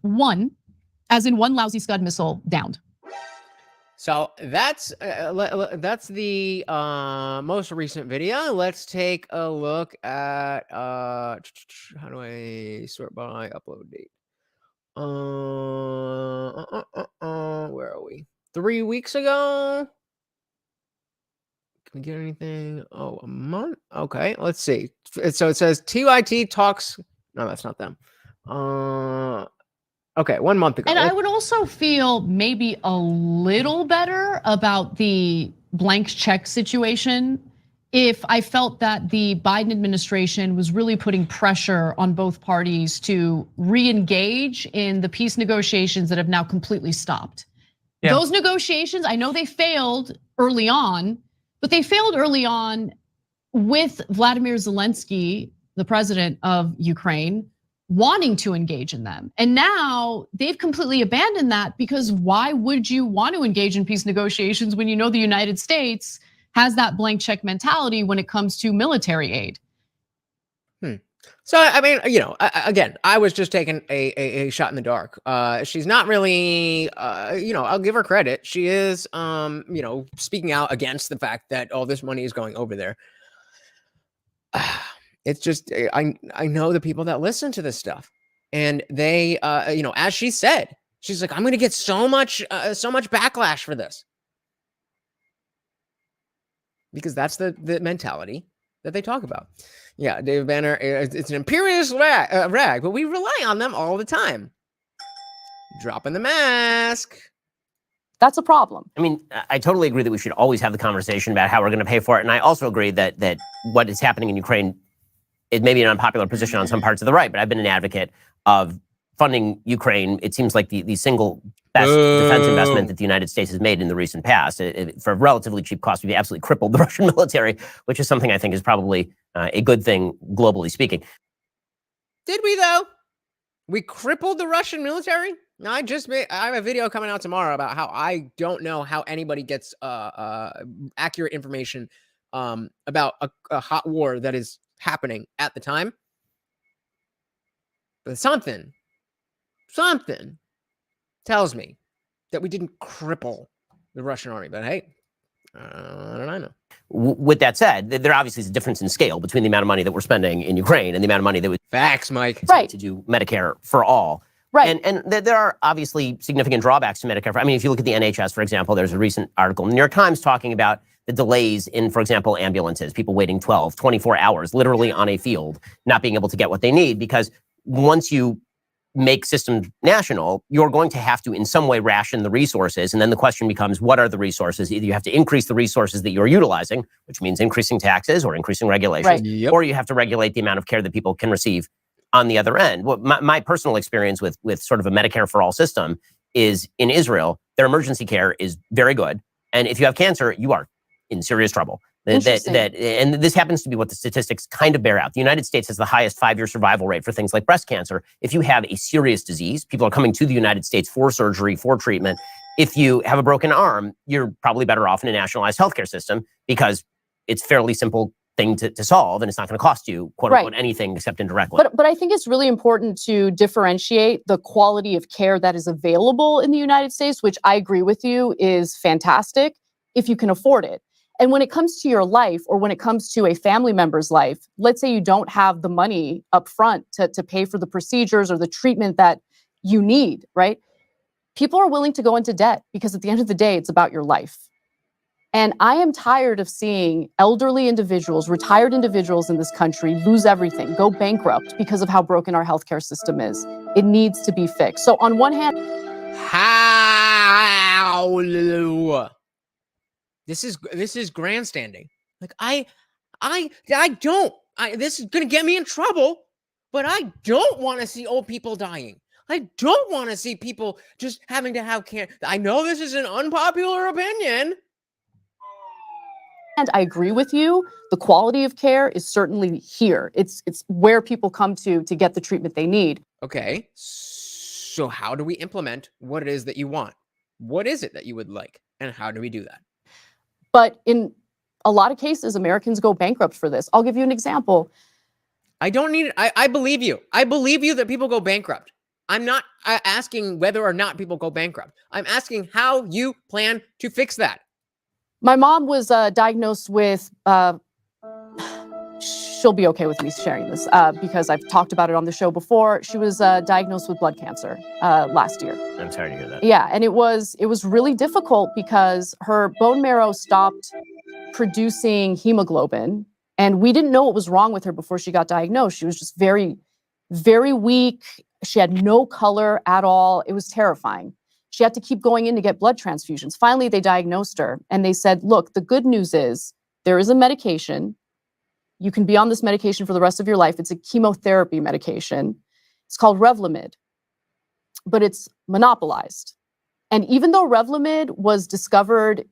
1, as in 1 lousy Scud missile downed. So that's the most recent video. Let's take a look at how do I sort by upload date? Where are we? 3 weeks ago. Can we get anything? Oh, a month. Okay, let's see. So it says TYT talks. No, that's not them. Okay, 1 month ago. And I would also feel maybe a little better about the blank check situation if I felt that the Biden administration was really putting pressure on both parties to re-engage in the peace negotiations that have now completely stopped. Yeah. Those negotiations, I know they failed early on, but they failed early on with Vladimir Zelensky, the president of Ukraine, wanting to engage in them. And now they've completely abandoned that because why would you want to engage in peace negotiations when you know the United States has that blank check mentality when it comes to military aid? So, I mean, again, I was just taking a shot in the dark. She's not really, I'll give her credit. She is, speaking out against the fact that all this money is going over there. It's just, I know the people that listen to this stuff, and they, as she said, she's like, I'm going to get so much backlash for this, because that's the mentality that they talk about. Yeah, David Banner, it's an imperialist rag, but we rely on them all the time. Dropping the mask. That's a problem. I mean, I totally agree that we should always have the conversation about how we're going to pay for it. And I also agree that what is happening in Ukraine, it may be an unpopular position on some parts of the right, but I've been an advocate of funding Ukraine. It seems like the single best defense investment that the United States has made in the recent past. For a relatively cheap cost, we've absolutely crippled the Russian military, which is something I think is probably a good thing, globally speaking. Did we, though? We crippled the Russian military? I have a video coming out tomorrow about how I don't know how anybody gets accurate information about a hot war that is happening at the time. But something tells me that we didn't cripple the Russian army. But hey, I don't know. With that said, there obviously is a difference in scale between the amount of money that we're spending in Ukraine and the amount of money that would facts, Mike, right, to do Medicare for all. Right. And there are obviously significant drawbacks to Medicare. I mean, if you look at the NHS, for example, there's a recent article in the New York Times talking about the delays in, for example, ambulances, people waiting 12, 24 hours, literally on a field, not being able to get what they need, because once you make systems national, you're going to have to in some way ration the resources. And then the question becomes, what are the resources? Either you have to increase the resources that you're utilizing, which means increasing taxes or increasing regulations, right, yep, or you have to regulate the amount of care that people can receive on the other end. Well, my personal experience with sort of a Medicare for all system is in Israel, their emergency care is very good. And if you have cancer, you are in serious trouble. And this happens to be what the statistics kind of bear out. The United States has the highest 5-year survival rate for things like breast cancer. If you have a serious disease, people are coming to the United States for surgery, for treatment. If you have a broken arm, you're probably better off in a nationalized healthcare system because it's fairly simple thing to solve, and it's not going to cost you, quote unquote, anything except indirectly. But I think it's really important to differentiate the quality of care that is available in the United States, which I agree with you is fantastic if you can afford it. And when it comes to your life, or when it comes to a family member's life, let's say you don't have the money up front to pay for the procedures or the treatment that you need, right? People are willing to go into debt because at the end of the day, it's about your life. And I am tired of seeing elderly individuals, retired individuals in this country lose everything, go bankrupt because of how broken our healthcare system is. It needs to be fixed. So on one hand, this is grandstanding. Like this is gonna get me in trouble, but I don't want to see old people dying. I don't want to see people just having to have care. I know this is an unpopular opinion. And I agree with you. The quality of care is certainly here. It's where people come to get the treatment they need. Okay, so how do we implement what it is that you want? What is it that you would like? And how do we do that? But in a lot of cases, Americans go bankrupt for this. I'll give you an example. I don't need it. I believe you. I believe you that people go bankrupt. I'm not asking whether or not people go bankrupt. I'm asking how you plan to fix that. My mom was diagnosed with, she'll be okay with me sharing this because I've talked about it on the show before. She was diagnosed with blood cancer last year. I'm sorry to hear that. Yeah, and it was really difficult because her bone marrow stopped producing hemoglobin, and we didn't know what was wrong with her before she got diagnosed. She was just very, very weak. She had no color at all. It was terrifying. She had to keep going in to get blood transfusions. Finally, they diagnosed her and they said, look, the good news is there is a medication. You can be on this medication for the rest of your life. It's a chemotherapy medication. It's called Revlimid, but it's monopolized. And even though Revlimid was discovered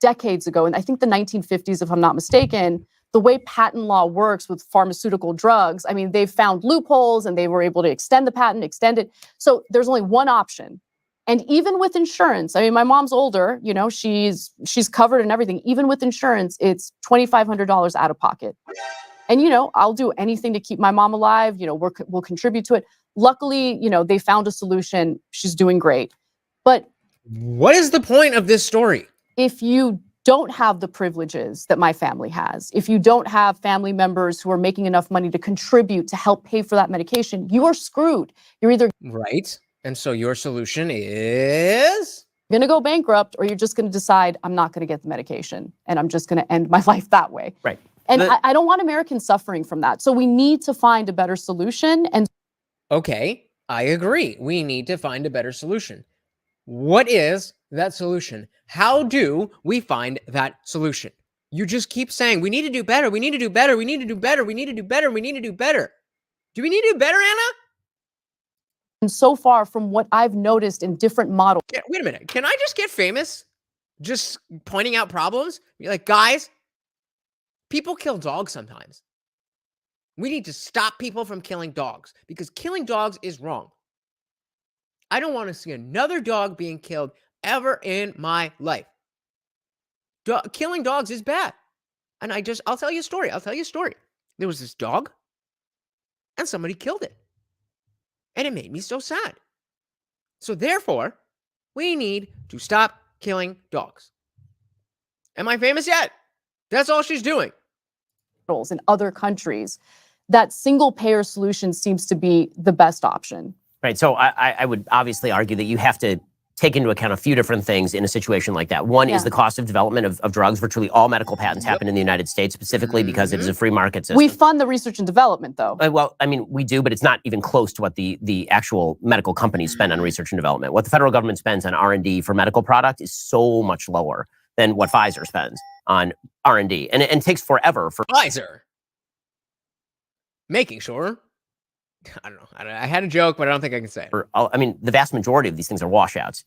decades ago, and I think the 1950s, if I'm not mistaken, the way patent law works with pharmaceutical drugs, I mean, they've found loopholes and they were able to extend the patent, extend it. So there's only one option. And even with insurance, I mean, my mom's older, you know, she's covered and everything. Even with insurance, it's $2,500 out of pocket. And, I'll do anything to keep my mom alive. We'll contribute to it. Luckily, they found a solution. She's doing great. But what is the point of this story? If you don't have the privileges that my family has, if you don't have family members who are making enough money to contribute to help pay for that medication, you are screwed. You're either right. And so your solution is going to go bankrupt, or you're just going to decide, I'm not going to get the medication and I'm just going to end my life that way. Right. And I don't want Americans suffering from that. So we need to find a better solution. And okay, I agree. We need to find a better solution. What is that solution? How do we find that solution? You just keep saying, we need to do better. We need to do better. We need to do better. We need to do better. We need to do better. Do we need to do better, Anna? And so far, from what I've noticed in different models. Wait a minute. Can I just get famous? Just pointing out problems? Be like, guys, people kill dogs sometimes. We need to stop people from killing dogs because killing dogs is wrong. I don't want to see another dog being killed ever in my life. Killing dogs is bad. And I'll tell you a story. There was this dog and somebody killed it. And it made me so sad. So therefore, we need to stop killing dogs. Am I famous yet? That's all she's doing. In other countries, that single payer solution seems to be the best option. Right. So I would obviously argue that you have to take into account a few different things in a situation like that. One is the cost of development of drugs. Virtually all medical patents happen in the United States, specifically because it is a free market system. We fund the research and development, though. Well, I mean, we do, but it's not even close to what the actual medical companies spend on research and development. What the federal government spends on R&D for medical product is so much lower than what Pfizer spends on R&D. And it takes forever for Pfizer. Making sure. I don't know. I had a joke, but I don't think I can say it. I mean, the vast majority of these things are washouts.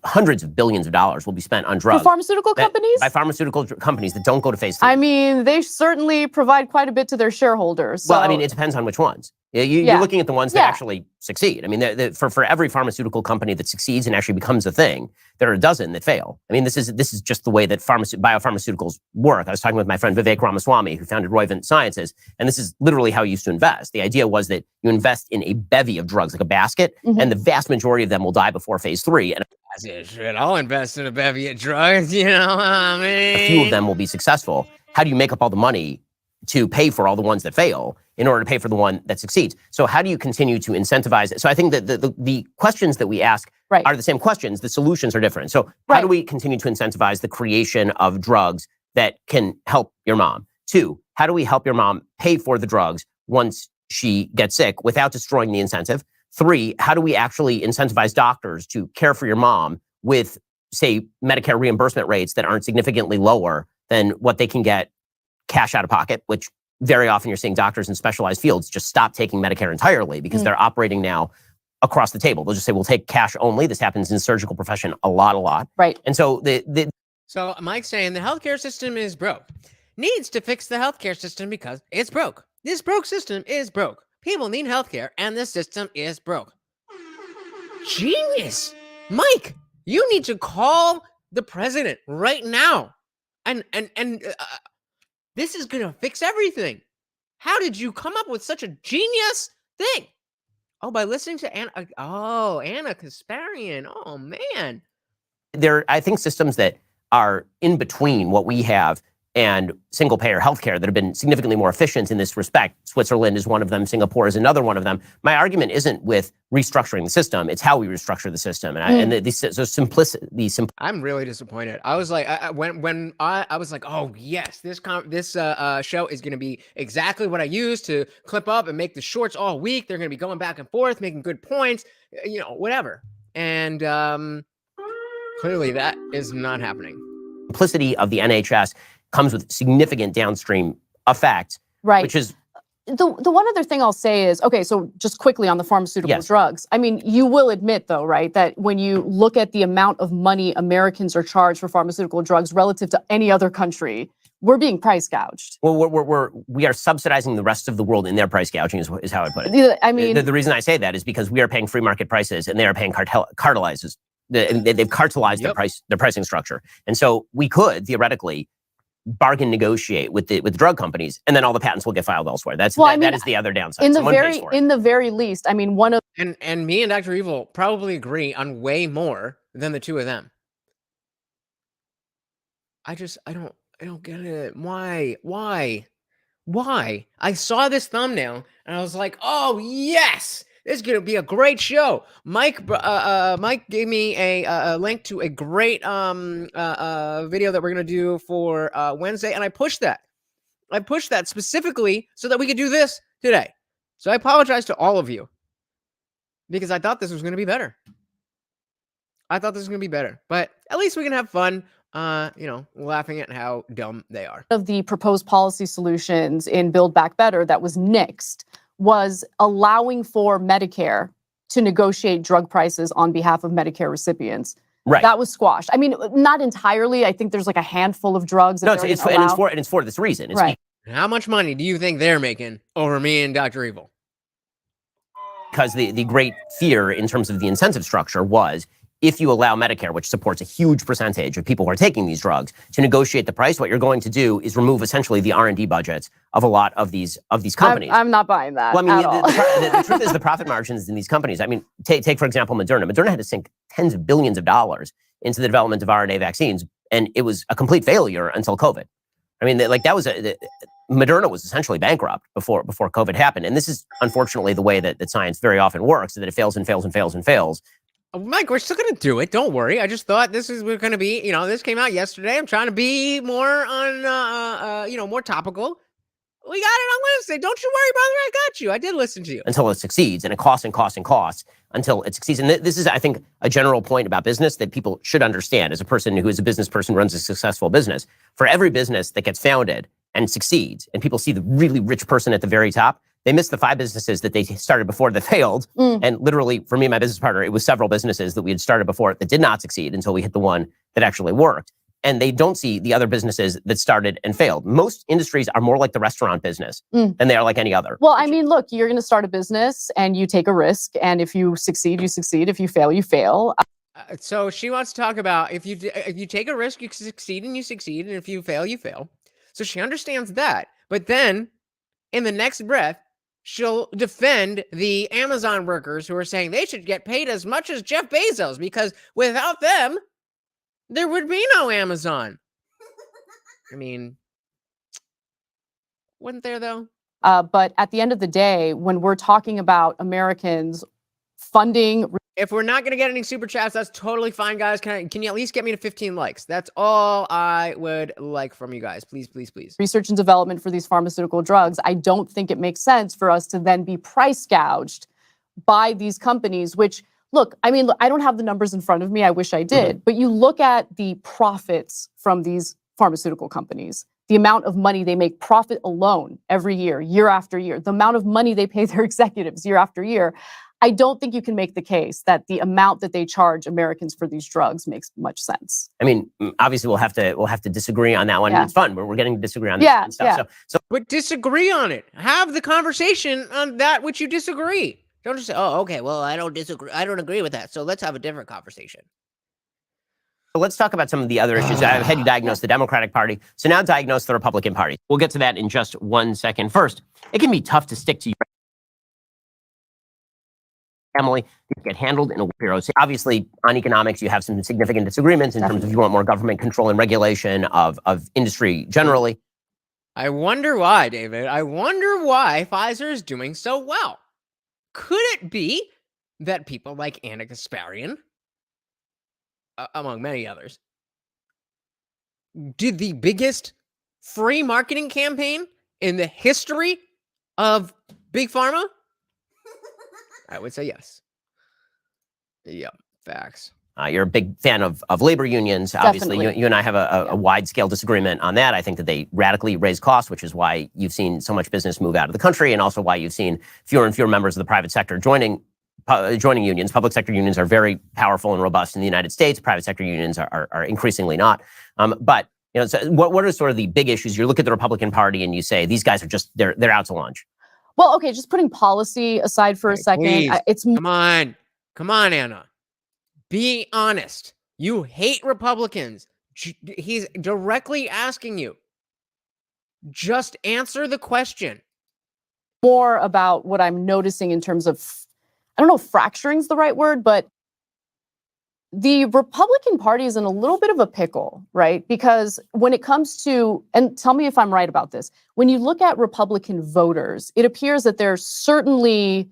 Hundreds of billions of dollars will be spent on drugs. For pharmaceutical companies? By pharmaceutical companies that don't go to phase 3. I mean, they certainly provide quite a bit to their shareholders. So. Well, I mean, it depends on which ones. You're looking at the ones that actually succeed. I mean, for every pharmaceutical company that succeeds and actually becomes a thing, there are a dozen that fail. I mean, this is just the way that biopharmaceuticals work. I was talking with my friend Vivek Ramaswamy, who founded Roivant Sciences, and this is literally how he used to invest. The idea was that you invest in a bevy of drugs, like a basket, and the vast majority of them will die before phase 3. And I said, shit, I'll invest in a bevy of drugs, you know what I mean? A few of them will be successful. How do you make up all the money to pay for all the ones that fail in order to pay for the one that succeeds? So how do you continue to incentivize it? So I think that the questions that we ask are the same questions. The solutions are different. So how do we continue to incentivize the creation of drugs that can help your mom? 2, how do we help your mom pay for the drugs once she gets sick without destroying the incentive? 3, how do we actually incentivize doctors to care for your mom with, say, Medicare reimbursement rates that aren't significantly lower than what they can get cash out of pocket, which very often you're seeing doctors in specialized fields just stop taking Medicare entirely because they're operating now across the table. They'll just say, we'll take cash only. This happens in the surgical profession a lot. Right. And so So Mike's saying the healthcare system is broke. Needs to fix the healthcare system because it's broke. This broke system is broke. People need healthcare and this system is broke. Genius. Mike, you need to call the president right now. And this is going to fix everything. How did you come up with such a genius thing? Oh, by listening to Anna. Oh, Anna Kasparian. Oh, man. there are, I think, systems that are in between what we have and single-payer healthcare that have been significantly more efficient in this respect. Switzerland is one of them. Singapore is another one of them. My argument isn't with restructuring the system; it's how we restructure the system. I'm really disappointed. I was like, when I was like, oh yes, this show is going to be exactly what I use to clip up and make the shorts all week. They're going to be going back and forth, making good points, whatever. And clearly, that is not happening. Simplicity of the NHS comes with significant downstream effects, right? Which is the one other thing I'll say is, okay, so just quickly on the pharmaceutical drugs. I mean, you will admit though, right, that when you look at the amount of money Americans are charged for pharmaceutical drugs relative to any other country, we're being price gouged. Well, we are subsidizing the rest of the world in their price gouging is how I put it. I mean, the reason I say that is because we are paying free market prices and they are paying cartelizes. They've cartelized their pricing structure. And so we could theoretically bargain negotiate with the drug companies, and then all the patents will get filed elsewhere. That is the other downside. In the very least, I mean, one of and me and Dr. Evil probably agree on way more than the two of them. I don't get it. Why? I saw this thumbnail and I was like, oh yes, this is gonna be a great show. Mike gave me a link to a great video that we're gonna do for Wednesday, and I pushed that. I pushed that specifically so that we could do this today. So I apologize to all of you because I thought this was gonna be better. But at least we can have fun. Laughing at how dumb they are. Of the proposed policy solutions in Build Back Better that was nixed was allowing for Medicare to negotiate drug prices on behalf of Medicare recipients. Right. That was squashed. I mean, not entirely. I think there's like a handful of drugs. No, it's for this reason. Right. How much money do you think they're making over me and Dr. Evil? Because the great fear in terms of the incentive structure was, if you allow Medicare, which supports a huge percentage of people who are taking these drugs, to negotiate the price, what you're going to do is remove essentially the R&D budgets of a lot of these companies. I'm not buying that. Well, I mean, at all. the truth is the profit margins in these companies. I mean, take for example Moderna. Moderna had to sink tens of billions of dollars into the development of RNA vaccines, and it was a complete failure until COVID. I mean, Moderna was essentially bankrupt before COVID happened, and this is unfortunately the way that science very often works, that it fails and fails and fails and fails. Mike, we're still going to do it. Don't worry. I just thought we're going to be, this came out yesterday. I'm trying to be more on, more topical. We got it on Wednesday. Don't you worry, brother. I got you. I did listen to you. Until it succeeds, and it costs and costs and costs until it succeeds. And this is, I think, a general point about business that people should understand as a person who is a business person, runs a successful business. For every business that gets founded and succeeds, and people see the really rich person at the very top, they missed the 5 businesses that they started before that failed. And literally, for me and my business partner, it was several businesses that we had started before that did not succeed until we hit the one that actually worked. And they don't see the other businesses that started and failed. Most industries are more like the restaurant business than they are like any other. Well, I mean, look, you're going to start a business and you take a risk. And if you succeed, you succeed. If you fail, you fail. So she wants to talk about if you take a risk, you succeed and you succeed. And if you fail, you fail. So she understands that. But then in the next breath, she'll defend the Amazon workers who are saying they should get paid as much as Jeff Bezos because without them, there would be no Amazon. I mean, wouldn't there though? But at the end of the day, when we're talking about Americans funding... If we're not going to get any super chats, that's totally fine, guys. Can you at least get me to 15 likes? That's all I would like from you guys. Please, please, please. Research and development for these pharmaceutical drugs, I don't think it makes sense for us to then be price gouged by these companies, which, look, I mean, I don't have the numbers in front of me. I wish I did. But you look at the profits from these pharmaceutical companies, the amount of money they make profit alone every year, year after year, the amount of money they pay their executives year after year. I don't think you can make the case that the amount that they charge Americans for these drugs makes much sense. I mean, obviously we'll have to disagree on that one. Yeah. It's fun. We're getting to disagree on this kind of stuff. Yeah. So but disagree on it. Have the conversation on that which you disagree. Don't just say, "Oh, okay, well, I don't disagree. I don't agree with that. So let's have a different conversation." let's talk about some of the other issues. I've had you diagnose the Democratic Party, so now diagnose the Republican Party. We'll get to that in just 1 second. First, it can be tough to stick to your family to get handled in a bureau. So obviously, on economics, you have some significant disagreements in terms of you want more government control and regulation of industry generally. I wonder why, David. I wonder why Pfizer is doing so well. Could it be that people like Anna Kasparian, among many others, did the biggest free marketing campaign in the history of Big Pharma? I would say yes. Yep, facts. You're a big fan of labor unions. Obviously, Definitely. you and I have a wide-scale disagreement on that. I think that they radically raise costs, which is why you've seen so much business move out of the country, and also why you've seen fewer and fewer members of the private sector joining unions. Public sector unions are very powerful and robust in the United States. Private sector unions are increasingly not. But you know, so what are sort of the big issues? You look at the Republican Party and you say these guys are just they're out to lunch. Well, okay, just putting policy aside for a second. Please, It's come on, Anna. Be honest. You hate Republicans. He's directly asking you. Just answer the question. More about what I'm noticing in terms of, I don't know if fracturing's the right word, but the Republican Party is in a little bit of a pickle, right? Because when it comes to, and tell me if I'm right about this, when you look at Republican voters, it appears that they're certainly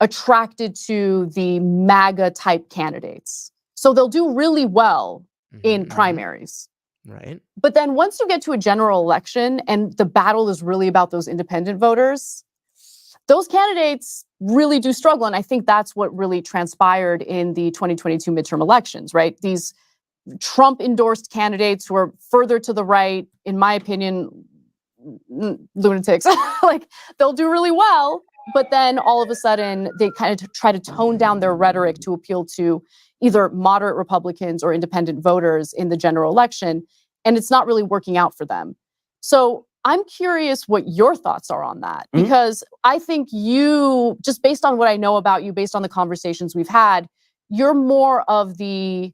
attracted to the MAGA type candidates. So they'll do really well in primaries. Right. But then once you get to a general election and the battle is really about those independent voters, those candidates really do struggle. And I think that's what really transpired in the 2022 midterm elections, right? These Trump-endorsed candidates who are further to the right, in my opinion, lunatics. Like, they'll do really well, but then all of a sudden they kind of try to tone down their rhetoric to appeal to either moderate Republicans or independent voters in the general election, and it's not really working out for them. So I'm curious what your thoughts are on that, because I think you, just based on what I know about you, based on the conversations we've had, you're more of the,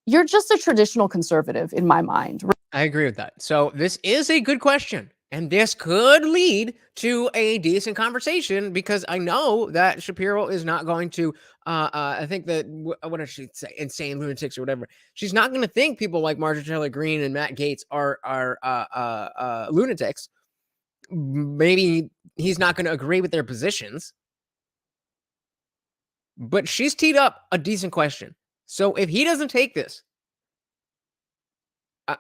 you're just a traditional conservative in my mind. I agree with that. So this is a good question, and this could lead to a decent conversation, because I know that Shapiro is not going to, I think that, what did she say? Insane lunatics or whatever. She's not going to think people like Marjorie Taylor Greene and Matt Gaetz are lunatics. Maybe he's not going to agree with their positions, but she's teed up a decent question. So if he doesn't take this,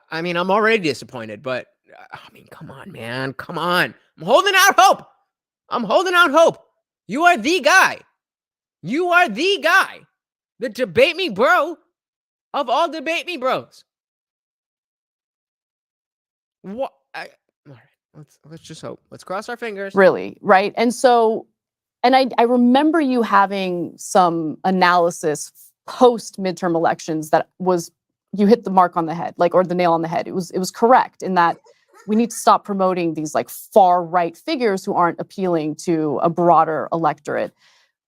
I mean, I'm already disappointed, but I mean, come on, man. Come on. I'm holding out hope. I'm holding out hope. You are the guy. You are the guy. The debate me bro of all debate me bros. What? All right. Let's just hope. Let's cross our fingers. Really, right? And so, and I remember you having some analysis post midterm elections that was, you hit the mark on the head, like, or the nail on the head. It was correct in that we need to stop promoting these like far right figures who aren't appealing to a broader electorate.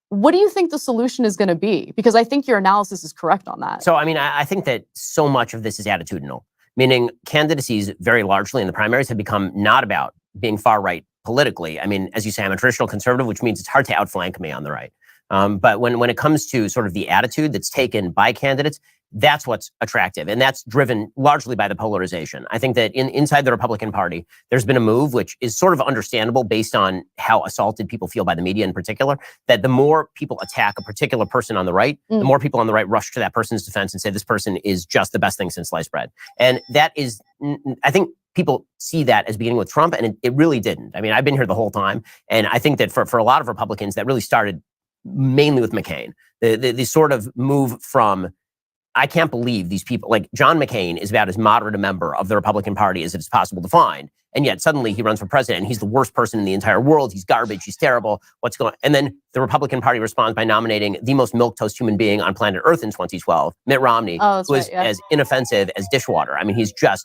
What do you think the solution is going to be? Because I think your analysis is correct on that. So, I mean, I think that so much of this is attitudinal, meaning candidacies very largely in the primaries have become not about being far right politically. I mean, as you say, I'm a traditional conservative, which means it's hard to outflank me on the right. But when it comes to sort of the attitude that's taken by candidates, that's what's attractive. And that's driven largely by the polarization. I think that inside the Republican Party, there's been a move, which is sort of understandable based on how assaulted people feel by the media in particular, that the more people attack a particular person on the right, the more people on the right rush to that person's defense and say, this person is just the best thing since sliced bread. And that is, I think people see that as beginning with Trump, and it really didn't. I mean, I've been here the whole time. And I think that for a lot of Republicans, that really started mainly with McCain. The sort of move from, I can't believe these people, like John McCain is about as moderate a member of the Republican Party as it's possible to find. And yet suddenly he runs for president and he's the worst person in the entire world. He's garbage. He's terrible. What's going on? And then the Republican Party responds by nominating the most milquetoast human being on planet Earth in 2012, Mitt Romney, who is as inoffensive as dishwater. I mean, he's just,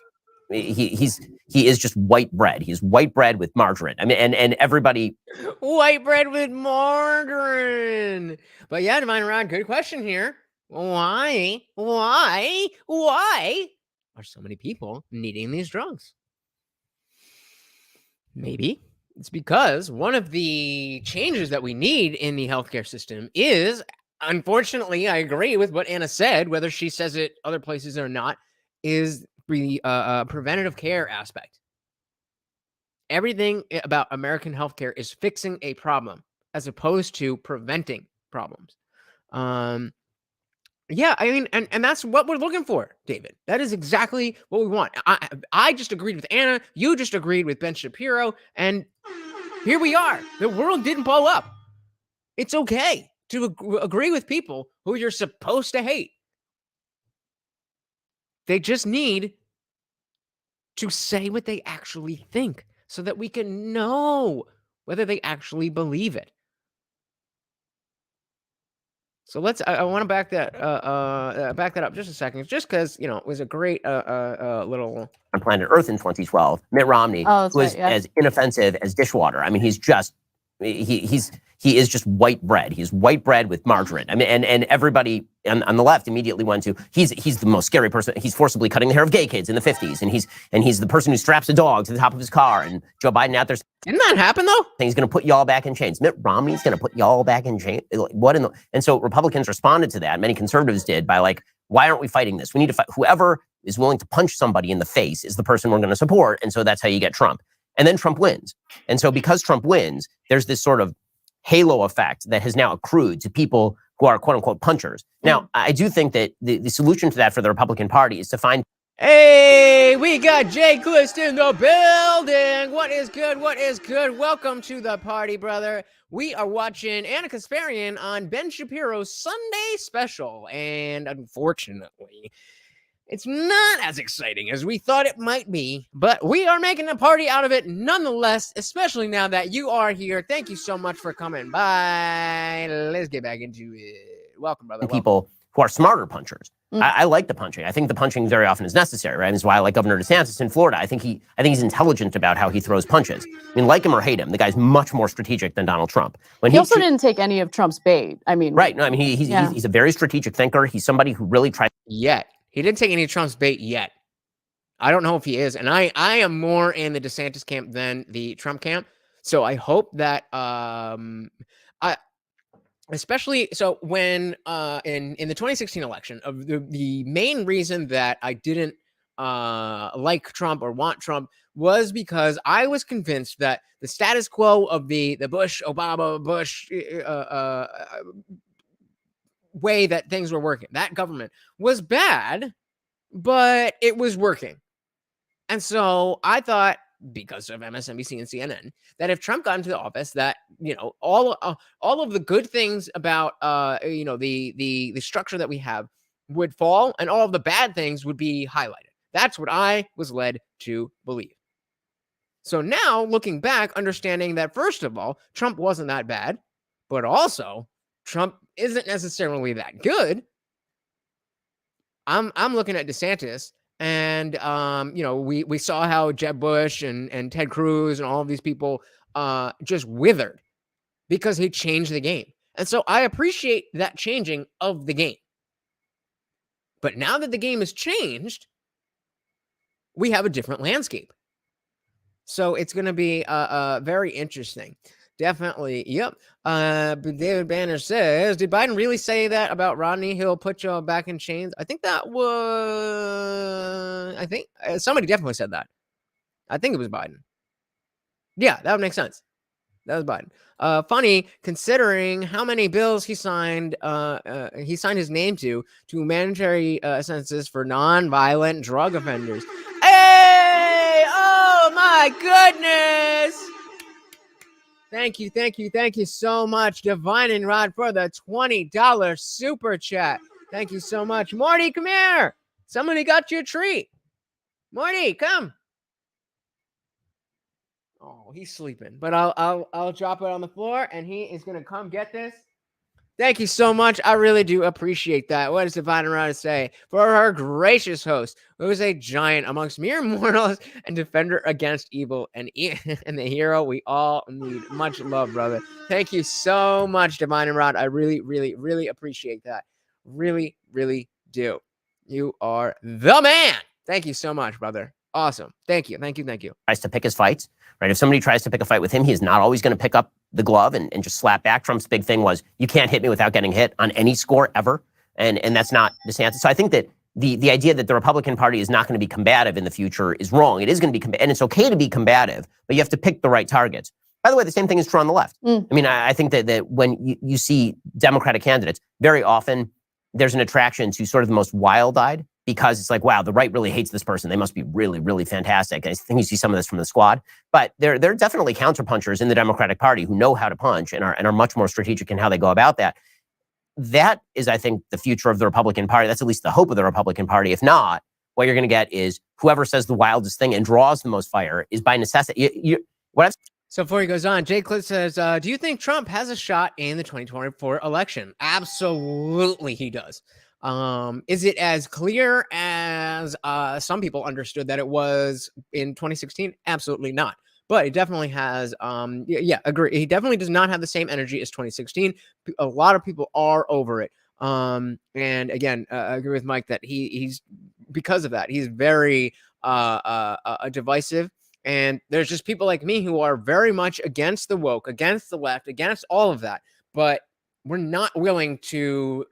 he is just white bread. He's white bread with margarine. I mean, and everybody. White bread with margarine. But yeah, Divine Rod, good question here. Why are so many people needing these drugs? Maybe it's because one of the changes that we need in the healthcare system is, unfortunately, I agree with what Anna said, whether she says it other places or not, is the preventative care aspect. Everything about American healthcare is fixing a problem as opposed to preventing problems. Yeah, I mean, and that's what we're looking for, David. That is exactly what we want. I just agreed with Anna. You just agreed with Ben Shapiro. And here we are. The world didn't blow up. It's okay to agree with people who you're supposed to hate. They just need to say what they actually think so that we can know whether they actually believe it. So I want to back that up just a second, just because, you know, it was a great little on planet Earth in 2012, Mitt Romney, who is as inoffensive as dishwater. I mean, he's just, he's he is just white bread. He's white bread with margarine. I mean, and everybody on the left immediately went to, he's the most scary person. He's forcibly cutting the hair of gay kids in the 50s. And he's the person who straps a dog to the top of his car. And Joe Biden out there. Didn't that happen though? He's going to put y'all back in chains. Mitt Romney's going to put y'all back in chains. What in the, and so Republicans responded to that. Many conservatives did by like, why aren't we fighting this? We need to fight. Whoever is willing to punch somebody in the face is the person we're going to support. And so that's how you get Trump. And then Trump wins. And so because Trump wins, there's this sort of halo effect that has now accrued to people who are quote unquote punchers. Now, I do think that the solution to that for the Republican Party is to find. Hey, we got Jay Clist in the building. What is good? What is good? Welcome to the party, brother. We are watching Kasparian on Ben Shapiro's Sunday special. And unfortunately, it's not as exciting as we thought it might be, but we are making a party out of it nonetheless, especially now that you are here. Thank you so much for coming by. Let's get back into it. Welcome, brother. People who are smarter punchers. I like the punching. I think the punching very often is necessary, right? And that's why I like Governor DeSantis in Florida. I think he's intelligent about how he throws punches. I mean, like him or hate him, the guy's much more strategic than Donald Trump. When he also didn't take any of Trump's bait. I mean, right? No, I mean he's a very strategic thinker. He's somebody who really tries. He didn't take any of Trump's bait yet. I don't know if he is. And I am more in the DeSantis camp than the Trump camp. So I hope that especially so when in the 2016 election, of the main reason that I didn't like Trump or want Trump was because I was convinced that the status quo of the Bush, Obama, Bush way that things were working, that government was bad, but it was working. And so I thought, because of MSNBC and CNN, that if Trump got into the office, that, you know, all of the good things about you know, the structure that we have would fall, and all of the bad things would be highlighted. That's what I was led to believe. So now, looking back, understanding that first of all, Trump wasn't that bad, but also Trump isn't necessarily that good. I'm looking at DeSantis, and you know, we saw how Jeb Bush and Ted Cruz and all of these people just withered because he changed the game. And so I appreciate that changing of the game. But now that the game has changed, we have a different landscape. So it's going to be very interesting. Definitely. Yep. David Banner says, did Biden really say that about Rodney? He'll put you back in chains. I think that was, somebody definitely said that. I think it was Biden. Yeah, that would make sense. That was Biden. Funny, considering how many bills he signed his name to mandatory sentences for non-violent drug offenders. Hey! Oh my goodness! Thank you so much, Divine and Rod, for the $20 super chat. Thank you so much. Morty, come here. Somebody got you a treat. Morty, come. Oh, he's sleeping, but I'll drop it on the floor, and he is gonna come get this. Thank you so much. I really do appreciate that. What does Divine and Rod say? For our gracious host, who is a giant amongst mere mortals and defender against evil, and the hero we all need. Much love, brother. Thank you so much, Divine and Rod. I really, really, really appreciate that. Really, really do. You are the man. Thank you so much, brother. Awesome. Thank you. Tries to pick his fights, right? If somebody tries to pick a fight with him, he is not always going to pick up the glove and just slap back. Trump's big thing was, you can't hit me without getting hit on any score ever. And that's not DeSantis. So I think that the idea that the Republican Party is not going to be combative in the future is wrong. It is going to be and it's okay to be combative, but you have to pick the right targets. By the way, the same thing is true on the left. I mean, I think that when you see Democratic candidates, very often there's an attraction to sort of the most wild-eyed, because it's like, wow, the right really hates this person. They must be really, really fantastic. I think you see some of this from the squad. But there are definitely counterpunchers in the Democratic Party who know how to punch and are much more strategic in how they go about that. That is, I think, the future of the Republican Party. That's at least the hope of the Republican Party. If not, what you're going to get is whoever says the wildest thing and draws the most fire is by necessity. So before he goes on, Jay Cliff says, do you think Trump has a shot in the 2024 election? Absolutely he does. Is it as clear as some people understood that it was in 2016? Absolutely not. but it definitely has, yeah, agree. He definitely does not have the same energy as 2016. A lot of people are over it. And again, I agree with Mike that he's because of that, he's very divisive. And there's just people like me who are very much against the woke, against the left, against all of that. But we're not willing to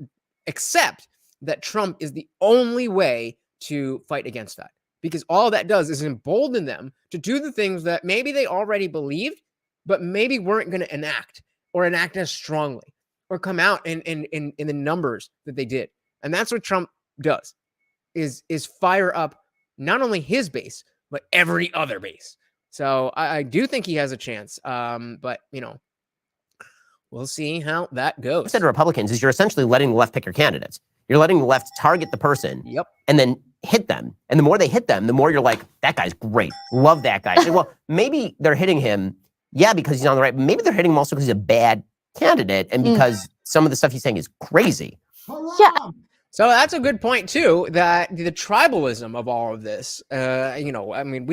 accept that Trump is the only way to fight against that, because all that does is embolden them to do the things that maybe they already believed, but maybe weren't going to enact as strongly or come out in the numbers that they did. And that's what Trump does, is fire up not only his base, but every other base. So I do think he has a chance. But, we'll see how that goes. Said to Republicans is you're essentially letting the left pick your candidates. You're letting the left target the person and then hit them. And the more they hit them, the more you're like, that guy's great. Love that guy. And well, maybe they're hitting him, because he's on the right. But maybe they're hitting him also because he's a bad candidate and because some of the stuff he's saying is crazy. Yeah. So that's a good point too, that the tribalism of all of this, I mean,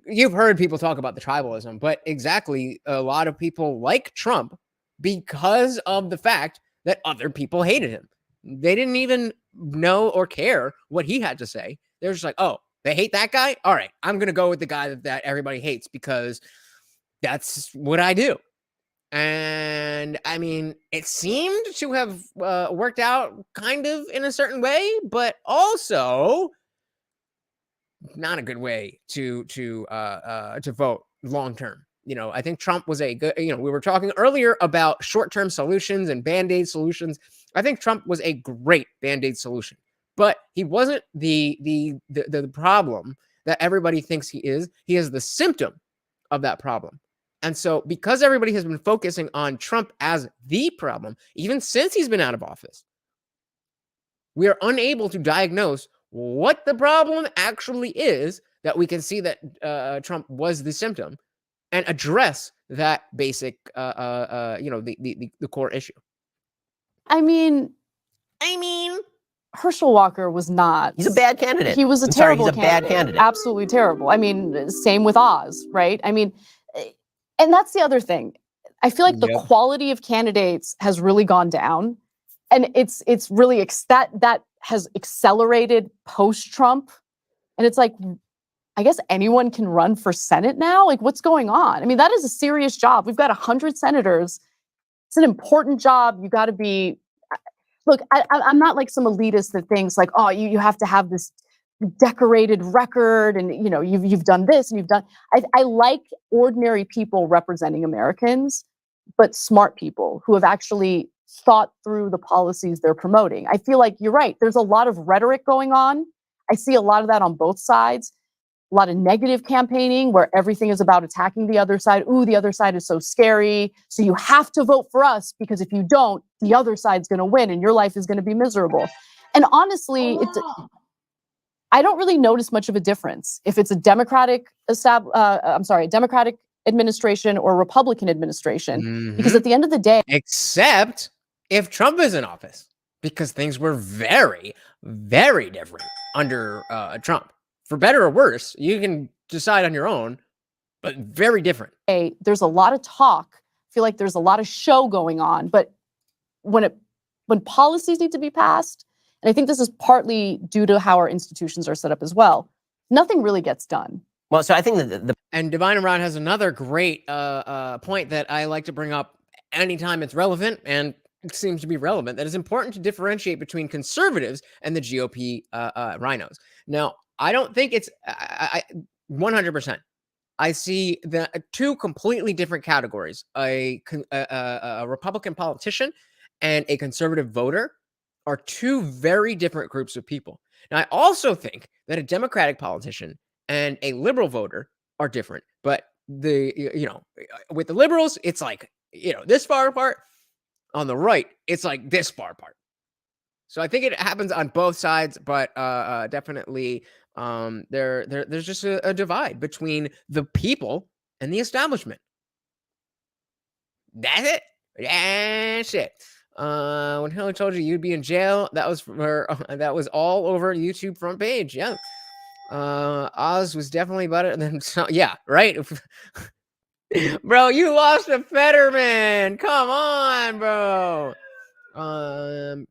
you've heard people talk about the tribalism, but exactly, a lot of people like Trump because of the fact that other people hated him. They didn't even know or care what he had to say. They're just like, oh, they hate that guy? All right, I'm going to go with the guy that everybody hates because that's what I do. And I mean, it seemed to have worked out kind of in a certain way, but also not a good way to vote long term. I think Trump was a good, we were talking earlier about short-term solutions and band-aid solutions. I think Trump was a great band-aid solution, but he wasn't the problem that everybody thinks he is. He is the symptom of that problem. And so because everybody has been focusing on Trump as the problem, even since he's been out of office, we are unable to diagnose what the problem actually is, that we can see that Trump was the symptom, and address that basic, the core issue. I mean, Herschel Walker was not. He's a bad candidate. He was a I'm terrible sorry, he's a bad candidate. Absolutely terrible. I mean, same with Oz, right? I mean, and that's the other thing. I feel like the quality of candidates has really gone down, and it's really that has accelerated post-Trump. And it's like, I guess anyone can run for Senate now. Like, what's going on? I mean, that is a serious job. We've got 100 senators. It's an important job. You got to be. Look, I'm not like some elitist that thinks like, oh, you have to have this decorated record, and you've done this and you've done. I like ordinary people representing Americans, but smart people who have actually thought through the policies they're promoting. I feel like you're right. There's a lot of rhetoric going on. I see a lot of that on both sides. A lot of negative campaigning where everything is about attacking the other side. Ooh, the other side is so scary. So you have to vote for us, because if you don't, the other side's going to win and your life is going to be miserable. And honestly, I don't really notice much of a difference if it's a Democratic administration or Republican administration, because at the end of the day, except if Trump is in office, because things were very, very different under Trump. For better or worse, you can decide on your own, but very different. There's a lot of talk. I feel like there's a lot of show going on, but when policies need to be passed, and I think this is partly due to how our institutions are set up as well, nothing really gets done. Well, so I think that and Divine and Ron has another great point that I like to bring up anytime it's relevant, and it seems to be relevant, that it's important to differentiate between conservatives and the GOP rhinos. Now, I don't think it's 100%. I see the two completely different categories. A Republican politician and a conservative voter are two very different groups of people. Now, I also think that a Democratic politician and a liberal voter are different. But with the liberals, it's like, this far apart. On the right, it's like this far apart. So I think it happens on both sides, but definitely there's just a divide between the people and the establishment. That's it. When Hillary told you you'd be in jail, that was all over YouTube front page. Yeah. Oz was definitely better than yeah, right. Bro, you lost a Fetterman. Come on, bro.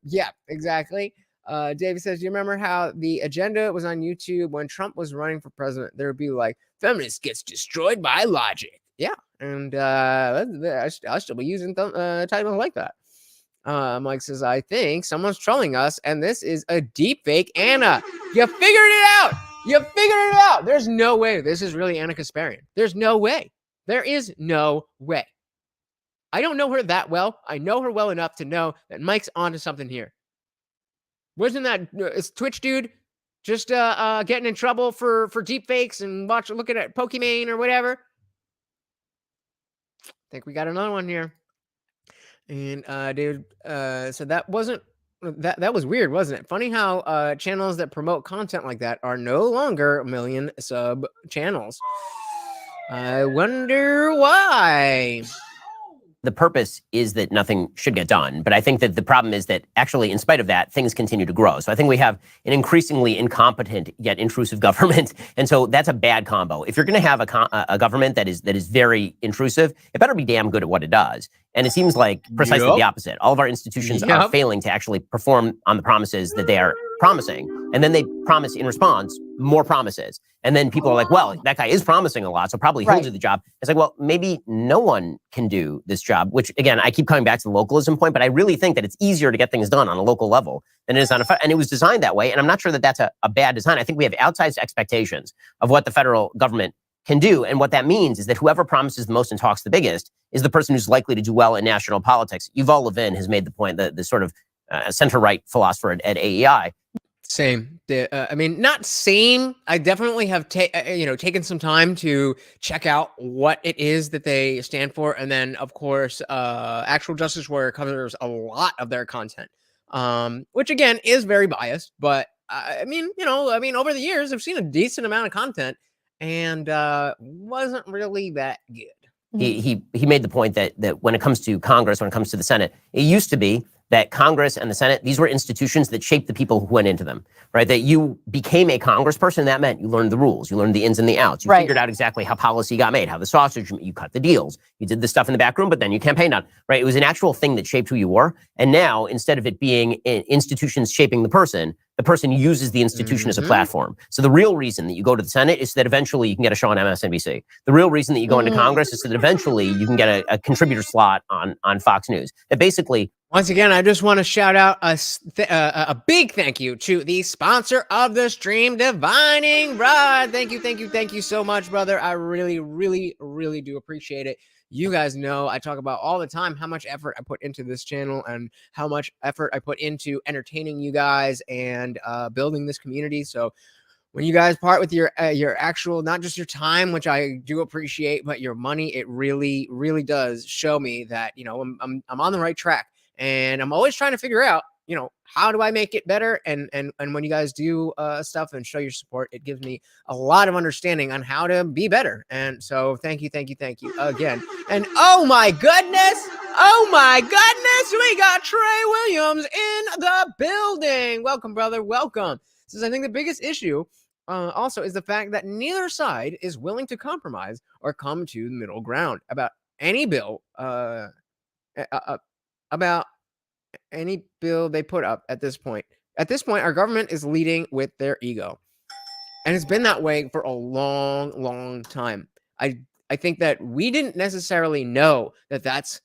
Yeah, exactly. David says, you remember how the agenda was on YouTube when Trump was running for president? There would be like, feminist gets destroyed by logic. Yeah, and I'll still be using titles like that. Mike says, I think someone's trolling us, and this is a deep fake Anna. You figured it out. You figured it out. There's no way this is really Anna Kasparian. There's no way. There is no way. I don't know her that well. I know her well enough to know that Mike's onto something here. Wasn't that is Twitch dude just getting in trouble for deep fakes and looking at Pokemon or whatever? I think we got another one here. And dude, so that wasn't that was weird, wasn't it? Funny how channels that promote content like that are no longer 1 million sub channels. I wonder why. The purpose is that nothing should get done. But I think that the problem is that actually, in spite of that, things continue to grow. So I think we have an increasingly incompetent yet intrusive government. And so that's a bad combo. If you're going to have a government that is very intrusive, it better be damn good at what it does. And it seems like precisely the opposite. All of our institutions are failing to actually perform on the promises that they are promising. And then they promise in response more promises. And then people are like, well, that guy is promising a lot, so probably he'll do the job. It's like, well, maybe no one can do this job, which again, I keep coming back to the localism point, but I really think that it's easier to get things done on a local level than it is on and it was designed that way. And I'm not sure that that's a bad design. I think we have outsized expectations of what the federal government can do. And what that means is that whoever promises the most and talks the biggest is the person who's likely to do well in national politics. Yuval Levin has made the point that the sort of center-right philosopher at AEI. Same. I mean, not same. I definitely have taken some time to check out what it is that they stand for. And then, of course, Actual Justice Warrior covers a lot of their content, which, again, is very biased. But, I mean, over the years, I've seen a decent amount of content and wasn't really that good. He made the point that when it comes to Congress, when it comes to the Senate, it used to be that Congress and the Senate, these were institutions that shaped the people who went into them, right? That you became a congressperson, that meant you learned the rules, you learned the ins and the outs, you figured out exactly how policy got made, how the sausage, you cut the deals, you did the stuff in the back room, but then you campaigned on, right? It was an actual thing that shaped who you were. And now, instead of it being institutions shaping the person uses the institution as a platform. So the real reason that you go to the Senate is so that eventually you can get a show on MSNBC. The real reason that you go into Congress is so that eventually you can get a contributor slot on Fox News. That basically, once again, I just want to shout out a big thank you to the sponsor of the stream, Divining Rod. Thank you so much, brother. I really, really, really do appreciate it. You guys know I talk about all the time how much effort I put into this channel and how much effort I put into entertaining you guys and building this community. So when you guys part with your actual, not just your time, which I do appreciate, but your money, it really, really does show me that, I'm on the right track. And I'm always trying to figure out, how do I make it better? And when you guys do stuff and show your support, it gives me a lot of understanding on how to be better. And so thank you again. And oh my goodness, we got Trey Williams in the building. Welcome, brother. Welcome. This is, I think, the biggest issue also is the fact that neither side is willing to compromise or come to the middle ground about any bill, about any bill they put up at this point. At this point, our government is leading with their ego. And it's been that way for a long, long time. I think that we didn't necessarily know that that's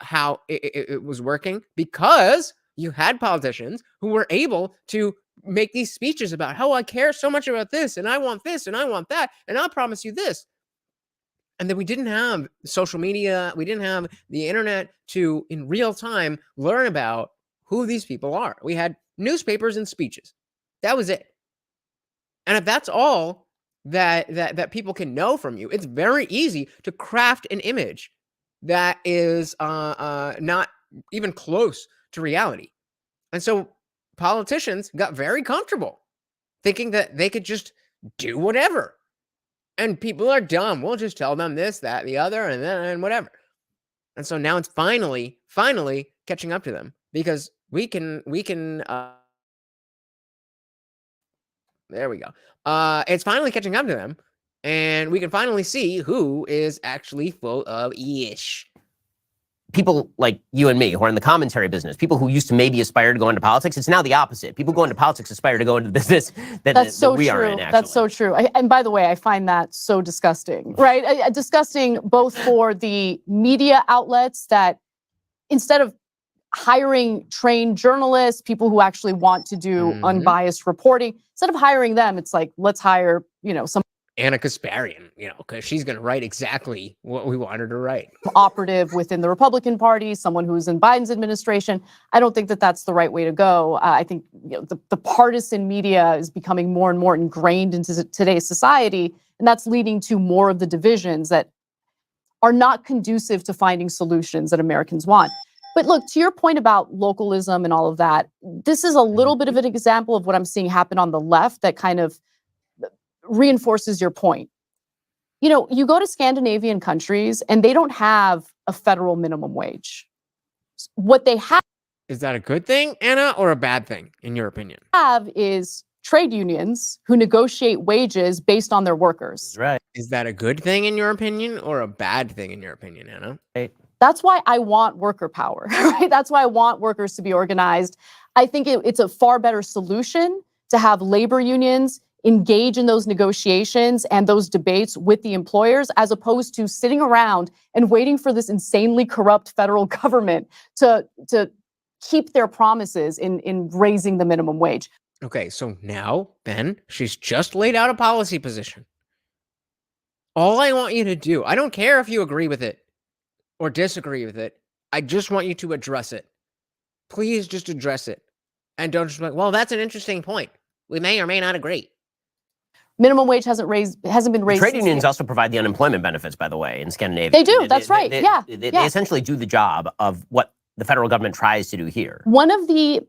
how it was working because you had politicians who were able to make these speeches about how I care so much about this and I want this and I want that and I'll promise you this. And then we didn't have social media. We didn't have the internet to, in real time, learn about who these people are. We had newspapers and speeches. That was it. And if that's all that people can know from you, it's very easy to craft an image that is not even close to reality. And so politicians got very comfortable thinking that they could just do whatever. And people are dumb. We'll just tell them this, that, the other, and whatever. And so now it's finally catching up to them because we can There we go. It's finally catching up to them, and we can finally see who is actually full of ish. People like you and me who are in the commentary business, people who used to maybe aspire to go into politics, it's now the opposite. People go into politics aspire to go into the business that we are in, actually. That's so true. And by the way, I find that so disgusting, right? Disgusting both for the media outlets that instead of hiring trained journalists, people who actually want to do unbiased reporting, instead of hiring them, it's like, let's hire, some Anna Kasparian, because she's going to write exactly what we want her to write. Operative within the Republican Party, someone who's in Biden's administration. I don't think that that's the right way to go. I think the partisan media is becoming more and more ingrained into today's society, and that's leading to more of the divisions that are not conducive to finding solutions that Americans want. But look, to your point about localism and all of that, this is a little bit of an example of what I'm seeing happen on the left that kind of reinforces your point. You go to Scandinavian countries and they don't have a federal minimum wage. What they have is that a good thing, Anna, or a bad thing, in your opinion? Is trade unions who negotiate wages based on their workers. Right. Is that a good thing in your opinion or a bad thing in your opinion, Anna? Right. That's why I want worker power, right? That's why I want workers to be organized. I think it's a far better solution to have labor unions engage in those negotiations and those debates with the employers, as opposed to sitting around and waiting for this insanely corrupt federal government to keep their promises in raising the minimum wage. Okay, so now, Ben, she's just laid out a policy position. All I want you to do, I don't care if you agree with it or disagree with it, I just want you to address it. Please just address it. And don't just be like, well, that's an interesting point. We may or may not agree. Minimum wage hasn't been raised. Trade unions also provide the unemployment benefits, by the way, in Scandinavia. They do. That's right. They essentially do the job of what the federal government tries to do here. One of the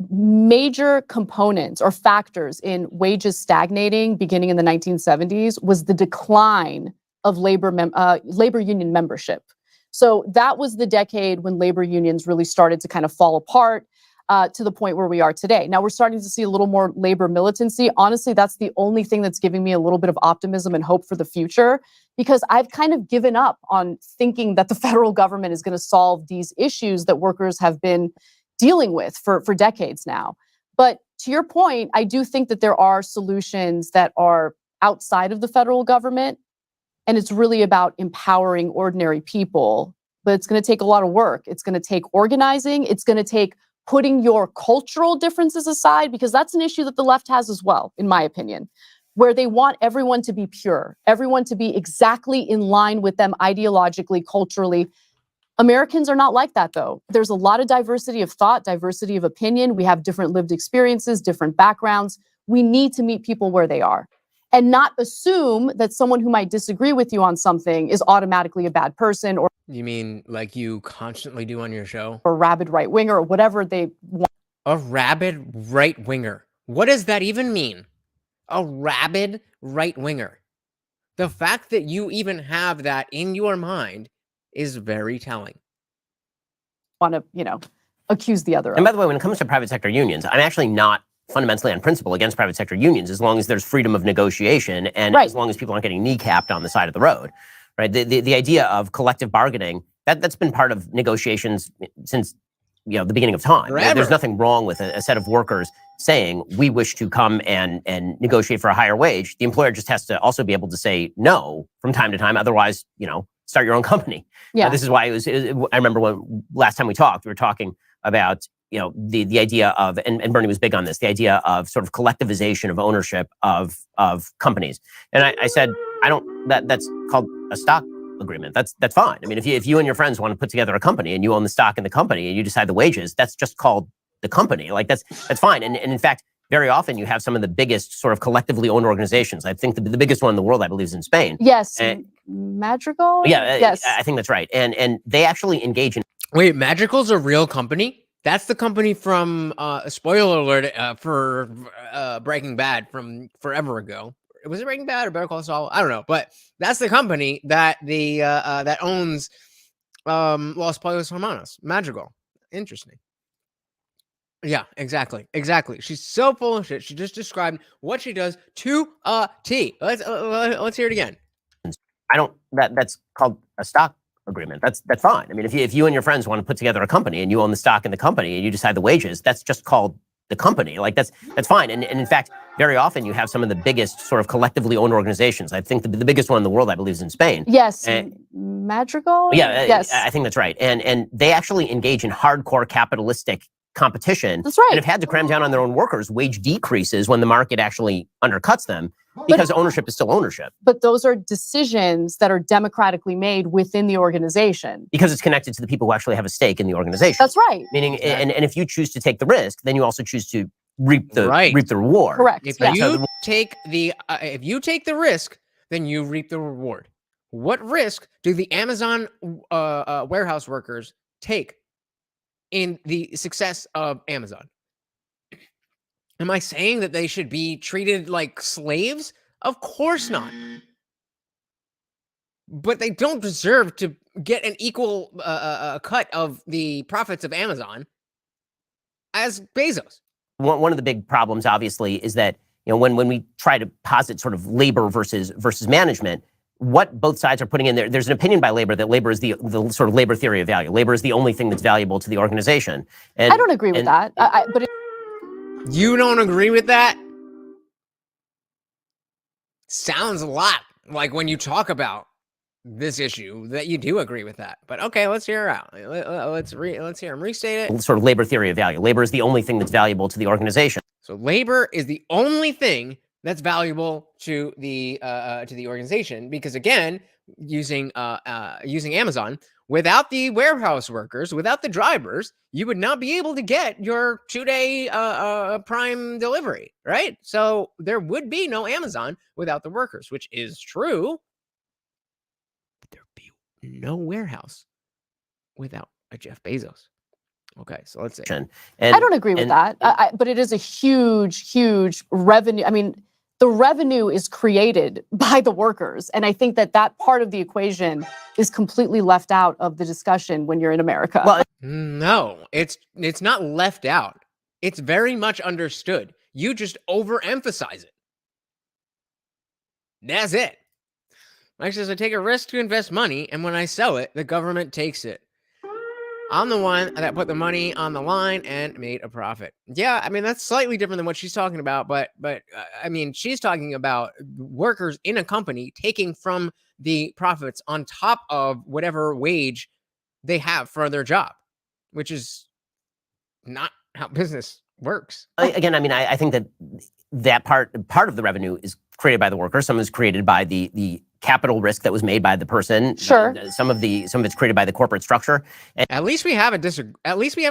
major components or factors in wages stagnating beginning in the 1970s was the decline of labor union membership. So that was the decade when labor unions really started to kind of fall apart. To the point where we are today. Now we're starting to see a little more labor militancy. Honestly, that's the only thing that's giving me a little bit of optimism and hope for the future, because I've kind of given up on thinking that the federal government is going to solve these issues that workers have been dealing with for decades now. But to your point, I do think that there are solutions that are outside of the federal government, and it's really about empowering ordinary people. But it's going to take a lot of work. It's going to take organizing. It's going to take putting your cultural differences aside, because that's an issue that the left has as well, in my opinion, where they want everyone to be pure, everyone to be exactly in line with them ideologically, culturally. Americans are not like that, though. There's a lot of diversity of thought, diversity of opinion. We have different lived experiences, different backgrounds. We need to meet people where they are and not assume that someone who might disagree with you on something is automatically a bad person, or you mean like you constantly do on your show? Or rabid right winger or whatever they want. A rabid right winger. What does that even mean? A rabid right winger. The fact that you even have that in your mind is very telling. Want to, accuse the other. And by the way, when it comes to private sector unions, I'm actually not fundamentally on principle against private sector unions, as long as there's freedom of negotiation and as long as people aren't getting kneecapped on the side of the road. Right, the idea of collective bargaining that's been part of negotiations since the beginning of time. There's nothing wrong with a set of workers saying we wish to come and negotiate for a higher wage. The employer just has to also be able to say no from time to time. Otherwise, start your own company. Yeah, this is why I remember when last time we talked, we were talking about the idea of, and Bernie was big on this, the idea of sort of collectivization of ownership of companies. And I said, that's called a stock agreement. That's fine. I mean, if you and your friends want to put together a company and you own the stock in the company and you decide the wages, that's just called the company. Like that's fine. And in fact, very often you have some of the biggest sort of collectively owned organizations. I think the biggest one in the world, I believe, is in Spain. Yes. Madrigal? Yeah. Yes. I think that's right. And they actually engage in. Wait, Madrigal's a real company? That's the company from, spoiler alert, for Breaking Bad from forever ago. Was it Breaking Bad or Better Call Saul? I don't know, but that's the company that that owns Los Pollos Hermanos, Madrigal. Interesting. Yeah, exactly. She's so full of shit. She just described what she does to a T. Let's hear it again. That's called a stock agreement. That's fine. I mean, if you and your friends want to put together a company and you own the stock in the company and you decide the wages, that's just called the company. Like that's fine. And in fact, very often you have some of the biggest sort of collectively owned organizations. I think the biggest one in the world, I believe, is in Spain. Yes, Madrigal. Yeah, yes, I think that's right. And they actually engage in hardcore capitalistic competition. That's right. And have had to cram down on their own workers' wage decreases when the market actually undercuts them, because ownership is still ownership. But those are decisions that are democratically made within the organization. Because it's connected to the people who actually have a stake in the organization. That's right. Meaning, and if you choose to take the risk, then you also choose to reap the reward. Correct. If yes. you take the risk, then you reap the reward. What risk do the Amazon warehouse workers take in the success of Amazon? Am I saying that they should be treated like slaves? Of course not. But they don't deserve to get an equal cut of the profits of Amazon as Bezos. One of the big problems, obviously, is that when we try to posit sort of labor versus management, what both sides are putting in there. There's an opinion by labor that labor is the sort of labor theory of value. Labor is the only thing that's valuable to the organization. And I don't agree with that. You don't agree with that? Sounds a lot like when you talk about this issue that you do agree with that. But okay, let's hear her out. Let's hear him restate it. Sort of labor theory of value. Labor is the only thing that's valuable to the organization. So labor is the only thing that's valuable to the organization, because again, using Amazon, without the warehouse workers, without the drivers, you would not be able to get your 2-day Prime delivery, right? So there would be no Amazon without the workers, which is true. But there'd be no warehouse without a Jeff Bezos. Okay, so let's see. And I don't agree with that. But it is a huge revenue. I mean, the revenue is created by the workers. And I think that part of the equation is completely left out of the discussion when you're in America. Well, no, it's not left out. It's very much understood. You just overemphasize it. That's it. Mike says, I take a risk to invest money, and when I sell it, the government takes it. I'm the one that put the money on the line and made a profit. Yeah, I mean, that's slightly different than what she's talking about, but I mean, she's talking about workers in a company taking from the profits on top of whatever wage they have for their job, which is not how business works. Again, I mean, I think that part of the revenue is created by the worker. Some is created by the capital risk that was made by the person. Sure. Some of it's created by the corporate structure. And at least we have a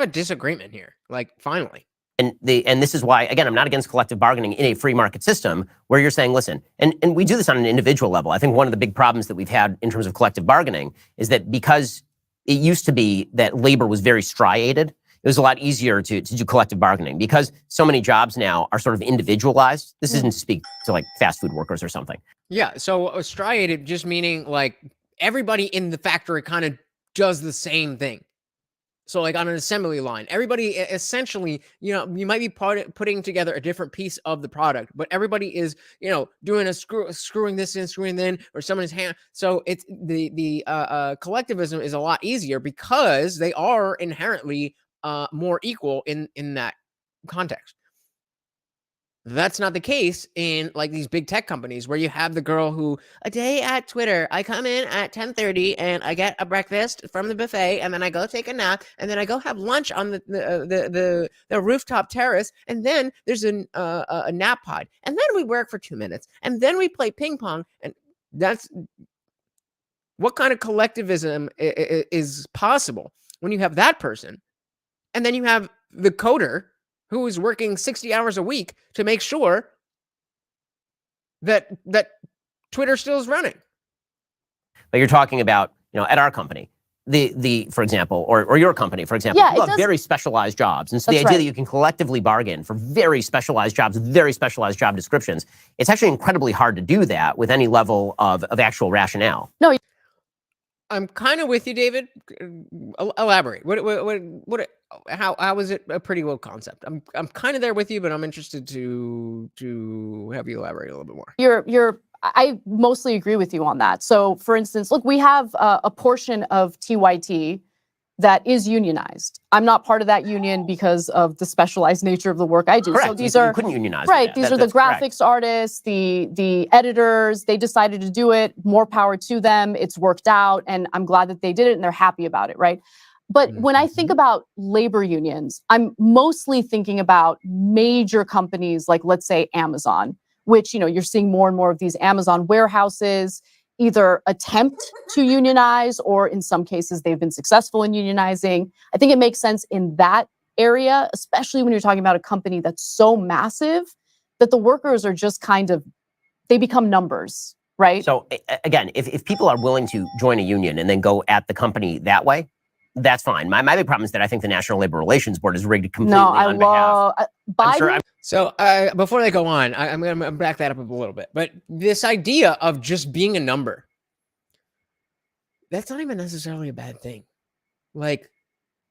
disagreement here. Like, finally. And this is why, again, I'm not against collective bargaining in a free market system where you're saying, listen, and we do this on an individual level. I think one of the big problems that we've had in terms of collective bargaining is that because it used to be that labor was very striated, it was a lot easier to do collective bargaining because so many jobs now are sort of individualized. This isn't to speak to like fast food workers or something. Yeah, so striated just meaning like everybody in the factory kind of does the same thing. So like on an assembly line, everybody essentially, you might be putting together a different piece of the product, but everybody is, doing screwing this in, screwing in, or someone's hand. So it's the collectivism is a lot easier because they are inherently more equal in that context. That's not the case in like these big tech companies where you have the girl who a day at Twitter, I come in at 10:30 and I get a breakfast from the buffet and then I go take a nap and then I go have lunch on the rooftop terrace and then there's a nap pod and then we work for 2 minutes and then we play ping pong, and that's what kind of collectivism is possible when you have that person and then you have the coder who is working 60 hours a week to make sure that Twitter still is running. But you're talking about, at our company, for example, or your company, for example, you have very specialized jobs. And so the idea that you can collectively bargain for very specialized jobs with very specialized job descriptions, it's actually incredibly hard to do that with any level of actual rationale. No. I'm kind of with you, David. Elaborate. How is it a pretty low concept? I'm kind of there with you, but I'm interested to have you elaborate a little bit more. I mostly agree with you on that. So, for instance, look, we have a portion of TYT that is unionized. I'm not part of that union because of the specialized nature of the work I do. Correct. So these you are couldn't unionize. right. These are the that's correct. graphics artists, the editors. They decided to do it. More power to them. It's worked out, and I'm glad that they did it, and they're happy about it, right? But when I think about labor unions, I'm mostly thinking about major companies like, let's say, Amazon, which, you're seeing more and more of these Amazon warehouses either attempt to unionize, or in some cases they've been successful in unionizing. I think it makes sense in that area, especially when you're talking about a company that's so massive that the workers are just they become numbers, right? So again, if people are willing to join a union and then go at the company that way, that's fine. My big problem is that I think the National Labor Relations Board is rigged completely on behalf. Biden. So before they go on, I'm going to back that up a little bit. But this idea of just being a number, that's not even necessarily a bad thing. Like,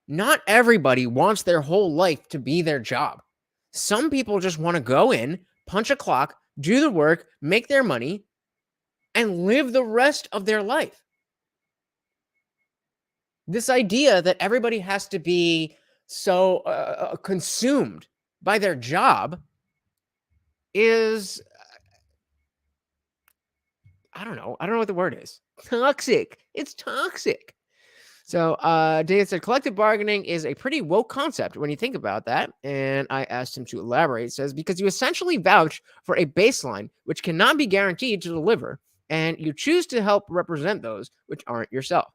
not everybody wants their whole life to be their job. Some people just want to go in, punch a clock, do the work, make their money, and live the rest of their life. This idea that everybody has to be so consumed by their job is, I don't know what the word is. Toxic. It's toxic. So David said collective bargaining is a pretty woke concept when you think about that. And I asked him to elaborate. It says, because you essentially vouch for a baseline which cannot be guaranteed to deliver, and you choose to help represent those which aren't yourself.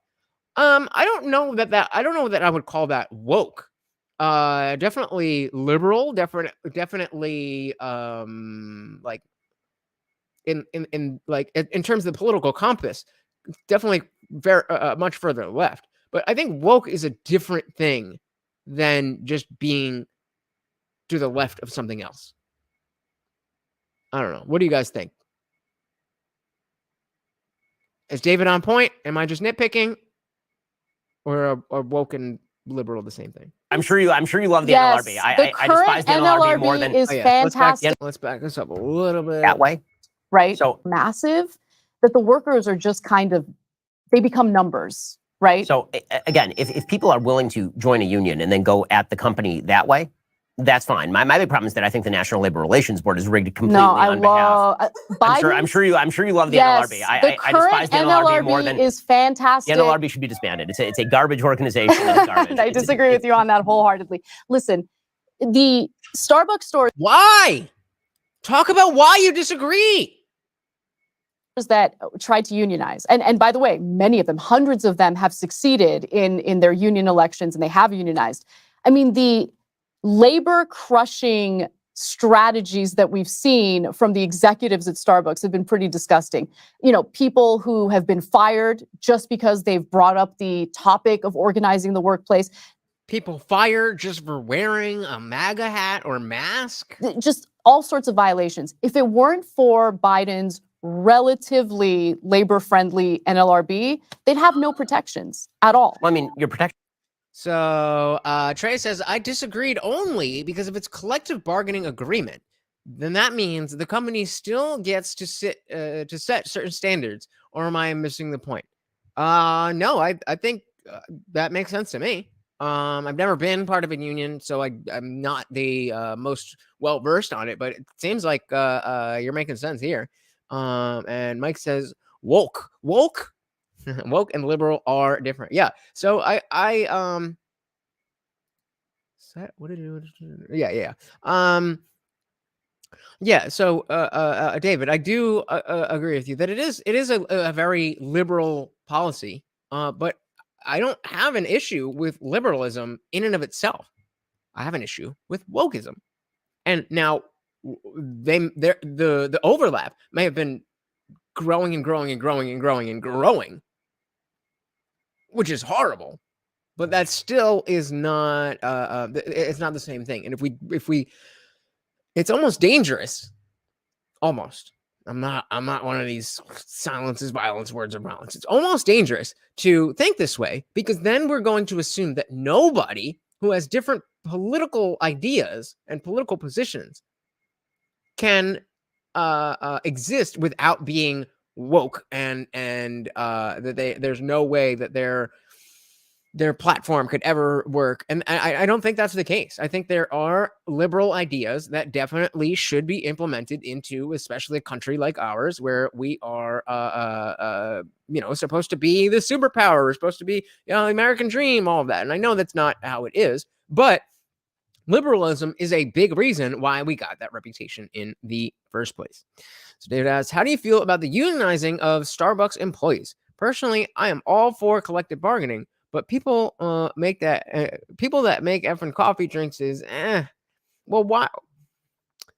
I don't know that I would call that woke. Definitely liberal, definitely like in terms of the political compass, definitely very much further left. But I think woke is a different thing than just being to the left of something else. I don't know. What do you guys think? Is David on point? Am I just nitpicking? Or are woke and liberal the same thing? I'm sure you love the Yes, NLRB. I the despise the NLRB more than is fantastic. Let's back this up a little bit. that way. Right? So massive that the workers are just they become numbers, right? So again, if people are willing to join a union and then go at the company that way, that's fine. My big problem is that I think the National Labor Relations Board is rigged completely on behalf. I'm sure you love the NLRB. I despise the NLRB more than is fantastic. The NLRB should be disbanded. It's a garbage organization. It's garbage. I disagree with you on that wholeheartedly. Listen, the Starbucks store. Why? Talk about why you disagree. That tried to unionize. And by the way, many of them, hundreds of them have succeeded in their union elections, and they have unionized. I mean, the labor crushing strategies that we've seen from the executives at Starbucks have been pretty disgusting. People who have been fired just because they've brought up the topic of organizing the workplace. People fired just for wearing a MAGA hat or mask. Just all sorts of violations. If it weren't for Biden's relatively labor-friendly NLRB, they'd have no protections at all. Well, I mean, your protection. So Trey says, I disagreed only because if it's collective bargaining agreement, then that means the company still gets to set certain standards. Or am I missing the point? No, I think that makes sense to me. I've never been part of a union, so I'm not the most well-versed on it, but it seems like you're making sense here. And Mike says, woke. Woke and liberal are different. Yeah. So what did you? Yeah. Yeah. So, David, I do agree with you that it is a very liberal policy. But I don't have an issue with liberalism in and of itself. I have an issue with wokeism. And now the overlap may have been growing and growing and growing and growing and growing, which is horrible, but that still is not it's not the same thing. And if we it's almost dangerous, almost I'm not one of these silence is violence, words are violence. It's almost dangerous to think this way, because then we're going to assume that nobody who has different political ideas and political positions can exist without being woke, and that there's no way that their platform could ever work. And I don't think that's the case. I think there are liberal ideas that definitely should be implemented into, especially a country like ours, where we are, supposed to be the superpower. We're supposed to be, the American dream, all of that. And I know that's not how it is, but liberalism is a big reason why we got that reputation in the first place. So David asks, how do you feel about the unionizing of Starbucks employees? Personally, I am all for collective bargaining, but people that make effing coffee drinks is well, why?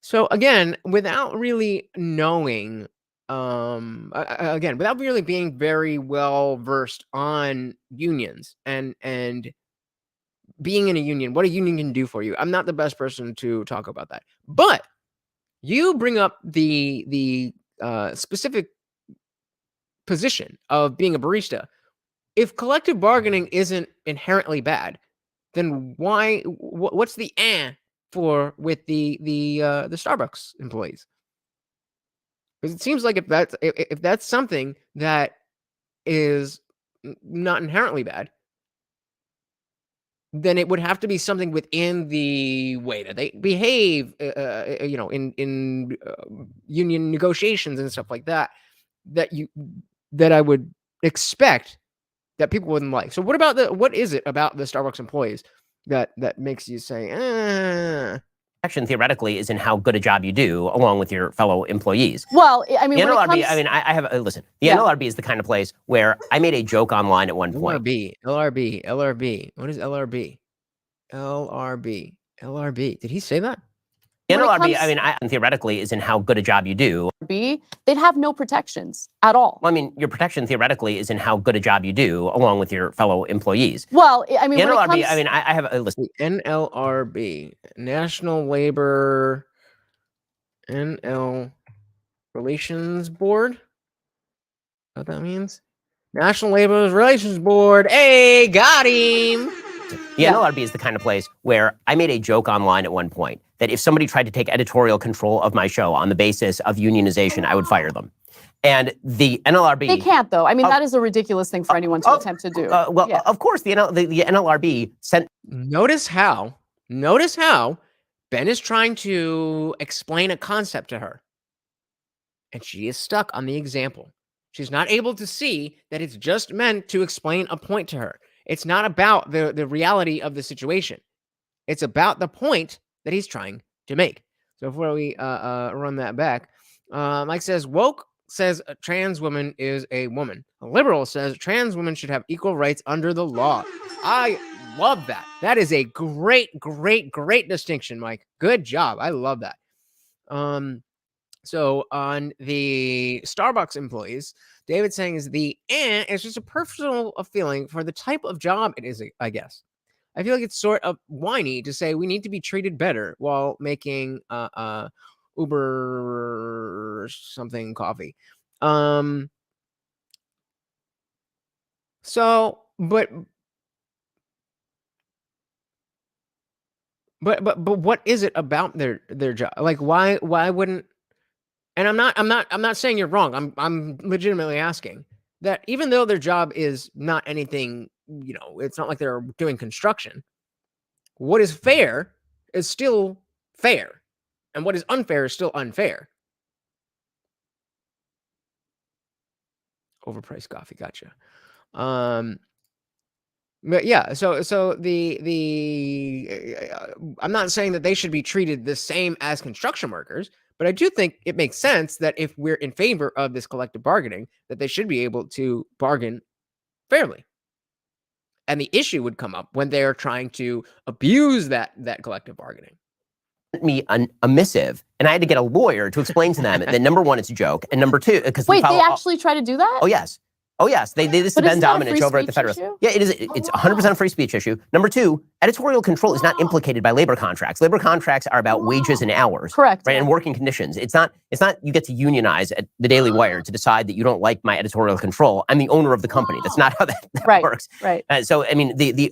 So again, without really knowing, without really being very well versed on unions and being in a union, what a union can do for you, I'm not the best person to talk about that. But you bring up the specific position of being a barista. If collective bargaining isn't inherently bad, then what's the for with the Starbucks employees? Because it seems like if that's something that is not inherently bad, then it would have to be something within the way that they behave, in union negotiations and stuff like that, that I would expect that people wouldn't like. So what is it about the Starbucks employees that makes you say, Action theoretically is in how good a job you do along with your fellow employees. Well, I mean, the when NLRB, it comes... I have, listen, the NLRB is the kind of place where I made a joke online at one point. LRB. What is LRB? LRB. Did he say that? The NLRB, theoretically is in how good a job you do. They'd have no protections at all. Well, I mean, your protection theoretically is in how good a job you do along with your fellow employees. Well, I mean, the NLRB, when it comes... I have, listen. The NLRB, National Labor NL Relations Board. What that means? National Labor Relations Board. Hey, got him. The NLRB is the kind of place where I made a joke online at one point that if somebody tried to take editorial control of my show on the basis of unionization, I would fire them. And the NLRB... They can't, though. I mean, that is a ridiculous thing for anyone to attempt to do. Of course, the NLRB sent... Notice how Ben is trying to explain a concept to her, and she is stuck on the example. She's not able to see that it's just meant to explain a point to her. It's not about the reality of the situation. It's about the point that he's trying to make. So before we run that back, Mike says, woke says a trans woman is a woman. A liberal says trans women should have equal rights under the law. I love that. That is a great distinction, Mike. Good job. I love that. So on the Starbucks employees, David saying is it's just a personal feeling for the type of job it is, I guess. I feel like it's sort of whiny to say we need to be treated better while making Uber something coffee. So, but what is it about their job? Like, why wouldn't? And I'm not saying you're wrong. I'm legitimately asking that even though their job is not anything, it's not like they're doing construction. What is fair is still fair, and what is unfair is still unfair. Overpriced coffee, gotcha. But yeah, so I'm not saying that they should be treated the same as construction workers, but I do think it makes sense that if we're in favor of this collective bargaining, that they should be able to bargain fairly. And the issue would come up when they're trying to abuse that collective bargaining. Me a missive, and I had to get a lawyer to explain to them that number one, it's a joke, and number two, because wait, they actually try to do that? Oh yes. Oh yes, this But has been isn't that a dominant free over at the speech Federalist. issue? Yeah, it is. It's 100% a free speech issue. Number two, editorial control is not implicated by labor contracts. Labor contracts are about wages and hours, Correct. right, and working conditions. It's not. You get to unionize at the Daily Wire to decide that you don't like my editorial control. I'm the owner of the company. That's not how that Right. works. Right. So I mean, the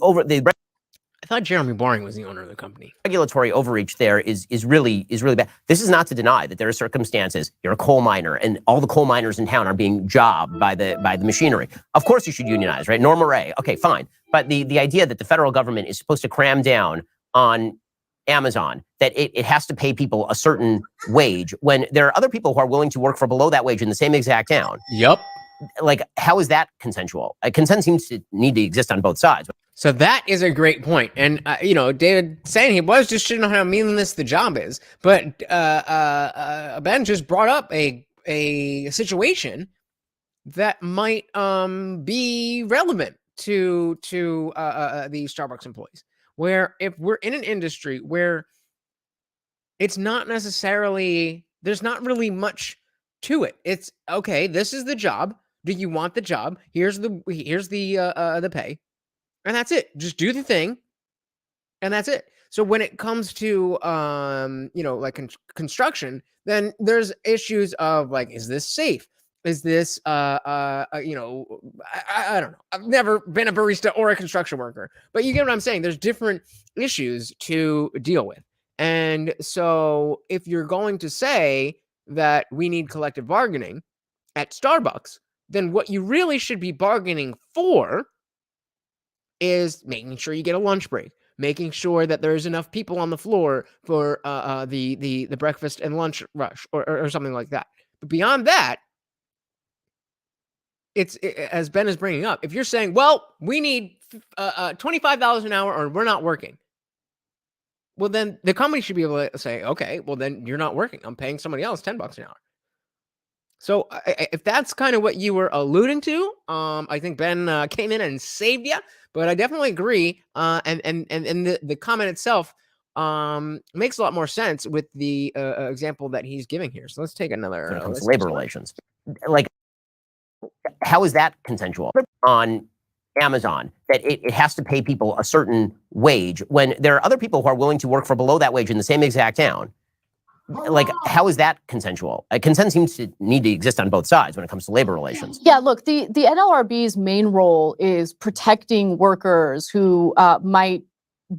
I thought Jeremy Boring was the owner of the company. regulatory overreach there is really bad. This is not to deny that there are circumstances. You're a coal miner, and all the coal miners in town are being jobbed by the machinery. Of course, you should unionize, right? Norma Ray. Okay, fine. But the idea that the federal government is supposed to cram down on Amazon that it has to pay people a certain wage when there are other people who are willing to work for below that wage in the same exact town. Yep. Like, how is that consensual? Consent seems to need to exist on both sides. So that is a great point. And, David saying he was just shitting on how meaningless the job is. But Ben just brought up a situation that might be relevant to the Starbucks employees, where if we're in an industry where it's not necessarily, there's not really much to it. It's okay, this is the job. Do you want the job? Here's the pay. And that's it. Just do the thing. And that's it. So when it comes to like construction, then there's issues of like, is this safe? Is this I don't know. I've never been a barista or a construction worker, but you get what I'm saying. There's different issues to deal with. And so if you're going to say that we need collective bargaining at Starbucks, then what you really should be bargaining for is making sure you get a lunch break, making sure that there's enough people on the floor for the breakfast and lunch rush or something like that. But beyond that, as Ben is bringing up, if you're saying, well, we need $25 an hour or we're not working, well, then the company should be able to say, okay, well, then you're not working. I'm paying somebody else $10 an hour. So if that's kind of what you were alluding to, I think Ben came in and saved you. But I definitely agree. And the comment itself makes a lot more sense with the example that he's giving here. So let's take another. When it comes to labor relations, like, how is that consensual on Amazon that it has to pay people a certain wage when there are other people who are willing to work for below that wage in the same exact town? Like, how is that consensual? Consent seems to need to exist on both sides when it comes to labor relations. Yeah, look, the NLRB's main role is protecting workers who might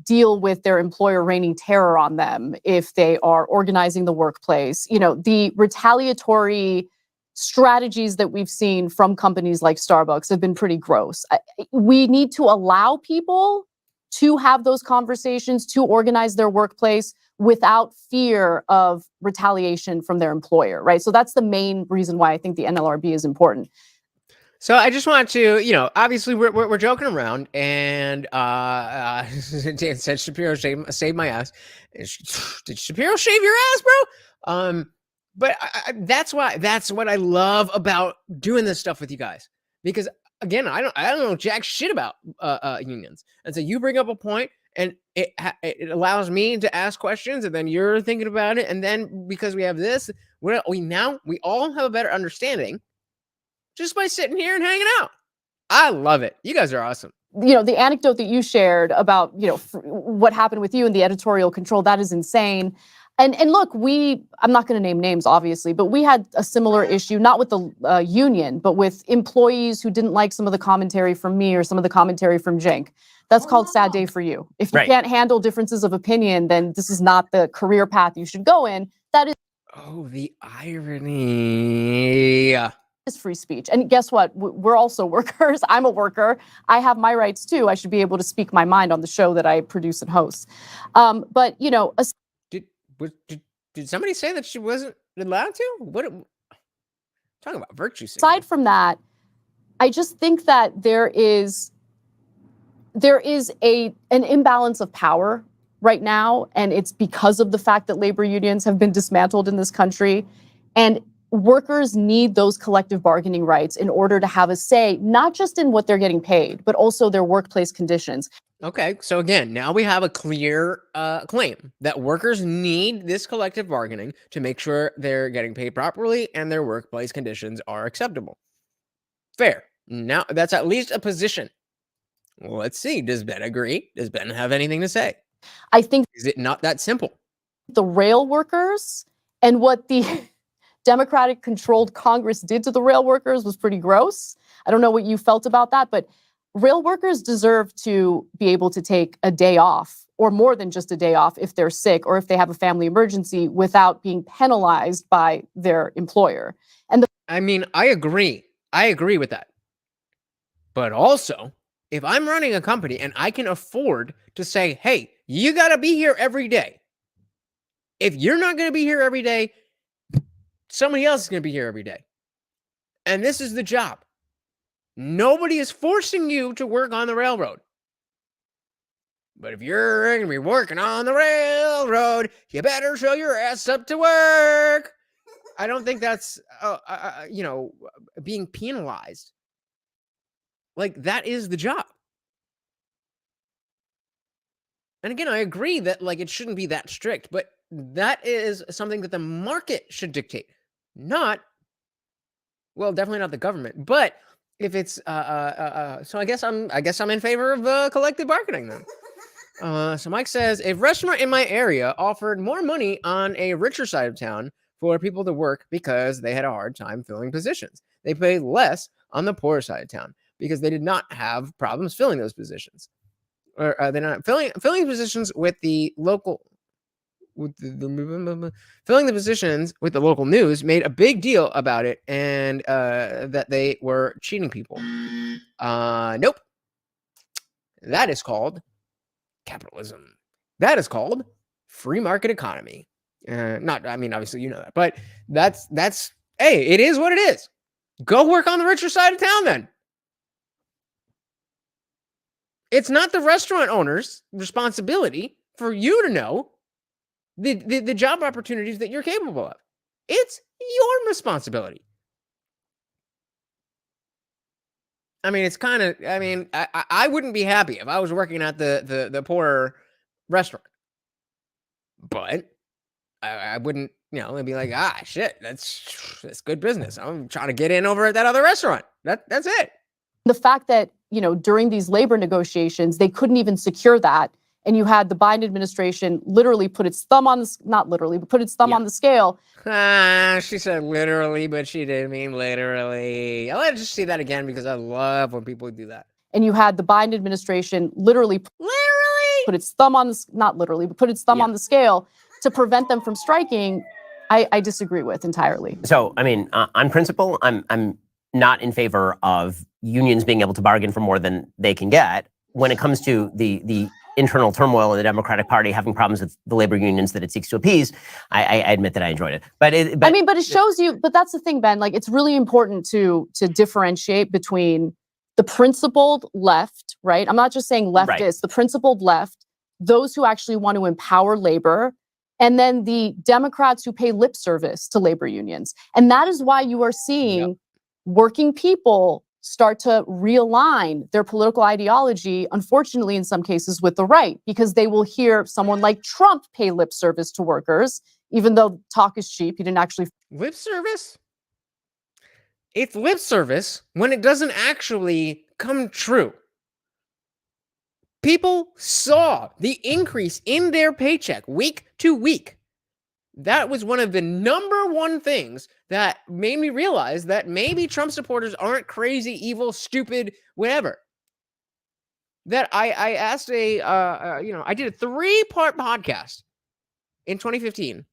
deal with their employer raining terror on them if they are organizing the workplace. The retaliatory strategies that we've seen from companies like Starbucks have been pretty gross. We need to allow people to have those conversations, to organize their workplace without fear of retaliation from their employer, right? So that's the main reason why I think the NLRB is important. So I just want to, obviously we're joking around, and Dan said Shapiro saved my ass. Did Shapiro shave your ass, bro? But that's what I love about doing this stuff with you guys, because again, I don't know jack shit about unions, and so you bring up a point, and it allows me to ask questions, and then you're thinking about it, and then because we have this, we all have a better understanding just by sitting here and hanging out. I love it. You guys are awesome. The anecdote that you shared about what happened with you and the editorial control, that is insane. And look, I'm not going to name names, obviously, but we had a similar issue, not with the union, but with employees who didn't like some of the commentary from me or some of the commentary from Cenk. That's called sad day for you. If you can't handle differences of opinion, then this is not the career path you should go in. That is. Oh, the irony. Is free speech. And guess what? We're also workers. I'm a worker. I have my rights too. I should be able to speak my mind on the show that I produce and host. But did somebody say that she wasn't allowed to? What talking about virtue signaling? Aside from that, I just think that there is an imbalance of power right now, and it's because of the fact that labor unions have been dismantled in this country, and workers need those collective bargaining rights in order to have a say, not just in what they're getting paid, but also their workplace conditions. Okay, so again, now we have a clear claim that workers need this collective bargaining to make sure they're getting paid properly and their workplace conditions are acceptable. Fair. Now, that's at least a position. Well, let's see. Does Ben agree? Does Ben have anything to say? I think Is it not that simple? the rail workers and what the Democratic controlled Congress did to the rail workers was pretty gross. I don't know what you felt about that, but rail workers deserve to be able to take a day off or more than just a day off if they're sick or if they have a family emergency without being penalized by their employer. And I mean, I agree. I agree with that. But also, if I'm running a company and I can afford to say, hey, you got to be here every day. If you're not going to be here every day, somebody else is going to be here every day. And this is the job. Nobody is forcing you to work on the railroad. But if you're going to be working on the railroad, you better show your ass up to work. I don't think that's, being penalized. Like, that is the job. And again, I agree that, like, it shouldn't be that strict, but that is something that the market should dictate, not, well, definitely not the government. But if it's, so I guess I'm in favor of collective bargaining then. So Mike says, a restaurant in my area offered more money on a richer side of town for people to work because they had a hard time filling positions. They paid less on the poorer side of town because they did not have problems filling those positions. Or they're not filling positions with the local, filling the positions with the local news made a big deal about it and that they were cheating people. Nope. That is called capitalism. That is called free market economy. Obviously you know that, but that's hey, it is what it is. Go work on the richer side of town then. It's not the restaurant owner's responsibility for you to know the job opportunities that you're capable of. It's your responsibility. I mean, it's kind of, I wouldn't be happy if I was working at the poorer restaurant. But I wouldn't, I'd be like, shit, that's good business. I'm trying to get in over at that other restaurant. That's it. the fact that, during these labor negotiations, they couldn't even secure that. And you had the Biden administration literally put its thumb on the, not literally, but put its thumb on the scale. She said literally, but she didn't mean literally. I'll just see that again because I love when people do that. And you had the Biden administration literally put its thumb on the, not literally, but put its thumb on the scale to prevent them from striking. I disagree with entirely. So, on principle, I'm not in favor of unions being able to bargain for more than they can get. When it comes to the internal turmoil in the Democratic Party having problems with the labor unions that it seeks to appease, I admit that I enjoyed it. But it shows you, but that's the thing, Ben, like it's really important to differentiate between the principled left, right? I'm not just saying leftists, the principled left, those who actually want to empower labor, and then the Democrats who pay lip service to labor unions. And that is why you are seeing working people start to realign their political ideology, unfortunately, in some cases with the right, because they will hear someone like Trump pay lip service to workers, even though talk is cheap. He didn't actually. Lip service? It's lip service when it doesn't actually come true. People saw the increase in their paycheck week to week. That was one of the number one things that made me realize that maybe Trump supporters aren't crazy, evil, stupid, whatever. That I asked I did a 3-part podcast in 2015.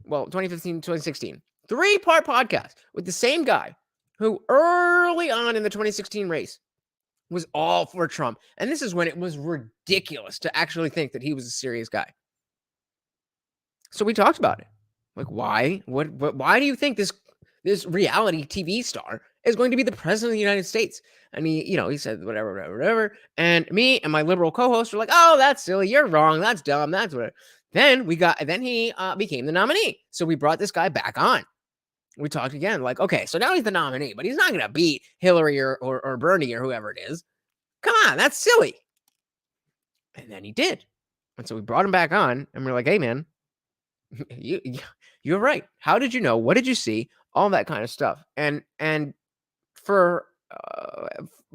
Well, 2015, 2016. 3-part podcast with the same guy who early on in the 2016 race was all for Trump. And this is when it was ridiculous to actually think that he was a serious guy. So we talked about it. Like, why? Why do you think this reality TV star is going to be the president of the United States? And he said whatever. And me and my liberal co-host were like, oh, that's silly. You're wrong. That's dumb. That's whatever. Then he became the nominee. So we brought this guy back on. We talked again, like, okay, so now he's the nominee, but he's not going to beat Hillary or Bernie or whoever it is. Come on, that's silly. And then he did. And so we brought him back on, and we're like, hey, man, you're right. How did you know? What did you see? All that kind of stuff. And for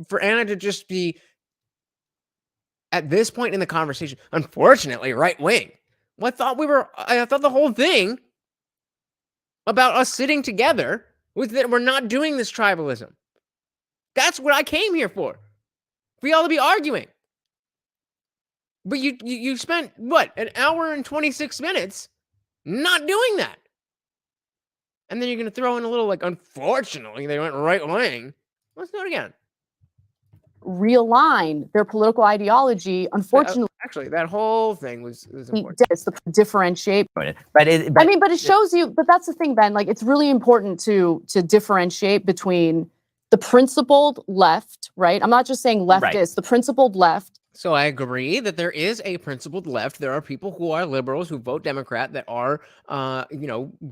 for Anna to just be, at this point in the conversation, unfortunately, right wing. Well, I thought the whole thing about us sitting together was that we're not doing this tribalism. That's what I came here for. We ought to be arguing. But you spent, what, an hour and 26 minutes not doing that. And then you're going to throw in a little, like, unfortunately, they went right wing. Let's do it again. Realign their political ideology. Unfortunately, Actually, that whole thing was important. it's the differentiate. But it shows you. But that's the thing, Ben. Like, it's really important to differentiate between the principled left, right? I'm not just saying leftist. Right. The principled left. So I agree that there is a principled left. There are people who are liberals who vote Democrat that are,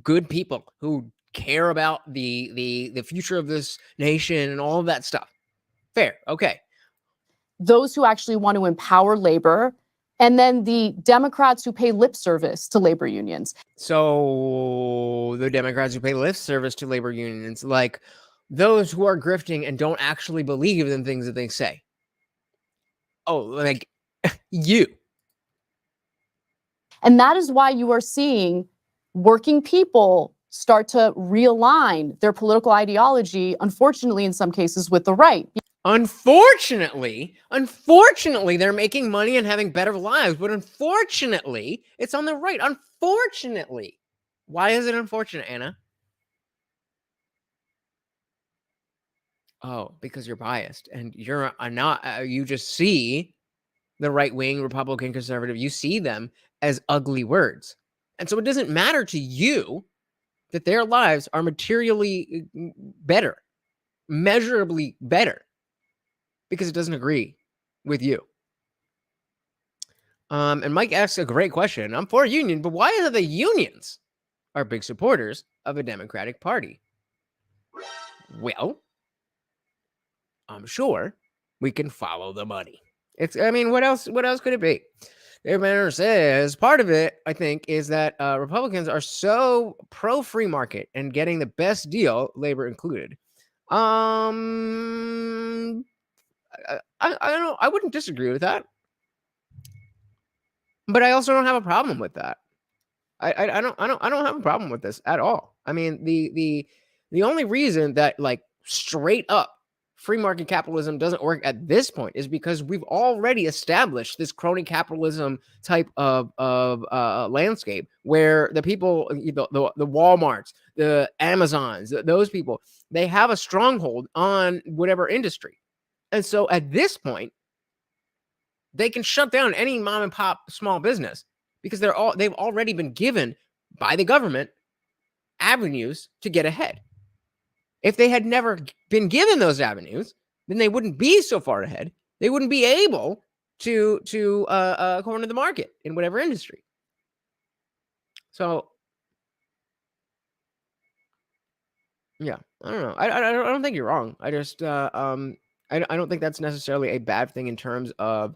good people who care about the future of this nation and all of that stuff. Fair, okay. Those who actually want to empower labor, and then the Democrats who pay lip service to labor unions. So the Democrats who pay lip service to labor unions, like those who are grifting and don't actually believe in things that they say. Oh, like you. And that is why you are seeing working people start to realign their political ideology, unfortunately, in some cases, with the right. Unfortunately, they're making money and having better lives, but unfortunately, it's on the right. Unfortunately. Why is it unfortunate, Anna? Oh, because you're biased and you're not, you just see the right wing, Republican, conservative, you see them as ugly words. And so it doesn't matter to you that their lives are materially better, measurably better, because it doesn't agree with you. And Mike asks a great question. I'm for a union, but why are the unions are big supporters of a Democratic Party? Well, I'm sure we can follow the money. What else could it be? EMBARASSES, part of it, I think, is that Republicans are so pro-free market and getting the best deal, labor included. I don't know. I wouldn't disagree with that, but I also don't have a problem with that. I don't have a problem with this at all. I mean, the only reason that, like, straight up free market capitalism doesn't work at this point is because we've already established this crony capitalism type of landscape where the people, the Walmarts, the Amazons, those people, they have a stronghold on whatever industry. And so at this point, they can shut down any mom and pop small business because they've already been given by the government avenues to get ahead. If they had never been given those avenues, then they wouldn't be so far ahead. They wouldn't be able to corner the market in whatever industry. So, yeah, I don't know. I don't think you're wrong. I just I don't think that's necessarily a bad thing in terms of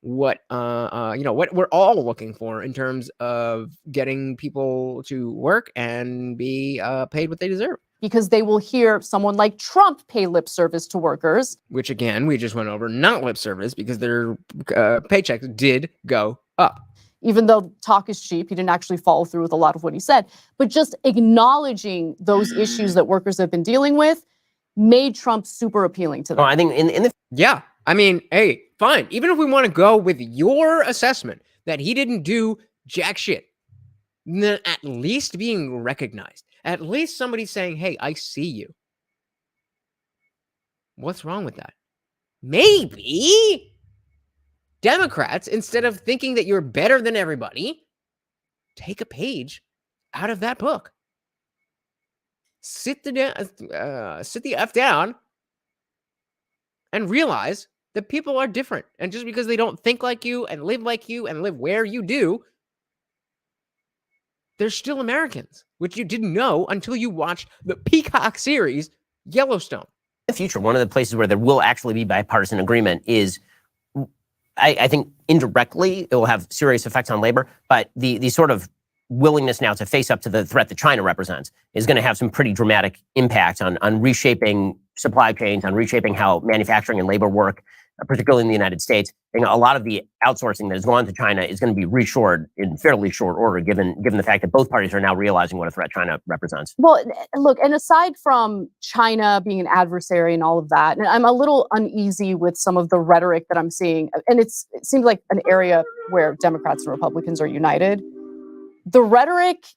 what what we're all looking for in terms of getting people to work and be paid what they deserve. Because they will hear someone like Trump pay lip service to workers. Which, again, we just went over, not lip service, because their paychecks did go up. Even though talk is cheap, he didn't actually follow through with a lot of what he said. But just acknowledging those issues that workers have been dealing with made Trump super appealing to them. Well, I think in the... Yeah, I mean, hey, fine. Even if we want to go with your assessment that he didn't do jack shit, then at least being recognized. At least somebody saying, hey, I see you. What's wrong with that? Maybe Democrats, instead of thinking that you're better than everybody, take a page out of that book. Sit the F down and realize that people are different. And just because they don't think like you and live where you do, they're still Americans, which you didn't know until you watched the Peacock series, Yellowstone. In the future, one of the places where there will actually be bipartisan agreement is, I think indirectly, it will have serious effects on labor, but the sort of willingness now to face up to the threat that China represents is going to have some pretty dramatic impact on reshaping supply chains, on reshaping how manufacturing and labor work, particularly in the United States. And a lot of the outsourcing that has gone to China is going to be reshored in fairly short order, given the fact that both parties are now realizing what a threat China represents. Well, look, and aside from China being an adversary and all of that, and I'm a little uneasy with some of the rhetoric that I'm seeing, and it seems like an area where Democrats and Republicans are united. The rhetoric,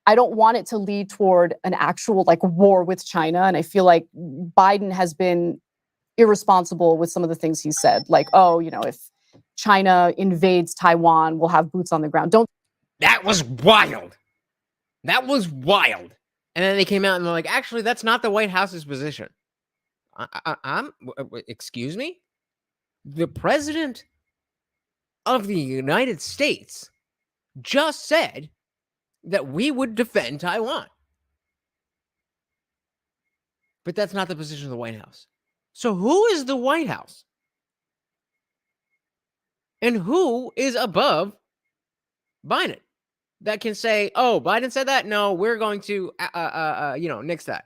I don't want it to lead toward an actual like war with China. And I feel like Biden has been irresponsible with some of the things he said, like, oh, you know, if China invades Taiwan, we'll have boots on the ground. That was wild. That was wild. And then they came out and they're like, actually, that's not the White House's position. Excuse me? The president of the United States just said that we would defend Taiwan. But that's not the position of the White House. So who is the White House? And who is above Biden that can say, oh, Biden said that? No, we're going to, nix that.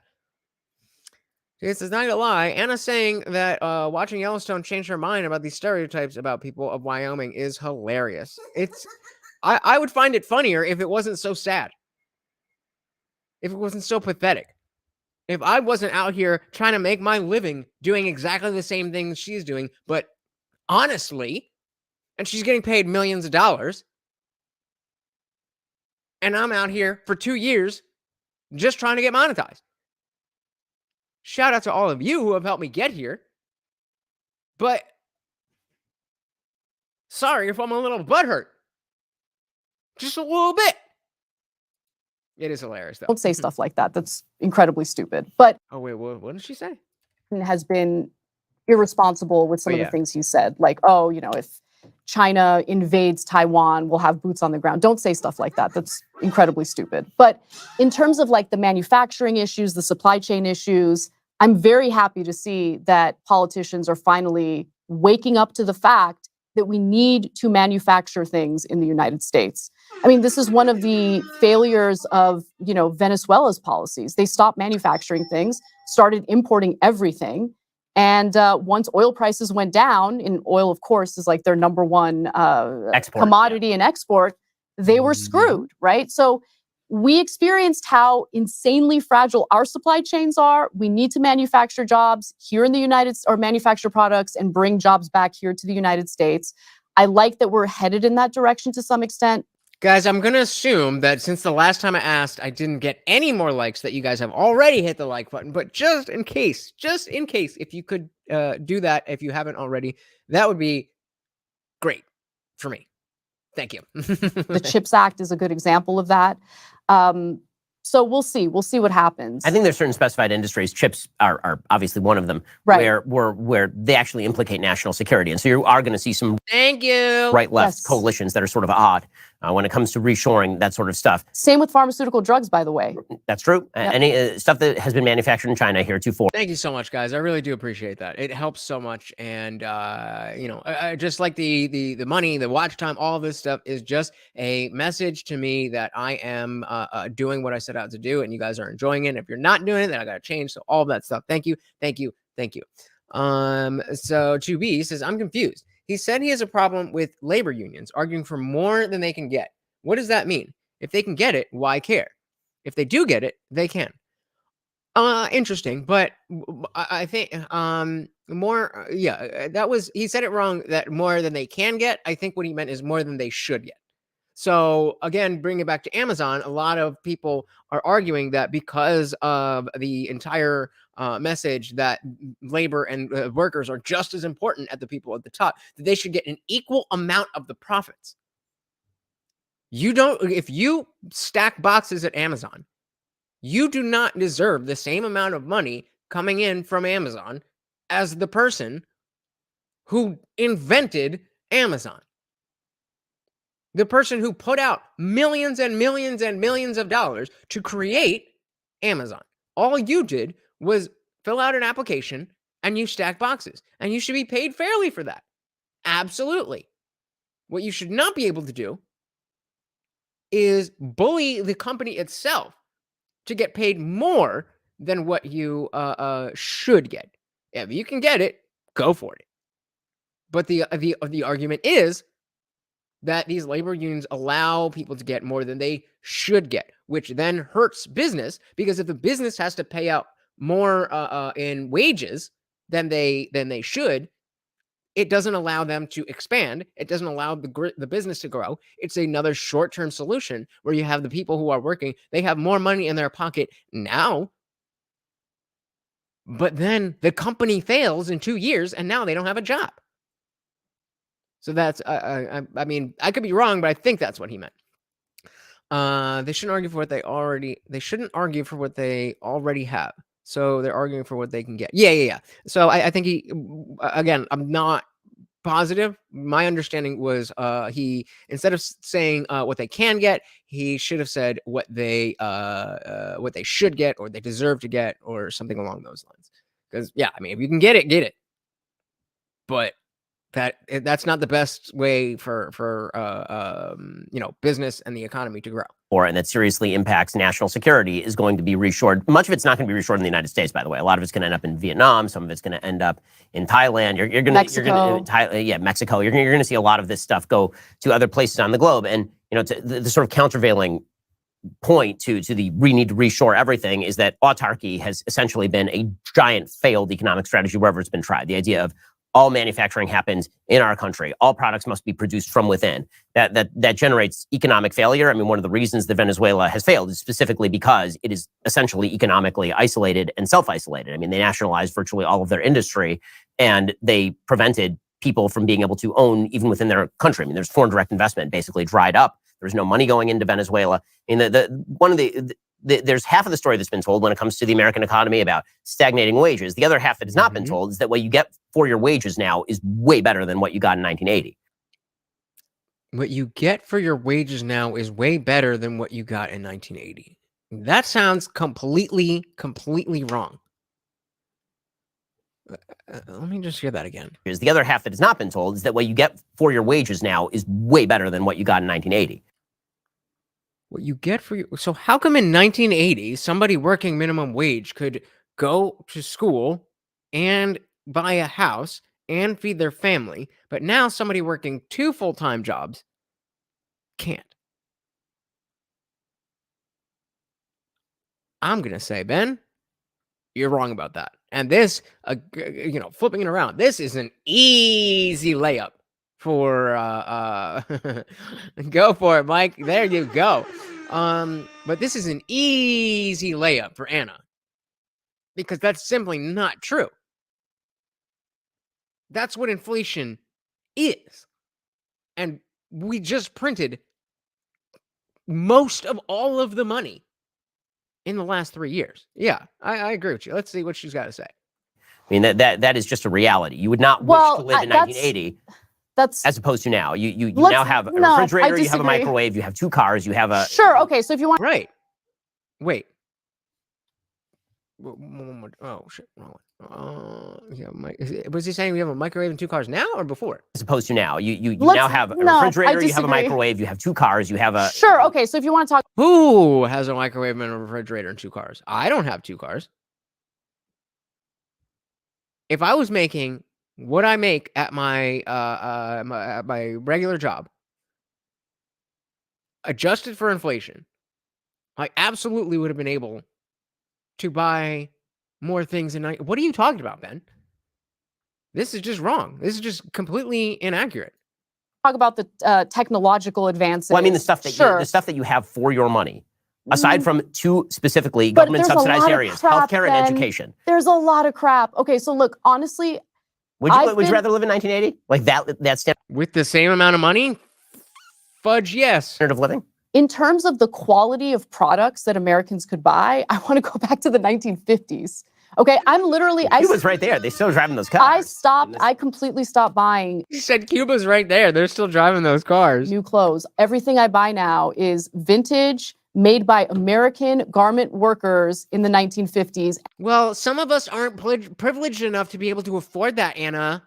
It's not gonna lie. Anna's saying that watching Yellowstone changed her mind about these stereotypes about people of Wyoming is hilarious. I would find it funnier if it wasn't so sad. If it wasn't so pathetic. If I wasn't out here trying to make my living doing exactly the same things she's doing, but honestly, and she's getting paid millions of dollars, and I'm out here for 2 years just trying to get monetized. Shout out to all of you who have helped me get here. But sorry if I'm a little butthurt. Just a little bit. It is hilarious, though. Don't say stuff like that. That's incredibly stupid. But oh, wait, what did she say? Has been irresponsible with some of the things he said, like, oh, you know, if China invades Taiwan, we'll have boots on the ground. Don't say stuff like that. That's incredibly stupid. But in terms of like the manufacturing issues, the supply chain issues, I'm very happy to see that politicians are finally waking up to the fact that we need to manufacture things in the United States. I mean, this is one of the failures of, you know, Venezuela's policies. They stopped manufacturing things, started importing everything. And once oil prices went down, and oil, of course, is like their number one commodity and export, they were screwed, right? So we experienced how insanely fragile our supply chains are. We need to manufacture jobs here in the United States, or manufacture products and bring jobs back here to the United States. I like that we're headed in that direction to some extent. Guys, I'm going to assume that since the last time I asked, I didn't get any more likes, that you guys have already hit the like button. But just in case, if you could do that, if you haven't already, that would be great for me. Thank you. The CHIPS Act is a good example of that. So we'll see. We'll see what happens. I think there's certain specified industries, chips are obviously one of them, right, where they actually implicate national security. And so you are going to see some right-left coalitions that are sort of odd when it comes to reshoring, that sort of stuff. Same with pharmaceutical drugs, by the way. That's true. Yep. Any stuff that has been manufactured in China heretofore. Thank you so much, guys. I really do appreciate that. It helps so much. And, just like the money, the watch time, all this stuff is just a message to me that I am doing what I set out to do, and you guys are enjoying it. And if you're not doing it, then I got to change. So all of that stuff. Thank you. So 2B says, I'm confused. He said he has a problem with labor unions arguing for more than they can get. What does that mean? If they can get it, why care? If they do get it, they can. Interesting, but I think he said it wrong, that more than they can get. I think what he meant is more than they should get. So again, bring it back to Amazon. A lot of people are arguing that because of the entire message that labor and workers are just as important as the people at the top, that they should get an equal amount of the profits. If you stack boxes at Amazon, you do not deserve the same amount of money coming in from Amazon as the person who invented Amazon. The person who put out millions and millions and millions of dollars to create Amazon. All you did was fill out an application and you stack boxes, and you should be paid fairly for that. Absolutely. What you should not be able to do is bully the company itself to get paid more than what you should get. If you can get it, go for it. But the argument is that these labor unions allow people to get more than they should get, which then hurts business, because if the business has to pay out more in wages than they should, it doesn't allow them to expand. It doesn't allow the business to grow. It's another short-term solution where you have the people who are working, they have more money in their pocket now, but then the company fails in 2 years and now they don't have a job. So that's, I mean, I could be wrong, but I think that's what he meant. They shouldn't argue for what they shouldn't argue for what they already have. So they're arguing for what they can get. Yeah. So I think again, I'm not positive. My understanding was he, instead of saying what they can get, he should have said what they should get, or they deserve to get, or something along those lines. Because yeah, I mean, if you can get it. But that's not the best way for business and the economy to grow. And that seriously impacts national security is going to be reshored. Much of it's not going to be reshored in the United States, by the way. A lot of it's going to end up in Vietnam. Some of it's going to end up in Thailand. You're going to Mexico. You're going to see a lot of this stuff go to other places on the globe. And the sort of countervailing point to the we need to reshore everything is that autarky has essentially been a giant failed economic strategy wherever it's been tried. The idea of all manufacturing happens in our country. All products must be produced from within. That generates economic failure. I mean, one of the reasons that Venezuela has failed is specifically because it is essentially economically isolated and self-isolated. I mean, they nationalized virtually all of their industry, and they prevented people from being able to own even within their country. I mean, there's foreign direct investment basically dried up. There's no money going into Venezuela. I mean, there's half of the story that's been told when it comes to the American economy about stagnating wages. The other half that has not been told is that what you get for your wages now is way better than what you got in 1980. What you get for your wages now is way better than what you got in 1980. That sounds completely wrong. Let me just hear that again. The other half that has not been told is that what you get for your wages now is way better than what you got in 1980. What you get for your... So how come in 1980, somebody working minimum wage could go to school and buy a house and feed their family, but now somebody working 2 full-time jobs can't? I'm going to say, Ben, you're wrong about that. And this, flipping it around, this is an easy layup for, go for it, Mike. There you go. But this is an easy layup for Anna, because that's simply not true. That's what inflation is. And we just printed most of all of the money in the last 3 years. Yeah, I agree with you. Let's see what she's got to say. I mean, that is just a reality. You would not wish to live in 1980 as opposed to now. You now have a refrigerator, you have a microwave, you have 2 cars, you have a... Sure, okay, so if you want... Right. Wait. Oh, shit. Was he saying we have a microwave and 2 cars now or before? As opposed to now. You now have a refrigerator, you have a microwave, you have 2 cars, you have a... Sure, okay, so if you want to talk... Who has a microwave and a refrigerator and 2 cars? I don't have 2 cars. If I was making what I make at my my regular job, adjusted for inflation, I absolutely would have been able to buy more things. What are you talking about, Ben? This is just wrong. This is just completely inaccurate. Talk about the technological advances. Well, I mean, the stuff that you have for your money, aside from 2 specifically government-subsidized areas, healthcare and education. There's a lot of crap. Okay, so look, honestly, would you rather live in 1980? Like that standard with the same amount of money? Fudge, yes. Standard of living? In terms of the quality of products that Americans could buy, I want to go back to the 1950s. Okay, Cuba's right there. They're still driving those cars. I completely stopped buying. You said Cuba's right there. They're still driving those cars. New clothes. Everything I buy now is vintage, made by American garment workers in the 1950s. Well, some of us aren't privileged enough to be able to afford that, Anna.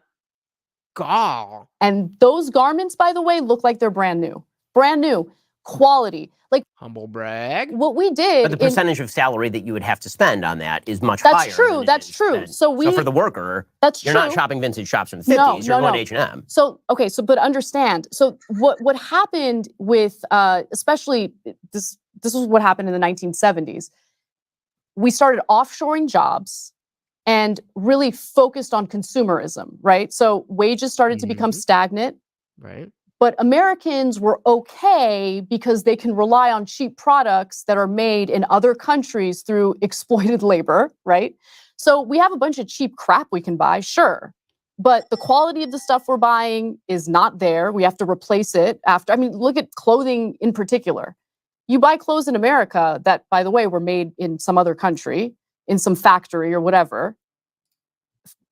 Gall. And those garments, by the way, look like they're brand new. Brand new. quality. Like Humble brag. what we did. But the percentage of salary that you would have to spend on that is much That's higher. true. than it That's is true. then. So for the worker, that's you're true. not shopping vintage shops from the 50s. No, you're no, going no. H&M. So okay, so but understand. So what happened with especially this was what happened in the 1970s. We started offshoring jobs and really focused on consumerism, right? So wages started to become stagnant. Right. But Americans were okay because they can rely on cheap products that are made in other countries through exploited labor, right? So we have a bunch of cheap crap we can buy, sure. But the quality of the stuff we're buying is not there. We have to replace it after. I mean, look at clothing in particular. You buy clothes in America that, by the way, were made in some other country, in some factory or whatever.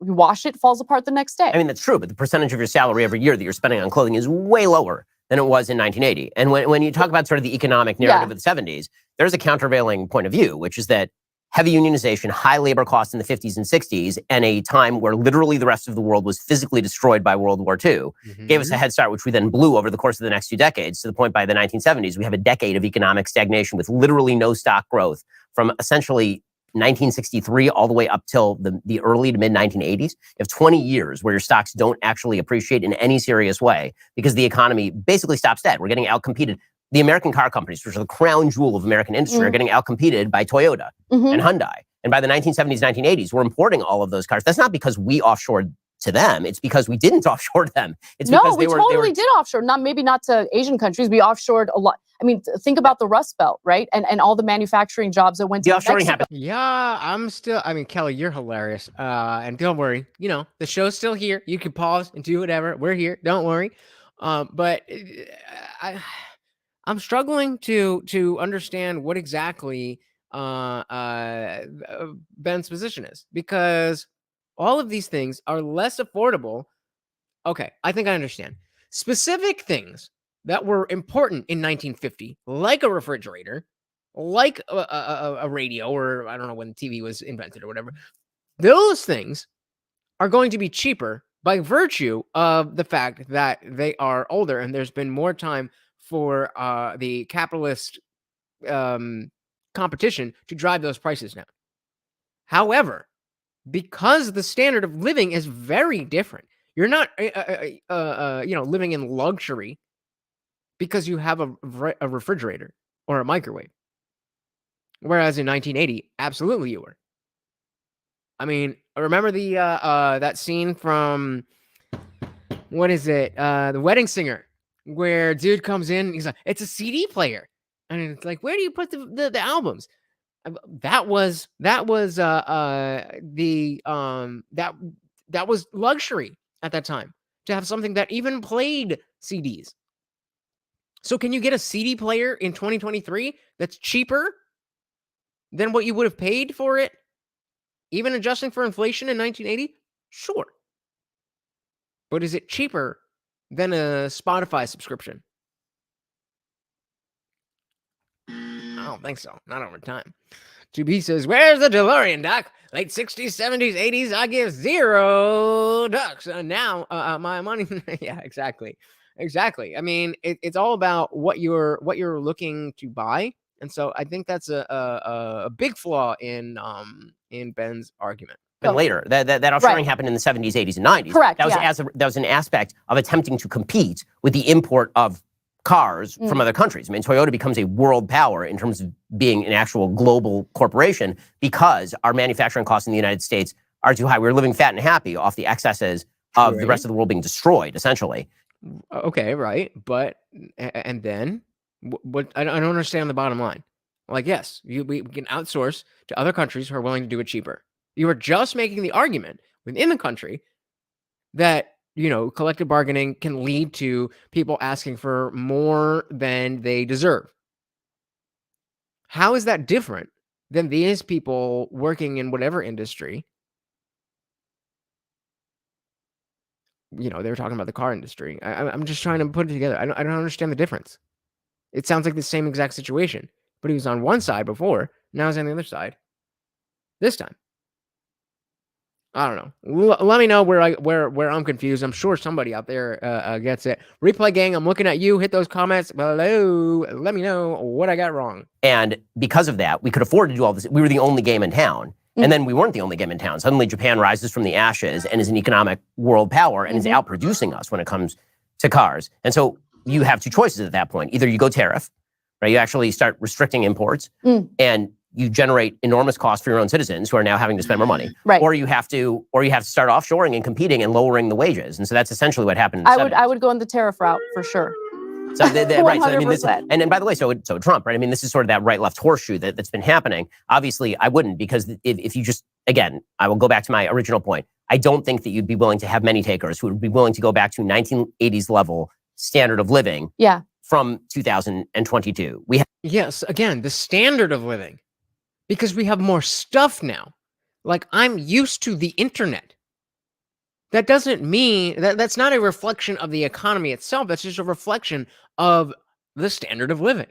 You wash it, falls apart the next day. I mean, that's true, but the percentage of your salary every year that you're spending on clothing is way lower than it was in 1980. And when you talk about sort of the economic narrative of the 70s, there's a countervailing point of view, which is that heavy unionization, high labor costs in the 50s and 60s, and a time where literally the rest of the world was physically destroyed by World War II, gave us a head start, which we then blew over the course of the next few decades, to the point by the 1970s, we have a decade of economic stagnation with literally no stock growth from essentially 1963 all the way up till the early to mid 1980s. You have 20 years where your stocks don't actually appreciate in any serious way because the economy basically stops dead. We're getting outcompeted. The American car companies, which are the crown jewel of American industry, are getting outcompeted by Toyota and Hyundai. And by the 1970s, 1980s, we're importing all of those cars. That's not because we offshored to them. It's because we didn't offshore them. It's because we totally did offshore. Maybe not to Asian countries. We offshored a lot. I mean, think about the Rust Belt, right? And all the manufacturing jobs that went to offshoring Mexico. happened. Yeah, I mean, Kelly, you're hilarious. And don't worry, the show's still here. You can pause and do whatever. We're here. Don't worry. But I'm struggling to understand what exactly Ben's position is, because all of these things are less affordable. Okay, I think I understand. Specific things that were important in 1950, like a refrigerator, like a radio, or I don't know when TV was invented or whatever, those things are going to be cheaper by virtue of the fact that they are older and there's been more time for the capitalist competition to drive those prices down. However, because the standard of living is very different, you're not living in luxury because you have a refrigerator or a microwave. Whereas in 1980, absolutely you were. I mean, remember the that scene from, what is it? The Wedding Singer, where dude comes in and he's like, it's a CD player. And it's like, where do you put the albums? That was luxury at that time, to have something that even played CDs. So can you get a CD player in 2023 that's cheaper than what you would have paid for it, even adjusting for inflation in 1980? Sure. But is it cheaper than a Spotify subscription? I don't think so. Not over time. 2B says, where's the DeLorean, Doc? Late 60s, 70s, 80s, I give $0. Now, my money. Yeah, exactly. I mean, it's all about what you're looking to buy. And so I think that's a big flaw in Ben's argument. And later, that offshoring happened in the 70s, 80s, and 90s. Correct. That was an aspect of attempting to compete with the import of cars from other countries. I mean, Toyota becomes a world power in terms of being an actual global corporation because our manufacturing costs in the United States are too high. We're living fat and happy off the excesses of the rest of the world being destroyed, essentially. Okay, right. But, and then, what I don't understand the bottom line. Like, yes, we can outsource to other countries who are willing to do it cheaper. You are just making the argument within the country that, collective bargaining can lead to people asking for more than they deserve. How is that different than these people working in whatever industry? They were talking about the car industry. I'm just trying to put it together. I don't understand the difference. It sounds like the same exact situation, but he was on one side before. Now he's on the other side this time. I don't know. Let me know where I'm confused. I'm sure somebody out there gets it. Replay gang, I'm looking at you. Hit those comments below. Let me know what I got wrong. And because of that, we could afford to do all this. We were the only game in town. And then we weren't the only game in town. Suddenly Japan rises from the ashes and is an economic world power and is outproducing us when it comes to cars. And so you have two choices at that point. Either you go tariff, right? You actually start restricting imports and you generate enormous costs for your own citizens who are now having to spend more money. Right. Or you have to start offshoring and competing and lowering the wages. And so that's essentially what happened in the 70s. I would go on the tariff route for sure. So right. So I mean, 100%. and by the way, so Trump, right? I mean, this is sort of that right-left horseshoe that's been happening. Obviously, I wouldn't, because if you just, again, I will go back to my original point. I don't think that you'd be willing to have many takers who would be willing to go back to 1980s level standard of living. Yeah. From 2022. Yes, again, the standard of living, because we have more stuff now. Like, I'm used to the internet. That doesn't mean that's not a reflection of the economy itself. That's just a reflection of the standard of living.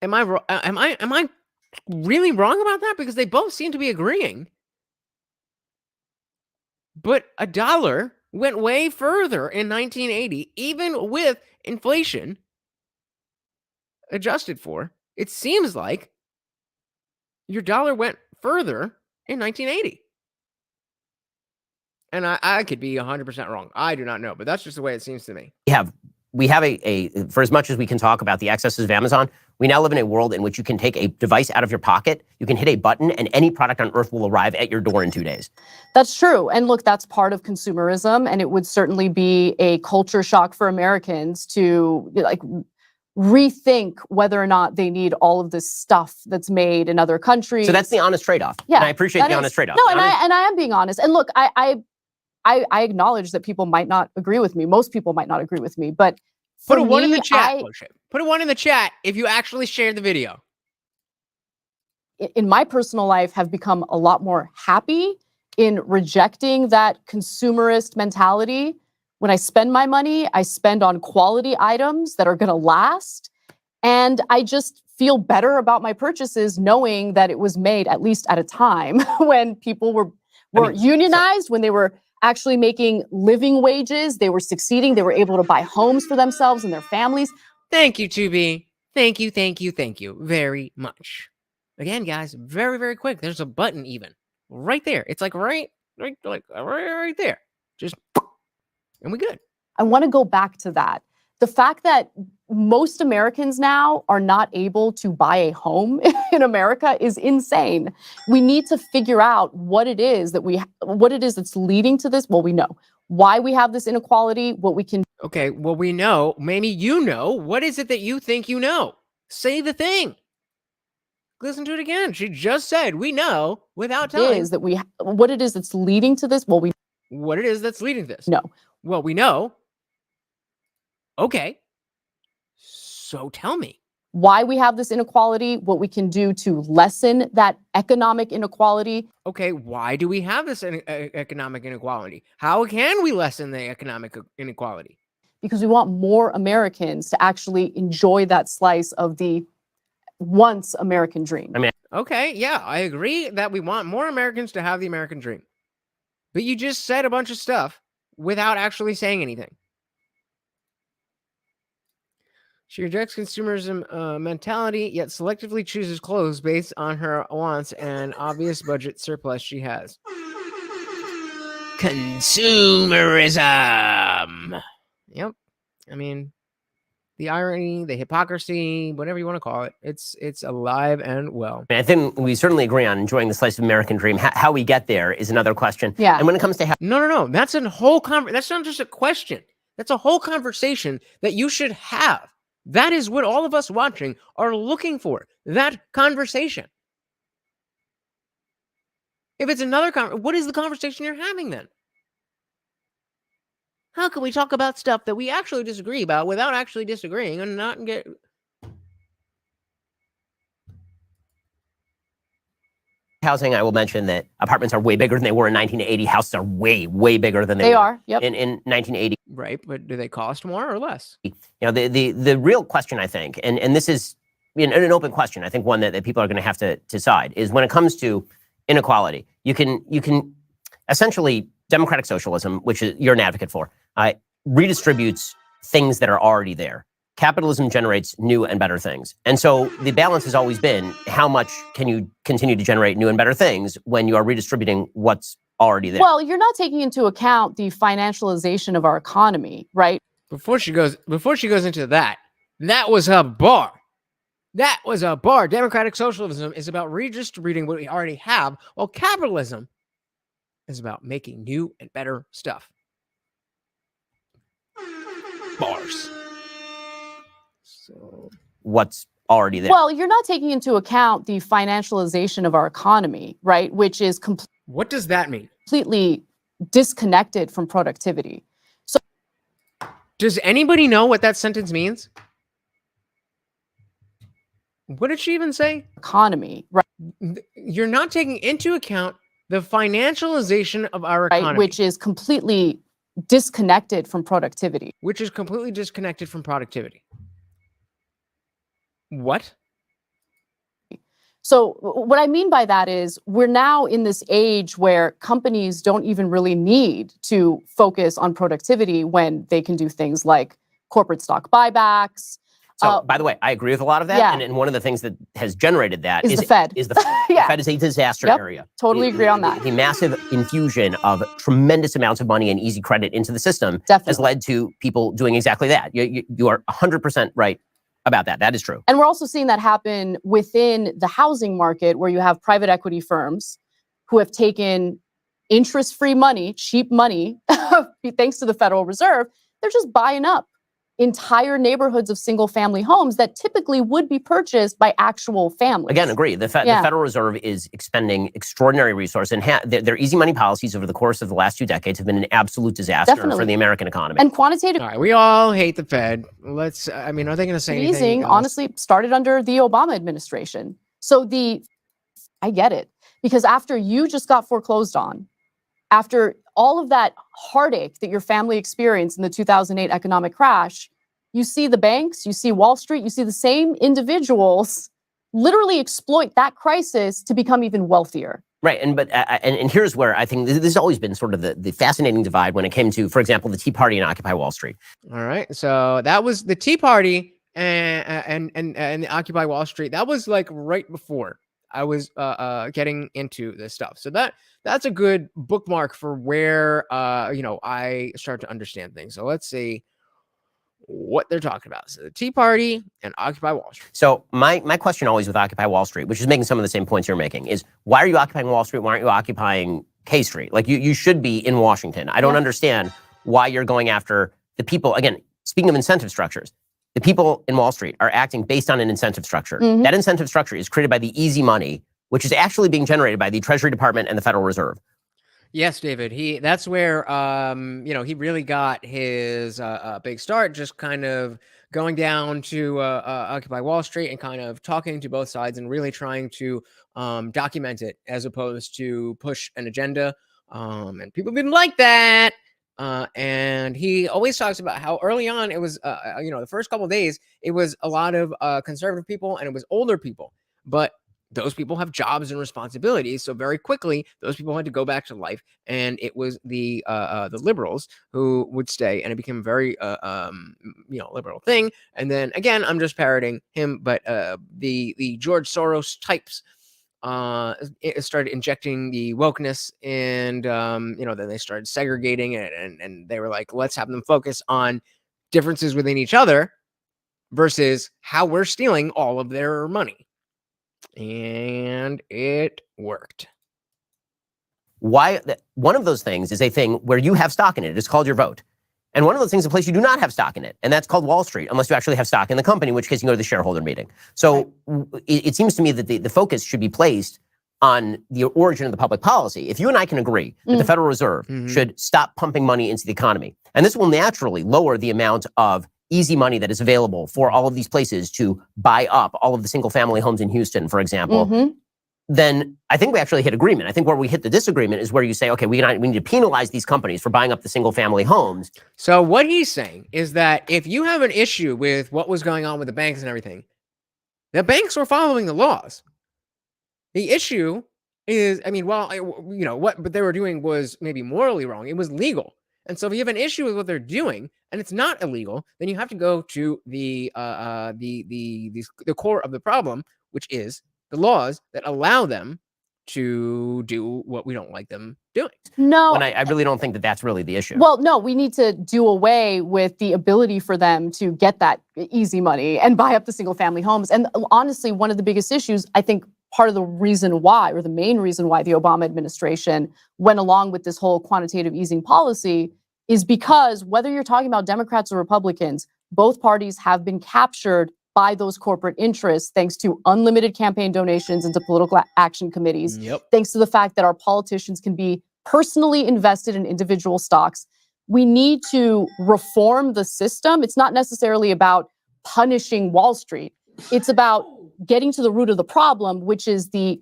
Am I really wrong about that? Because they both seem to be agreeing. But a dollar went way further in 1980, even with inflation adjusted for. It seems like your dollar went further in 1980. And I could be 100% wrong. I do not know, but that's just the way it seems to me. We have a for as much as we can talk about the excesses of Amazon, we now live in a world in which you can take a device out of your pocket, you can hit a button, and any product on earth will arrive at your door in 2 days. That's true. And look, that's part of consumerism. And it would certainly be a culture shock for Americans to rethink whether or not they need all of this stuff that's made in other countries. So that's the honest trade-off. Yeah, and I appreciate the honest trade-off. No, and I am being honest. And look, I acknowledge that people might not agree with me. Most people might not agree with me, but put a one in the chat. Put a one in the chat if you actually shared the video. In my personal life, have become a lot more happy in rejecting that consumerist mentality. When I spend my money, I spend on quality items that are going to last. And I just feel better about my purchases knowing that it was made, at least at a time, when people were unionized, when they were actually making living wages, they were succeeding, they were able to buy homes for themselves and their families. Thank you, 2B. Thank you very much. Again, guys, very, very quick. There's a button even right there. It's like right there. Just, and we good. I want to go back to that. The fact that most Americans now are not able to buy a home in America is insane. We need to figure out what it is that's leading to this. Well, we know why we have this inequality, what we can. Okay, well, we know, maybe you know. What is it that you think you know? Say the thing. Listen to it again. She just said, we know without telling. What it is that's leading to this? Well, what it is that's leading to this? No. Well, we know. Okay. So tell me. Why we have this inequality, what we can do to lessen that economic inequality. Okay, why do we have this economic inequality? How can we lessen the economic inequality? Because we want more Americans to actually enjoy that slice of the once American dream. I mean, okay, yeah, I agree that we want more Americans to have the American dream. But you just said a bunch of stuff without actually saying anything. She rejects consumerism mentality, yet selectively chooses clothes based on her wants and obvious budget surplus she has. Consumerism. Yep. I mean, the irony, the hypocrisy, whatever you want to call it, it's alive and well. I think we certainly agree on enjoying the slice of American dream. How we get there is another question. Yeah. And when it comes to no, that's a whole that's not just a question. That's a whole conversation that you should have. That is what all of us watching are looking for. That conversation. If it's another what is the conversation you're having then? How can we talk about stuff that we actually disagree about without actually disagreeing and not get... housing, I will mention that apartments are way bigger than they were in 1980. Houses are way, way bigger than they were yep. in 1980. Right, but do they cost more or less? You know, the real question, I think, and this is an open question, I think one that people are going to have to decide, is when it comes to inequality. You can essentially democratic socialism, which is you're an advocate for, redistributes things that are already there. Capitalism generates new and better things. And so the balance has always been, how much can you continue to generate new and better things when you are redistributing what's already there? Well, you're not taking into account the financialization of our economy, right? Before she goes into that was a bar. That was a bar. Democratic socialism is about redistributing what we already have, while capitalism is about making new and better stuff. Bars. So What's already there? Well, you're not taking into account the financialization of our economy, right? Which is what does that mean? completely disconnected from productivity. So Does anybody know what that sentence means? What did she even say? economy, right? You're not taking into account the financialization of our economy, Which is completely disconnected from productivity. which is completely disconnected from productivity. What? So what I mean by that is we're now in this age where companies don't even really need to focus on productivity when they can do things like corporate stock buybacks. So, by the way, I agree with a lot of that. Yeah. And one of the things that has generated that Is the Fed. Is the Fed. Yeah. The Fed is a disaster Yep. area. Totally agree on that. The massive infusion of tremendous amounts of money and easy credit into the system has Definitely. led to people doing exactly that. You are 100% right about that. That is true. And we're also seeing that happen within the housing market, where you have private equity firms who have taken interest-free money, cheap money, thanks to the Federal Reserve. They're just buying up entire neighborhoods of single-family homes that typically would be purchased by actual families. Again, agree. The Federal Reserve is expending extraordinary resources, and their easy money policies over the course of the last 2 decades have been an absolute disaster for the American economy. And quantitative All right, we all hate the Fed. Are they going to say anything easing, else? honestly, started under the Obama administration. So I get it. Because after you just got foreclosed on, after all of that heartache that your family experienced in the 2008 economic crash, you see the banks, you see Wall Street, you see the same individuals literally exploit that crisis to become even wealthier. Right, and here's where I think this has always been sort of the fascinating divide when it came to, for example, the Tea Party and Occupy Wall Street. All right, so that was the Tea Party and the Occupy Wall Street. That was like right before I was getting into this stuff. So that's a good bookmark for where I start to understand things. So let's see what they're talking about. So the Tea Party and Occupy Wall Street. So my question always with Occupy Wall Street, which is making some of the same points you're making, is why are you occupying Wall Street? Why aren't you occupying K Street? Like you should be in Washington. I don't understand why you're going after the people. Again, speaking of incentive structures, the people in Wall Street are acting based on an incentive structure. Mm-hmm. That incentive structure is created by the easy money, which is actually being generated by the Treasury Department and the Federal Reserve. Yes, David. That's where he really got his big start, just kind of going down to Occupy Wall Street and kind of talking to both sides and really trying to document it as opposed to push an agenda. And people didn't like that. And he always talks about how early on it was, the first couple of days, it was a lot of conservative people and it was older people. But those people have jobs and responsibilities. So very quickly, those people had to go back to life. And it was the liberals who would stay. And it became a very, liberal thing. And then again, I'm just parroting him. But the George Soros types it started injecting the wokeness and, then they started segregating it. And they were like, let's have them focus on differences within each other versus how we're stealing all of their money. And it worked. One of those things is a thing where you have stock in it. It's called your vote. And one of those things is a place you do not have stock in it. And that's called Wall Street, unless you actually have stock in the company, in which case you go to the shareholder meeting. So it seems to me that the focus should be placed on the origin of the public policy. If you and I can agree that the Federal Reserve should stop pumping money into the economy, and this will naturally lower the amount of easy money that is available for all of these places to buy up all of the single family homes in Houston, for example, then I think we actually hit agreement. I think where we hit the disagreement is where you say, okay, we need to penalize these companies for buying up the single family homes. So what he's saying is that if you have an issue with what was going on with the banks and everything, the banks were following the laws. The issue is, I mean, well, you know, what they were doing was maybe morally wrong. It was legal. And so if you have an issue with what they're doing and it's not illegal, then you have to go to the core of the problem, which is the laws that allow them to do what we don't like them doing. No, And I really don't think that that's really the issue. well, no, we need to do away with the ability for them to get that easy money and buy up the single family homes. And honestly, one of the biggest issues, I think part of the reason why, or the main reason why the Obama administration went along with this whole quantitative easing policy is because whether you're talking about Democrats or Republicans, both parties have been captured by those corporate interests thanks to unlimited campaign donations into political action committees, thanks to the fact that our politicians can be personally invested in individual stocks. We need to reform the system. It's not necessarily about punishing Wall Street. It's about getting to the root of the problem, which is the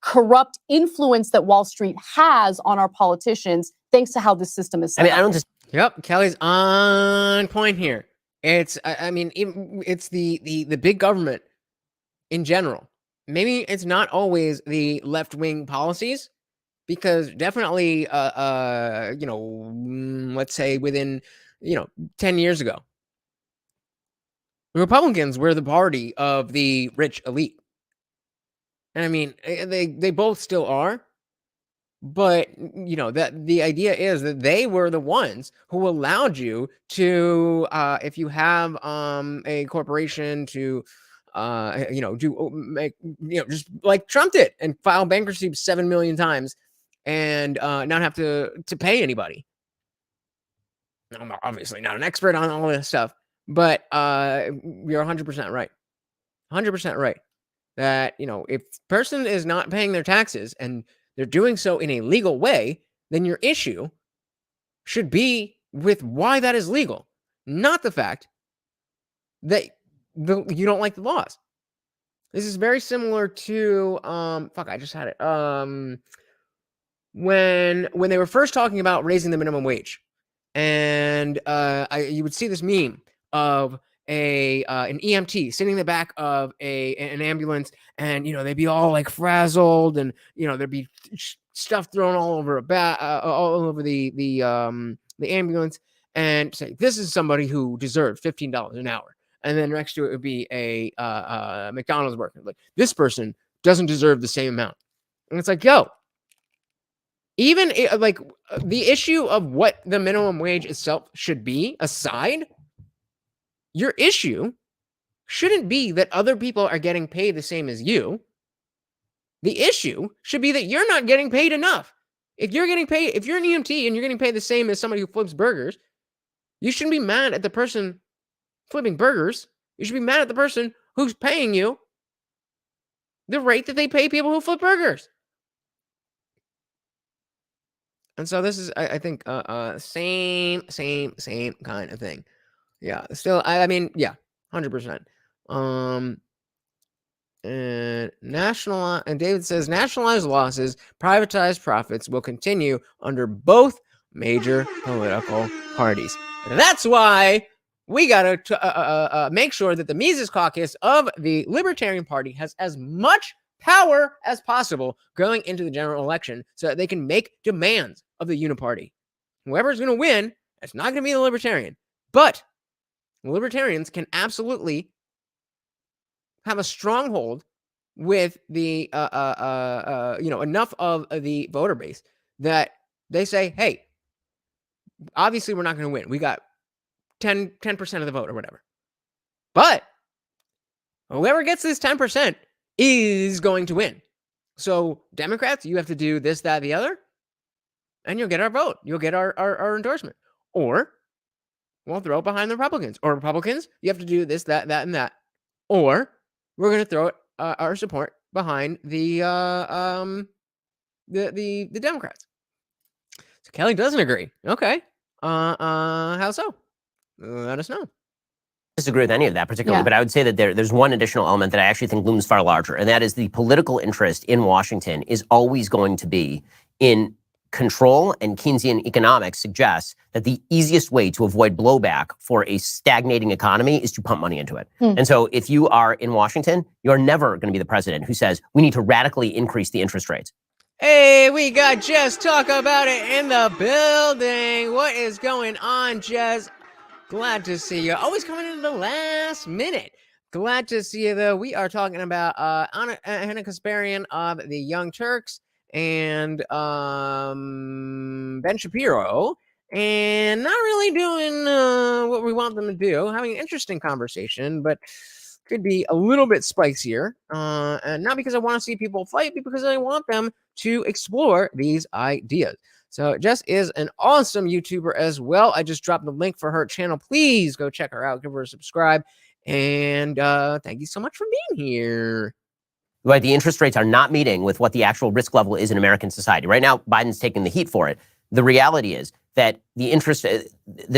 corrupt influence that Wall Street has on our politicians, thanks to how this system is set I mean, up. I don't just. Yep, Kelly's on point here. It's, I mean, it's the big government in general. Maybe it's not always the left-wing policies, because definitely, you know, let's say within, 10 years ago, the Republicans were the party of the rich elite. And I mean, they both still are. But, that the idea is that they were the ones who allowed you to, if you have a corporation to, just like Trump did and file bankruptcy 7 million times and not have to pay anybody. I'm obviously not an expert on all this stuff, but you're 100% right. 100% right. That, if person is not paying their taxes and they're doing so in a legal way, then your issue should be with why that is legal, not the fact that you don't like the laws. This is very similar to I just had it. When they were first talking about raising the minimum wage, and you would see this meme of an EMT sitting in the back of an ambulance, and they'd be all like frazzled, and there'd be stuff thrown all over all over the ambulance, and say, this is somebody who deserved $15 an hour. And then next to it would be a McDonald's worker. Like, this person doesn't deserve the same amount. And it's like, yo, even like the issue of what the minimum wage itself should be aside, your issue shouldn't be that other people are getting paid the same as you. The issue should be that you're not getting paid enough. If you're an EMT and you're getting paid the same as somebody who flips burgers, you shouldn't be mad at the person flipping burgers. You should be mad at the person who's paying you the rate that they pay people who flip burgers. And so this is, I think, same kind of thing. Yeah, still, I mean, yeah, 100%. And David says nationalized losses, privatized profits will continue under both major political parties. And that's why we got to make sure that the Mises Caucus of the Libertarian Party has as much power as possible going into the general election so that they can make demands of the Uniparty. Whoever's going to win, it's not going to be the Libertarian. But the Libertarians can absolutely have a stronghold with the enough of the voter base that they say, hey, obviously we're not going to win. We got 10% of the vote or whatever. But whoever gets this 10% is going to win. So Democrats, you have to do this, that, the other, and you'll get our vote. You'll get our endorsement. Or we'll throw it behind the Republicans. Or Republicans, you have to do this, that, and that. Or we're going to throw our support behind the Democrats. So Kelly doesn't agree. Okay. How so? Let us know. Disagree with any of that particularly, but I would say that there's one additional element that I actually think looms far larger, and that is the political interest in Washington is always going to be in control and Keynesian economics suggests that the easiest way to avoid blowback for a stagnating economy is to pump money into it. And so if you are in Washington, you're never going to be the president who says we need to radically increase the interest rates. Hey, we got Jess Talk About It in the building. What is going on, Jess? Glad to see you. Always coming in the last minute. Glad to see you, though. We are talking about Anna Kasparian of the Young Turks and Ben Shapiro, and not really doing what we want them to do. Having an interesting conversation, but could be a little bit spicier. And not because I want to see people fight, but because I want them to explore these ideas. So Jess is an awesome YouTuber as well. I just dropped the link for her channel. Please go check her out. Give her a subscribe. And thank you so much for being here. Right, the interest rates are not meeting with what the actual risk level is in American society. Right now, Biden's taking the heat for it. The reality is that the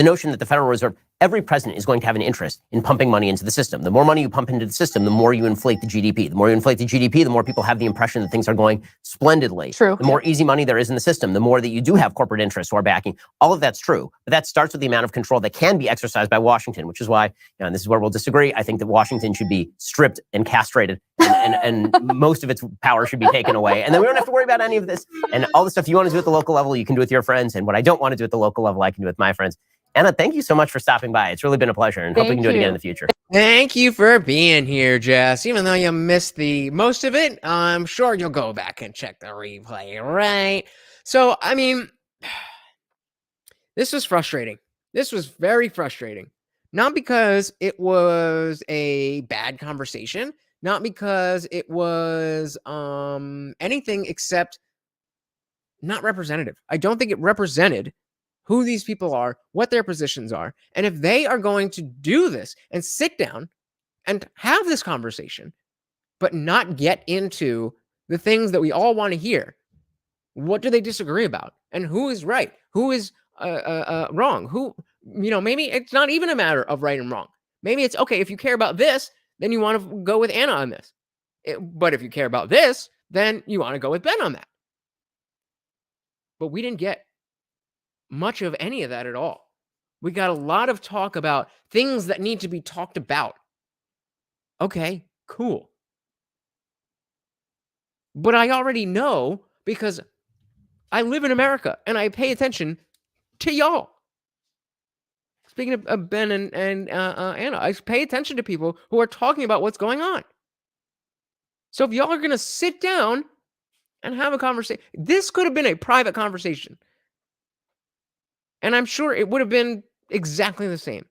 notion that the Federal Reserve, every president is going to have an interest in pumping money into the system. The more money you pump into the system, the more you inflate the GDP. The more you inflate the GDP, the more people have the impression that things are going splendidly. True. The more easy money there is in the system, the more that you do have corporate interests who are backing. All of that's true. But that starts with the amount of control that can be exercised by Washington, which is why, and this is where we'll disagree, I think that Washington should be stripped and castrated and most of its power should be taken away. And then we don't have to worry about any of this. And all the stuff you want to do at the local level, you can do with your friends. And what I don't want to do at the local level, I can do with my friends. Anna, thank you so much for stopping by. It's really been a pleasure, and hope we can do it again in the future. Thank you for being here, Jess. Even though you missed the most of it, I'm sure you'll go back and check the replay, right? So, I mean, this was frustrating. This was very frustrating. Not because it was a bad conversation, not because it was anything except not representative. I don't think it represented who these people are, what their positions are. And if they are going to do this and sit down and have this conversation, but not get into the things that we all want to hear, what do they disagree about? And who is right? Who is wrong? Who, maybe it's not even a matter of right and wrong. Maybe it's, okay, if you care about this, then you want to go with Anna on this. But if you care about this, then you want to go with Ben on that. But we didn't get much of any of that at all. We got a lot of talk about things that need to be talked about. Okay, cool. But I already know because I live in America and I pay attention to y'all. Speaking of Ben and Anna, I pay attention to people who are talking about what's going on. So if y'all are going to sit down and have a conversation, this could have been a private conversation. And I'm sure it would have been exactly the same.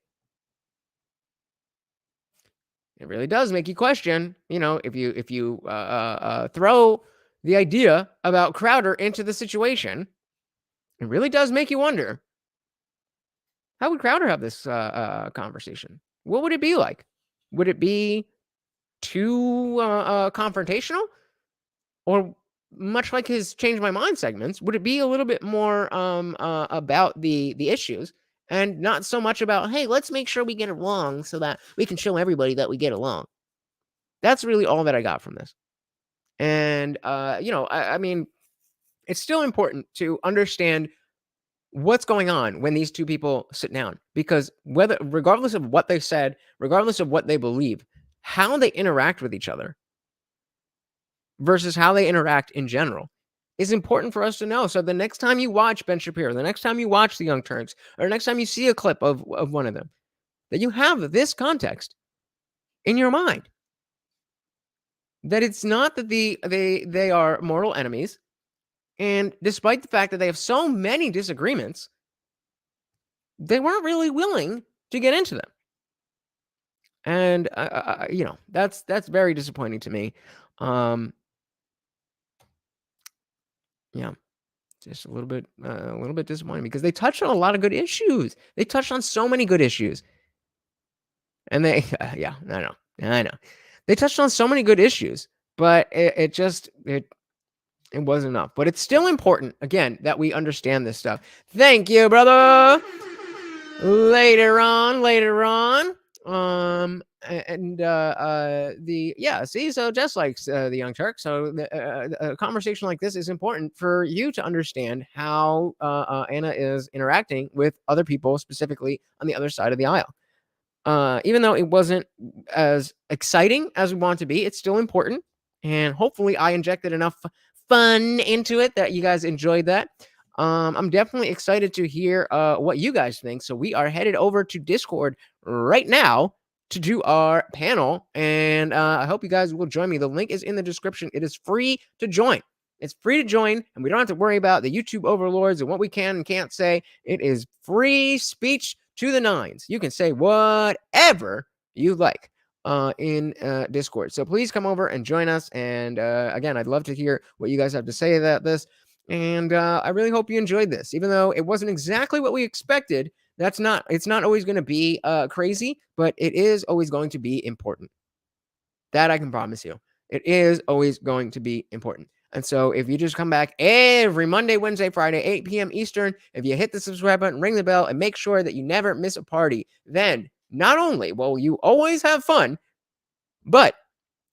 It really does make you question, if you throw the idea about Crowder into the situation, it really does make you wonder, how would Crowder have this conversation? What would it be like? Would it be too confrontational? Or much like his Change My Mind segments, would it be a little bit more about the issues and not so much about, hey, let's make sure we get along so that we can show everybody that we get along? That's really all that I got from this. And, I mean, it's still important to understand what's going on when these two people sit down, because regardless of what they said, regardless of what they believe, how they interact with each other versus how they interact in general is important for us to know. So the next time you watch Ben Shapiro, the next time you watch the Young Turks, or the next time you see a clip of one of them, that you have this context in your mind. That it's not that they are mortal enemies, and despite the fact that they have so many disagreements, they weren't really willing to get into them. And that's very disappointing to me. Yeah, just a little bit disappointing because they touched on a lot of good issues. They touched on so many good issues, and I know. They touched on so many good issues, but it wasn't enough. But it's still important, again, that we understand this stuff. Thank you, brother. Later on. so just like the Young Turks, so a conversation like this is important for you to understand how Anna is interacting with other people, specifically on the other side of the aisle. Even though it wasn't as exciting as we want it to be, it's still important, and hopefully I injected enough fun into it that you guys enjoyed that. I'm definitely excited to hear what you guys think. So we are headed over to Discord right now to do our panel, and I hope you guys will join me. The link is in the description. It is free to join. It's free to join, and we don't have to worry about the YouTube overlords and what we can and can't say. It is free speech to the nines. You can say whatever you like in Discord. So please come over and join us. And again, I'd love to hear what you guys have to say about this. And I really hope you enjoyed this, even though it wasn't exactly what we expected. It's not always going to be crazy, but it is always going to be important. That I can promise you. It is always going to be important. And so if you just come back every Monday, Wednesday, Friday, 8 p.m. Eastern, if you hit the subscribe button, ring the bell, and make sure that you never miss a party, then not only will you always have fun, but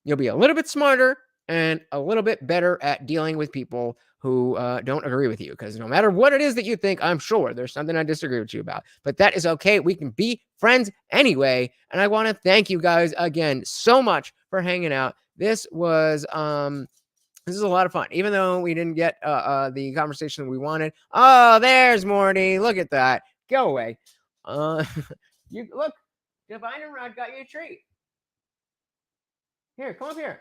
you'll be a little bit smarter and a little bit better at dealing with people who don't agree with you. Because no matter what it is that you think, I'm sure there's something I disagree with you about. But that is okay. We can be friends anyway. And I want to thank you guys again so much for hanging out. This was this is a lot of fun, even though we didn't get the conversation we wanted. Oh, there's Morty. Look at that. Go away. You look, Divine and Rod got you a treat. Here, come up here.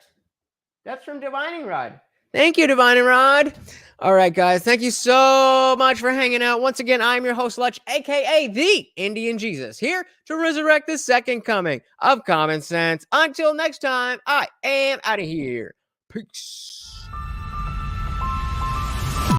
That's from Divining Rod. Thank you, Divining Rod. All right, guys. Thank you so much for hanging out. Once again, I'm your host, Lutch, a.k.a. the Indian Jesus, here to resurrect the second coming of common sense. Until next time, I am out of here. Peace.